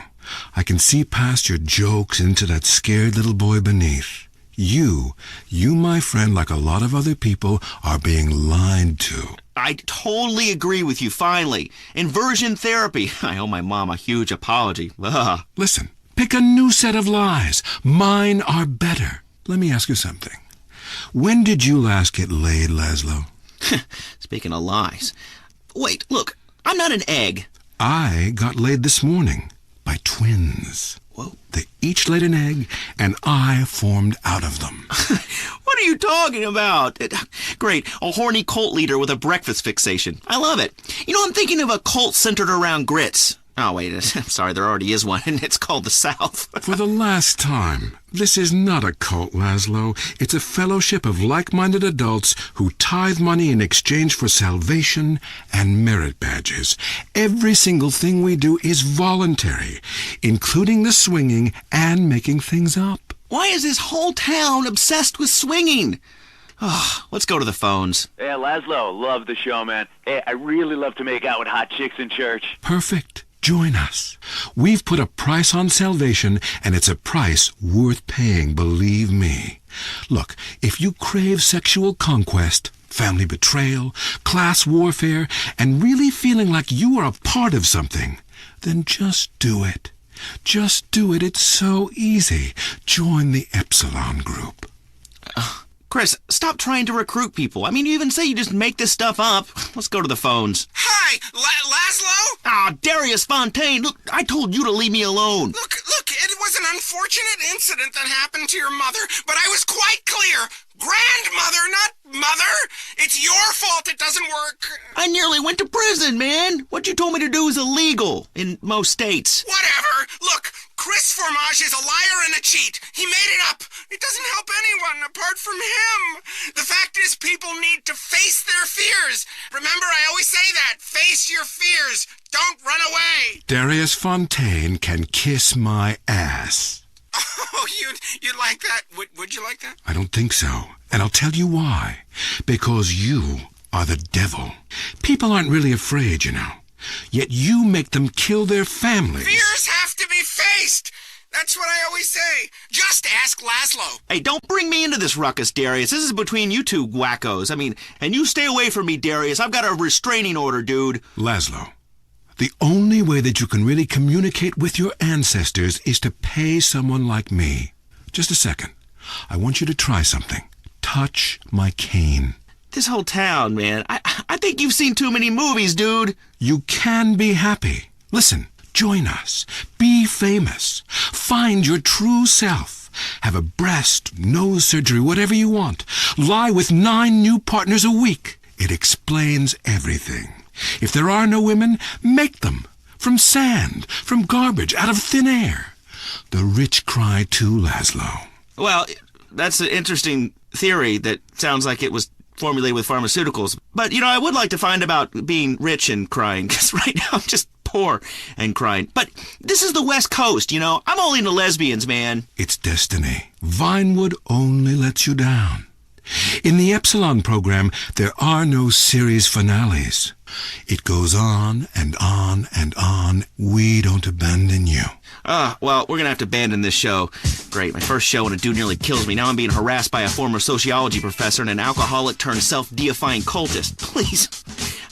I can see past your jokes into that scared little boy beneath. You, my friend, like a lot of other people, are being lied to. I totally agree with you, finally. Inversion therapy. I owe my mom a huge apology. Ugh. Listen, pick a new set of lies. Mine are better. Let me ask you something. When did you last get laid, Laszlo? Speaking of lies. Wait, look, I'm not an egg. I got laid this morning by twins. Whoa. They each laid an egg, and I formed out of them. What are you talking about? Great, a horny cult leader with a breakfast fixation. I love it. You know, I'm thinking of a cult centered around grits. Oh, wait, I'm sorry, there already is one, and it's called the South. For the last time, this is not a cult, Laszlo. It's a fellowship of like-minded adults who tithe money in exchange for salvation and merit badges. Every single thing we do is voluntary, including the swinging and making things up. Why is this whole town obsessed with swinging? Oh, let's go to the phones. Hey, Laszlo, love the show, man. Hey, I really love to make out with hot chicks in church. Perfect. Join us. We've put a price on salvation, and it's a price worth paying, believe me. Look, if you crave sexual conquest, family betrayal, class warfare, and really feeling like you are a part of something, then just do it. Just do it. It's so easy. Join the Epsilon group. Chris, stop trying to recruit people. I mean, you even say you just make this stuff up. Let's go to the phones. Hi, Laszlo? Ah, Darius Fontaine, look, I told you to leave me alone. Look, it was an unfortunate incident that happened to your mother, but I was quite clear. Grandmother, not mother. It's your fault it doesn't work. I nearly went to prison, man. What you told me to do is illegal in most states. Whatever. Look, Chris Formage is a liar and a cheat. He made it up. It doesn't help anyone apart from him. The fact is, people need to face their fears. Remember, I always say that. Face your fears. Don't run away. Darius Fontaine can kiss my ass. Oh, you'd like that? Would you like that? I don't think so. And I'll tell you why. Because you are the devil. People aren't really afraid, you know. Yet you make them kill their families. Fears have to be faced. That's what I always say. Just ask Laszlo. Hey, don't bring me into this ruckus, Darius. This is between you two wackos. I mean, and you stay away from me, Darius. I've got a restraining order, dude. Laszlo, the only way that you can really communicate with your ancestors is to pay someone like me. Just a second. I want you to try something. Touch my cane. This whole town, man. I think you've seen too many movies, dude. You can be happy. Listen, join us. Be famous. Find your true self. Have a breast, nose surgery, whatever you want. Lie with 9 new partners a week. It explains everything. If there are no women, make them. From sand, from garbage, out of thin air. The rich cry too, Laszlo. Well, that's an interesting theory that sounds like it was formulated with pharmaceuticals. But, you know, I would like to find about being rich and crying, because right now I'm just poor and crying. But this is the West Coast, you know. I'm only into lesbians, man. It's destiny. Vinewood only lets you down. In the Epsilon program, there are no series finales. It goes on and on and on. We don't abandon you. Well, we're going to have to abandon this show. Great, my first show and a dude nearly kills me. Now I'm being harassed by a former sociology professor and an alcoholic turned self-deifying cultist. Please,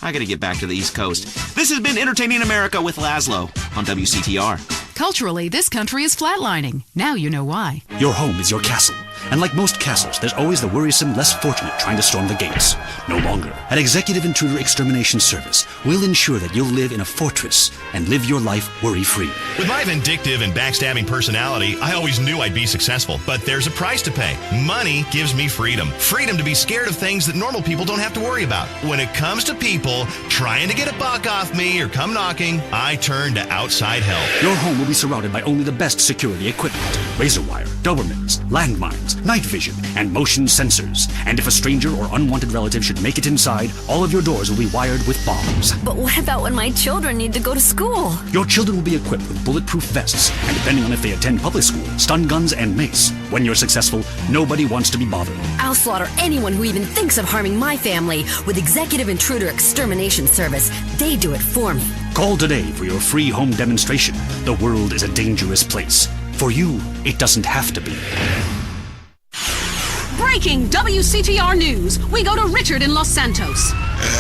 I got to get back to the East Coast. This has been Entertaining America with Laszlo on WCTR. Culturally, this country is flatlining. Now you know why. Your home is your castle. And like most castles, there's always the worrisome, less fortunate trying to storm the gates. No longer. At Executive Intruder Extermination Service, we'll ensure that you'll live in a fortress and live your life worry-free. With my vindictive and backstabbing personality, I always knew I'd be successful. But there's a price to pay. Money gives me freedom. Freedom to be scared of things that normal people don't have to worry about. When it comes to people trying to get a buck off me or come knocking, I turn to outside help. Your home will be surrounded by only the best security equipment. Razor wire, Dobermans, landmines, night vision, and motion sensors. And if a stranger or unwanted relative should make it inside, all of your doors will be wired with bombs. But what about when my children need to go to school? Your children will be equipped with bulletproof vests, and depending on if they attend public school, stun guns and mace. When you're successful, nobody wants to be bothered. I'll slaughter anyone who even thinks of harming my family with Executive Intruder Extermination Service. They do it for me. Call today for your free home demonstration. The world is a dangerous place. For you, it doesn't have to be. Breaking WCTR news. We go to Richard in Los Santos. I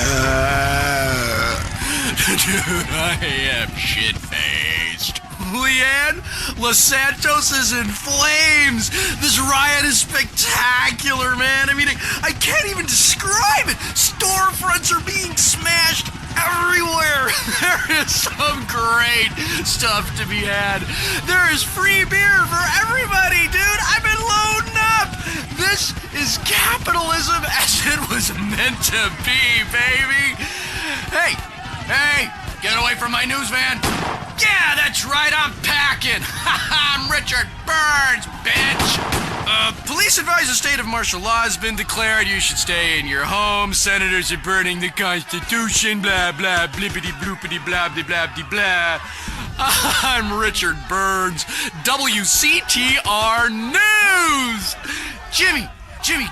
am shit-faced. Leanne, Los Santos is in flames. This riot is spectacular, man. I mean, I can't even describe it. Storefronts are being smashed everywhere. There is some great stuff to be had. There is free beer for everybody, dude. I've been loading up. This is capitalism as it was meant to be, baby. Hey, get away from my news van. Yeah, that's right, I'm packing. I'm Richard Burns, bitch. Police advise a state of martial law has been declared. You should stay in your home. Senators are burning the Constitution. Blah, blah, blippity, bloopity, blah, blah, blah, blah, blah. I'm Richard Burns, WCTR News. Jimmy,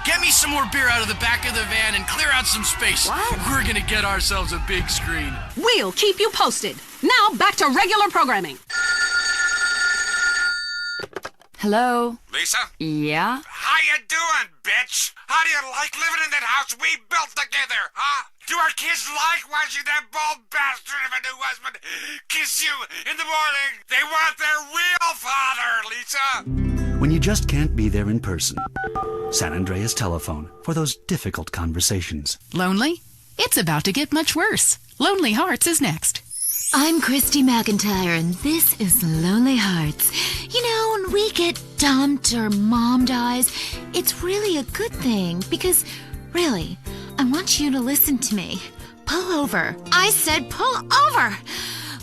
get me some more beer out of the back of the van and clear out some space. What? We're gonna get ourselves a big screen. We'll keep you posted. Now, back to regular programming. Hello? Lisa? Yeah? How you doing, bitch? How do you like living in that house we built together, huh? Do our kids like watching that bald bastard of a new husband kiss you in the morning? They want their real father, Lisa. When you just can't be there in person. San Andreas Telephone for those difficult conversations. Lonely? It's about to get much worse. Lonely Hearts is next. I'm Christy McIntyre, and this is Lonely Hearts. You know, when we get dumped or mom dies, it's really a good thing because, really, I want you to listen to me. Pull over. I said pull over.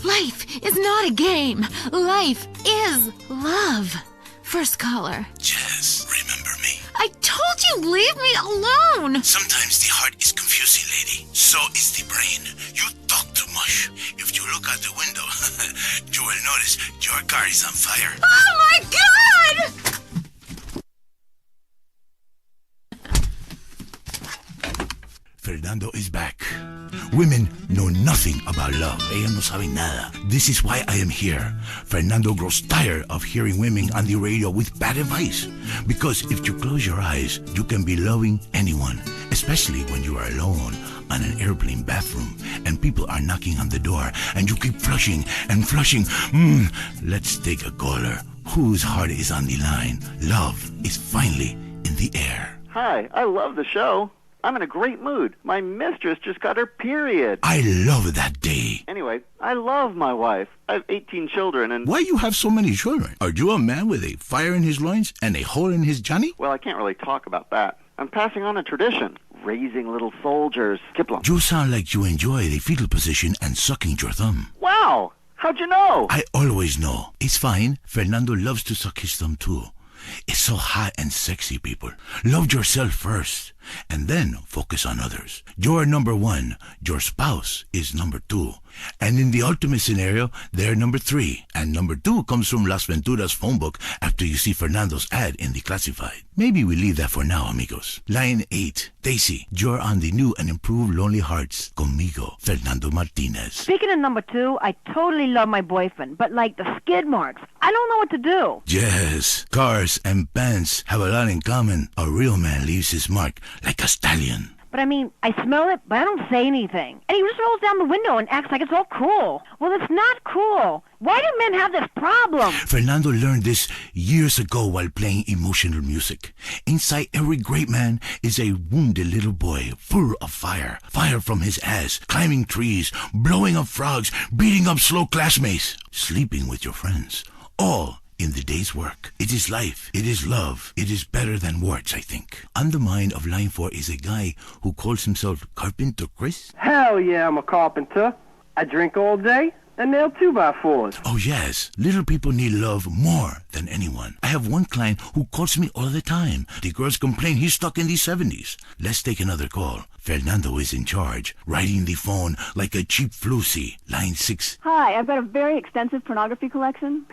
Life is not a game. Life is love. First caller. Jess, remember me? I told you, leave me alone. Sometimes the heart is confusing, lady. So is the brain. You talk too much. If you look out the window, you will notice your car is on fire. Oh my God! Fernando is back. Women know nothing about love. Ellas no saben nada. This is why I am here. Fernando grows tired of hearing women on the radio with bad advice. Because if you close your eyes, you can be loving anyone, especially when you are alone on an airplane bathroom and people are knocking on the door and you keep flushing and flushing. Let's take a caller. Whose heart is on the line? Love is finally in the air. Hi, I love the show. I'm in a great mood. My mistress just got her period. I love that day. Anyway, I love my wife. I have 18 children and... Why you have so many children? Are you a man with a fire in his loins and a hole in his Johnny? Well, I can't really talk about that. I'm passing on a tradition. Raising little soldiers. Kiplum. You sound like you enjoy the fetal position and sucking your thumb. Wow! How'd you know? I always know. It's fine. Fernando loves to suck his thumb too. It's so hot and sexy, people. Love yourself first, and then focus on others. You're number one. Your spouse is number two. And in the ultimate scenario, they're number three. And number two comes from Las Venturas phone book after you see Fernando's ad in the classified. Maybe we leave that for now, amigos. Line 8. Daisy, you're on the new and improved Lonely Hearts. Conmigo, Fernando Martinez. Speaking of number two, I totally love my boyfriend, but like the skid marks, I don't know what to do. Yes, cars and pants have a lot in common. A real man leaves his mark like a stallion. But I mean, I smell it, but I don't say anything. And he just rolls down the window and acts like it's all cool. Well, it's not cool. Why do men have this problem? Fernando learned this years ago while playing emotional music. Inside every great man is a wounded little boy full of fire. Fire from his ass, climbing trees, blowing up frogs, beating up slow classmates, sleeping with your friends. All in the day's work. It is life. It is love. It is better than words, I think. On the mind of line 4 is a guy who calls himself Carpenter Chris. Hell yeah, I'm a carpenter. I drink all day, and nailed 2x4s. Oh, yes. Little people need love more than anyone. I have one client who calls me all the time. The girls complain he's stuck in the 70s. Let's take another call. Fernando is in charge, riding the phone like a cheap floozy. Line 6. Hi, I've got a very extensive pornography collection.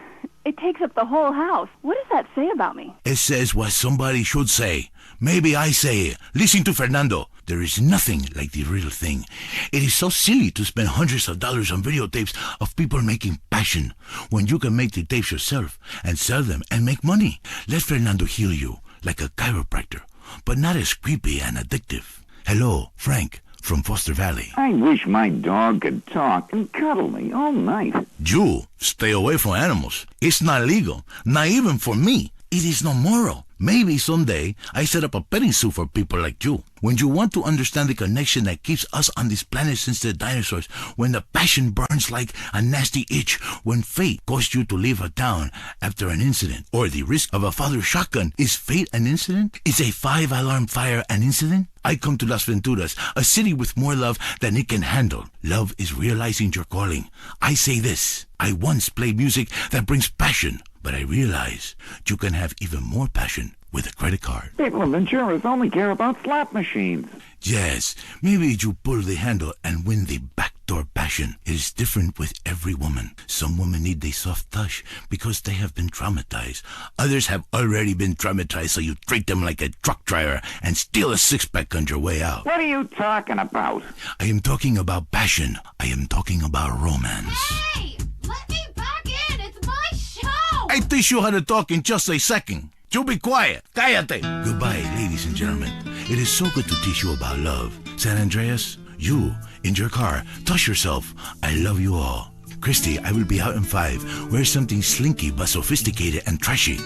It takes up the whole house. What does that say about me? It says what somebody should say. Maybe I say it. Listen to Fernando. There is nothing like the real thing. It is so silly to spend hundreds of dollars on videotapes of people making passion when you can make the tapes yourself and sell them and make money. Let Fernando heal you like a chiropractor, but not as creepy and addictive. Hello, Frank from Foster Valley. I wish my dog could talk and cuddle me all night. You stay away from animals. It's not legal, not even for me. It is not moral. Maybe someday I set up a petting zoo for people like you. When you want to understand the connection that keeps us on this planet since the dinosaurs, when the passion burns like a nasty itch, when fate caused you to leave a town after an incident, or the risk of a father's shotgun, is fate an incident? Is a 5-alarm fire an incident? I come to Las Venturas, a city with more love than it can handle. Love is realizing your calling. I say this. I once played music that brings passion, but I realize you can have even more passion with a credit card. People in Venturas only care about slot machines. Yes, maybe you pull the handle and win the backdoor passion. It is different with every woman. Some women need a soft touch because they have been traumatized. Others have already been traumatized, so you treat them like a truck driver and steal a six-pack on your way out. What are you talking about? I am talking about passion. I am talking about romance. Hey, let me back in. It's my show. I teach you how to talk in just a second. You be quiet. Cállate. Goodbye, ladies and gentlemen. It is so good to teach you about love. San Andreas, you, in your car, touch yourself. I love you all. Christy, I will be out in 5. Wear something slinky but sophisticated and trashy.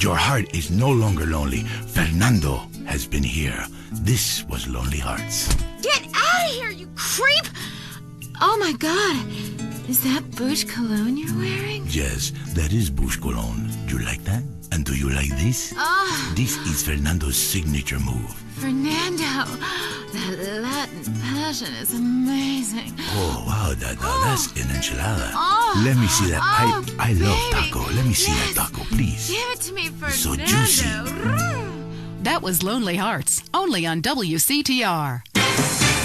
Your heart is no longer lonely. Fernando has been here. This was Lonely Hearts. Get out of here, you creep! Oh my god. Is that Bush cologne you're wearing? Yes, that is Bush cologne. Do you like that? And do you like this? This is Fernando's signature move. Fernando, that Latin passion is amazing. Oh, wow, that's an enchilada. Oh, Let me see that. I love baby. taco. Let me see that taco, please. Give it to me, Fernando. So juicy. That was Lonely Hearts, only on WCTR.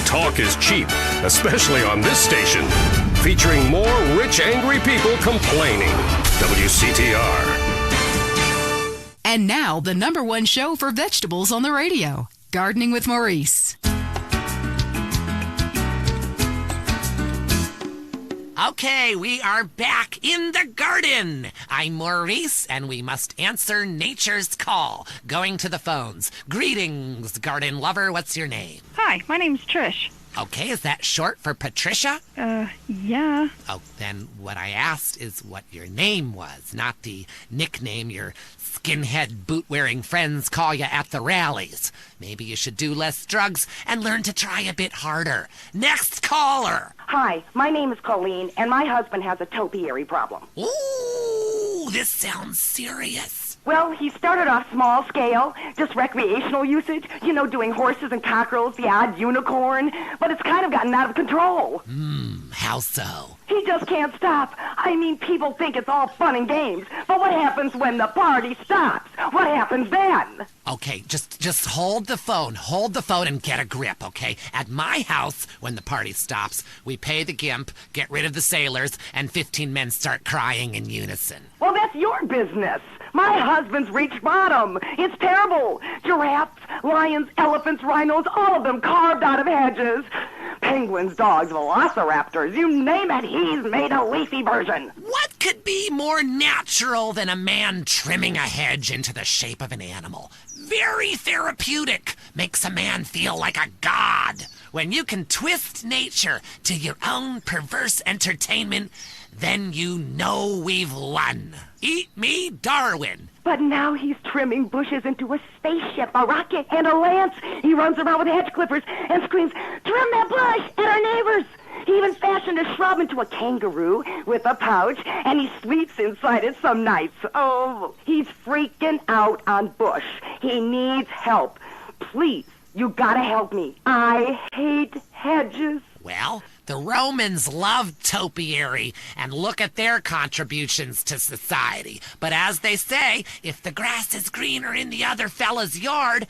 Talk is cheap, especially on this station. Featuring more rich, angry people complaining. WCTR. And now, the #1 show for vegetables on the radio, Gardening with Maurice. Okay, we are back in the garden. I'm Maurice, and we must answer nature's call. Going to the phones. Greetings, garden lover. What's your name? Hi, my name's Trish. Okay, is that short for Patricia? Yeah. Oh, then what I asked is what your name was, not the nickname your skinhead boot-wearing friends call you at the rallies. Maybe you should do less drugs and learn to try a bit harder. Next caller. Hi, my name is Colleen, and my husband has a topiary problem. Ooh, this sounds serious. Well, he started off small scale, just recreational usage, doing horses and cockerels, the odd unicorn, but it's kind of gotten out of control. How so? He just can't stop. I mean, people think it's all fun and games, but what happens when the party stops? What happens then? Okay, just hold the phone and get a grip, okay? At my house, when the party stops, we pay the gimp, get rid of the sailors, and 15 men start crying in unison. Well, that's your business. My husband's reached bottom. It's terrible. Giraffes, lions, elephants, rhinos, all of them carved out of hedges. Penguins, dogs, velociraptors, you name it, he's made a leafy version. What could be more natural than a man trimming a hedge into the shape of an animal? Very therapeutic. Makes a man feel like a god. When you can twist nature to your own perverse entertainment, then you know we've won. Eat me, Darwin. But now he's trimming bushes into a spaceship, a rocket, and a lance. He runs around with hedge clippers and screams, "Trim that bush!" at our neighbors. He even fashioned a shrub into a kangaroo with a pouch, and he sleeps inside it some nights. Oh, he's freaking out on Bush. He needs help. Please, you gotta help me. I hate hedges. Well, The Romans loved topiary, and look at their contributions to society. But as they say, if the grass is greener in the other fella's yard,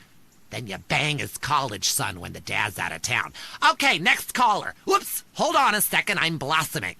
then you bang his college son when the dad's out of town. Okay, next caller. Whoops, hold on a second, I'm blossoming.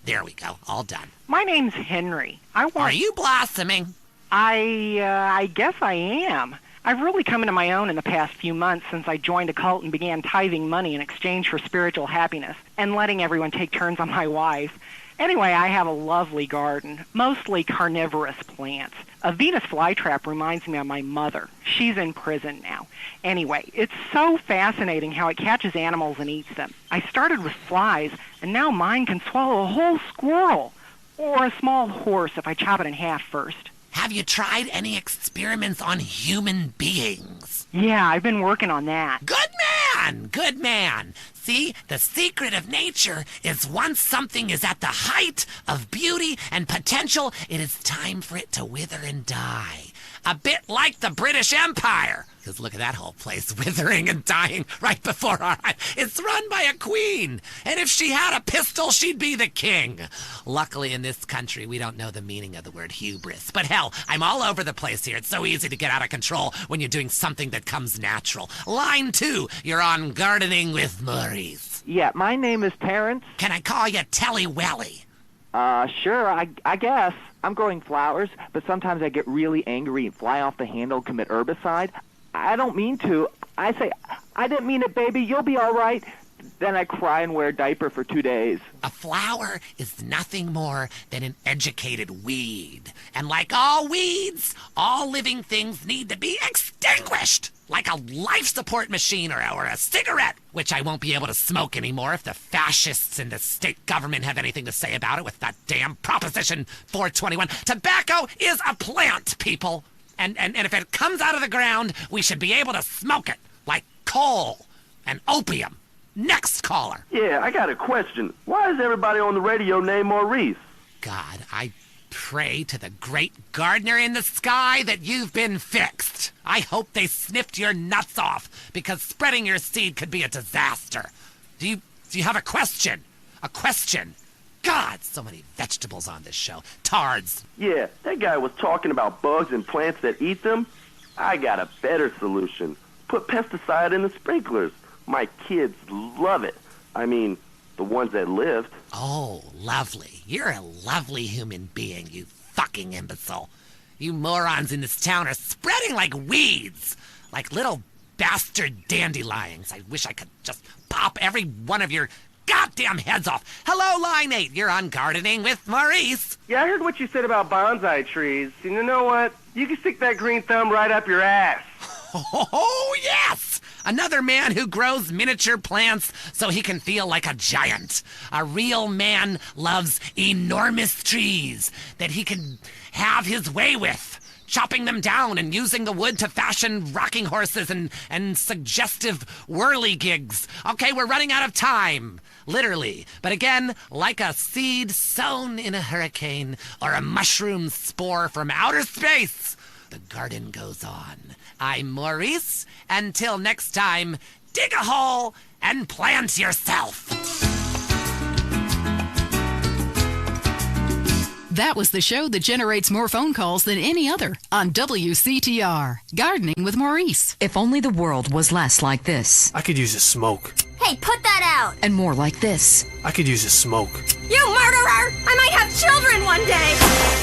There we go, all done. My name's Henry. Are you blossoming? I guess I am. I've really come into my own in the past few months since I joined a cult and began tithing money in exchange for spiritual happiness and letting everyone take turns on my wife. Anyway, I have a lovely garden, mostly carnivorous plants. A Venus flytrap reminds me of my mother. She's in prison now. Anyway, it's so fascinating how it catches animals and eats them. I started with flies, and now mine can swallow a whole squirrel, or a small horse if I chop it in half first. Have you tried any experiments on human beings? Yeah, I've been working on that. Good man! Good man! See, the secret of nature is once something is at the height of beauty and potential, it is time for it to wither and die. A bit like the British Empire. Because look at that whole place withering and dying right before our eyes. It's run by a queen. And if she had a pistol, she'd be the king. Luckily, in this country, we don't know the meaning of the word hubris. But hell, I'm all over the place here. It's so easy to get out of control when you're doing something that comes natural. Line 2, you're on Gardening with Maurice. Yeah, my name is Terrence. Can I call you Telly Welly? Sure, I guess. I'm growing flowers, but sometimes I get really angry and fly off the handle, commit herbicide. I don't mean to. I say, I didn't mean it, baby. You'll be all right. Then I cry and wear a diaper for 2 days. A flower is nothing more than an educated weed. And like all weeds, all living things need to be extinguished. Like a life support machine or a cigarette, which I won't be able to smoke anymore if the fascists in the state government have anything to say about it with that damn Proposition 421. Tobacco is a plant, people. And if it comes out of the ground, we should be able to smoke it, like coal and opium. Next caller. Yeah, I got a question. Why is everybody on the radio named Maurice? God, I pray to the great gardener in the sky that you've been fixed. I hope they sniffed your nuts off, because spreading your seed could be a disaster. Do you have a question? A question? God, so many vegetables on this show. Tards. Yeah, that guy was talking about bugs and plants that eat them. I got a better solution. Put pesticide in the sprinklers. My kids love it. I mean, the ones that lived. Oh, lovely. You're a lovely human being, you fucking imbecile. You morons in this town are spreading like weeds. Like little bastard dandelions. I wish I could just pop every one of your goddamn heads off. Hello, Line 8. You're on Gardening with Maurice. Yeah, I heard what you said about bonsai trees. And you know what? You can stick that green thumb right up your ass. Oh, yes! Another man who grows miniature plants so he can feel like a giant. A real man loves enormous trees that he can have his way with, chopping them down and using the wood to fashion rocking horses and suggestive whirligigs. Okay, we're running out of time. Literally. But again, like a seed sown in a hurricane or a mushroom spore from outer space, the garden goes on. I'm Maurice. Until next time, dig a hole and plant yourself. That was the show that generates more phone calls than any other on WCTR. Gardening with Maurice. If only the world was less like this. I could use a smoke. Hey, put that out! And more like this. I could use a smoke. You murderer! I might have children one day!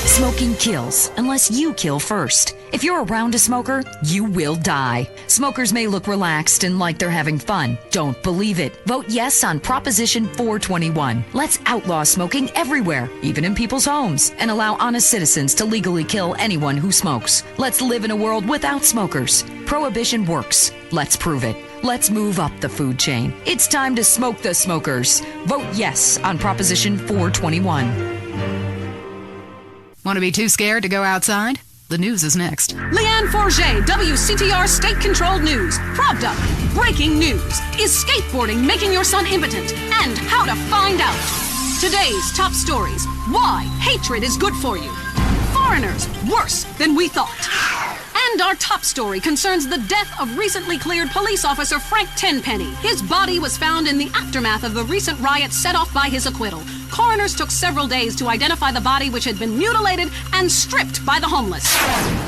Smoking kills, unless you kill first. If you're around a smoker, you will die. Smokers may look relaxed and like they're having fun. Don't believe it. Vote yes on Proposition 421. Let's outlaw smoking everywhere, even in people's homes, and allow honest citizens to legally kill anyone who smokes. Let's live in a world without smokers. Prohibition works. Let's prove it. Let's move up the food chain. It's time to smoke the smokers. Vote yes on Proposition 421. Want to be too scared to go outside? The news is next. Leanne Forget, WCTR state-controlled news. Propped up. Breaking news. Is skateboarding making your son impotent? And how to find out. Today's top stories. Why hatred is good for you. Foreigners worse than we thought. And And our top story concerns the death of recently cleared police officer Frank Tenpenny. His body was found in the aftermath of the recent riot set off by his acquittal. Coroners took several days to identify the body, which had been mutilated and stripped by the homeless.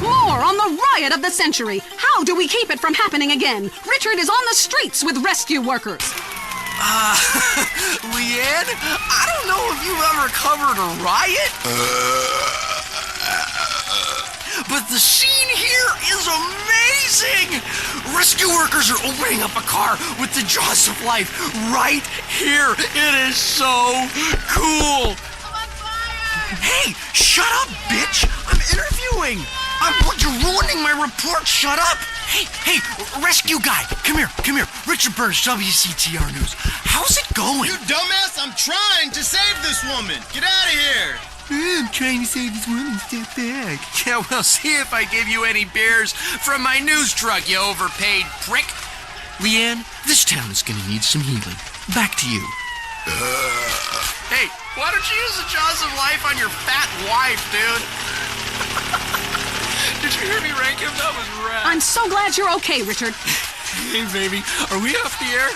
More on the riot of the century. How do we keep it from happening again? Richard is on the streets with rescue workers. Leanne, I don't know if you've ever covered a riot, but the scene here is amazing! Rescue workers are opening up a car with the jaws of life right here. It is so cool. Hey, shut up, bitch! I'm interviewing! You're ruining my report, shut up! Hey, rescue guy, come here. Richard Burns, WCTR News. How's it going? You dumbass, I'm trying to save this woman. Get out of here. I'm trying to save this woman, step back. Yeah, well, see if I give you any beers from my news truck, you overpaid prick. Leanne, this town is gonna need some healing. Back to you. Hey, why don't you use the jaws of life on your fat wife, dude? Did you hear me rank him? That was rad. I'm so glad you're okay, Richard. Hey, baby, are we off the air?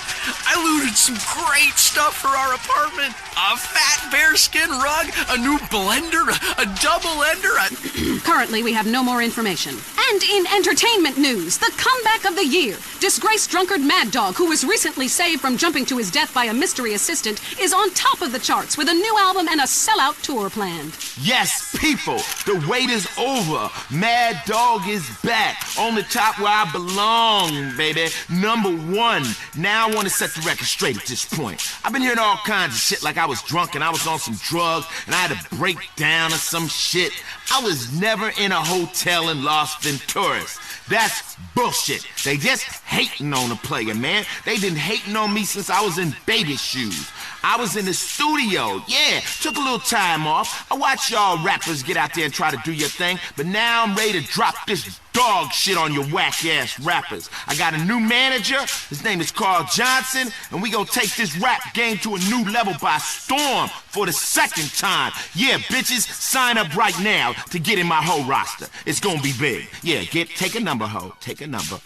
I looted some great stuff for our apartment. A fat bearskin rug, a new blender, a double ender, Currently, we have no more information. And in entertainment news, the comeback of the year. Disgraced drunkard Mad Dog, who was recently saved from jumping to his death by a mystery assistant, is on top of the charts with a new album and a sellout tour planned. Yes, people, the wait is over. Mad Dog is back on the top where I belong, baby. #1. Now I want to set the record straight at this point. I've been hearing all kinds of shit like I was drunk and I was on some drugs and I had a breakdown or some shit. I was never in a hotel in Las Venturas. That's bullshit. They just hating on a player, man. They been hating on me since I was in baby shoes. I was in the studio, yeah, took a little time off. I watched y'all rappers get out there and try to do your thing, but now I'm ready to drop this dog shit on your whack-ass rappers. I got a new manager, his name is Carl Johnson, and we gonna take this rap game to a new level by storm for the second time. Yeah, bitches, sign up right now to get in my whole roster. It's gonna be big. Yeah, take a number, ho, take a number.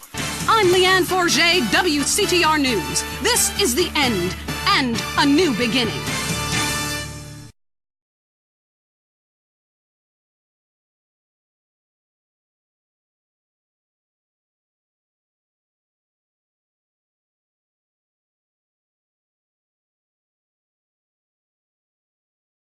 I'm Leanne Forget, WCTR News. This is the end and a new beginning.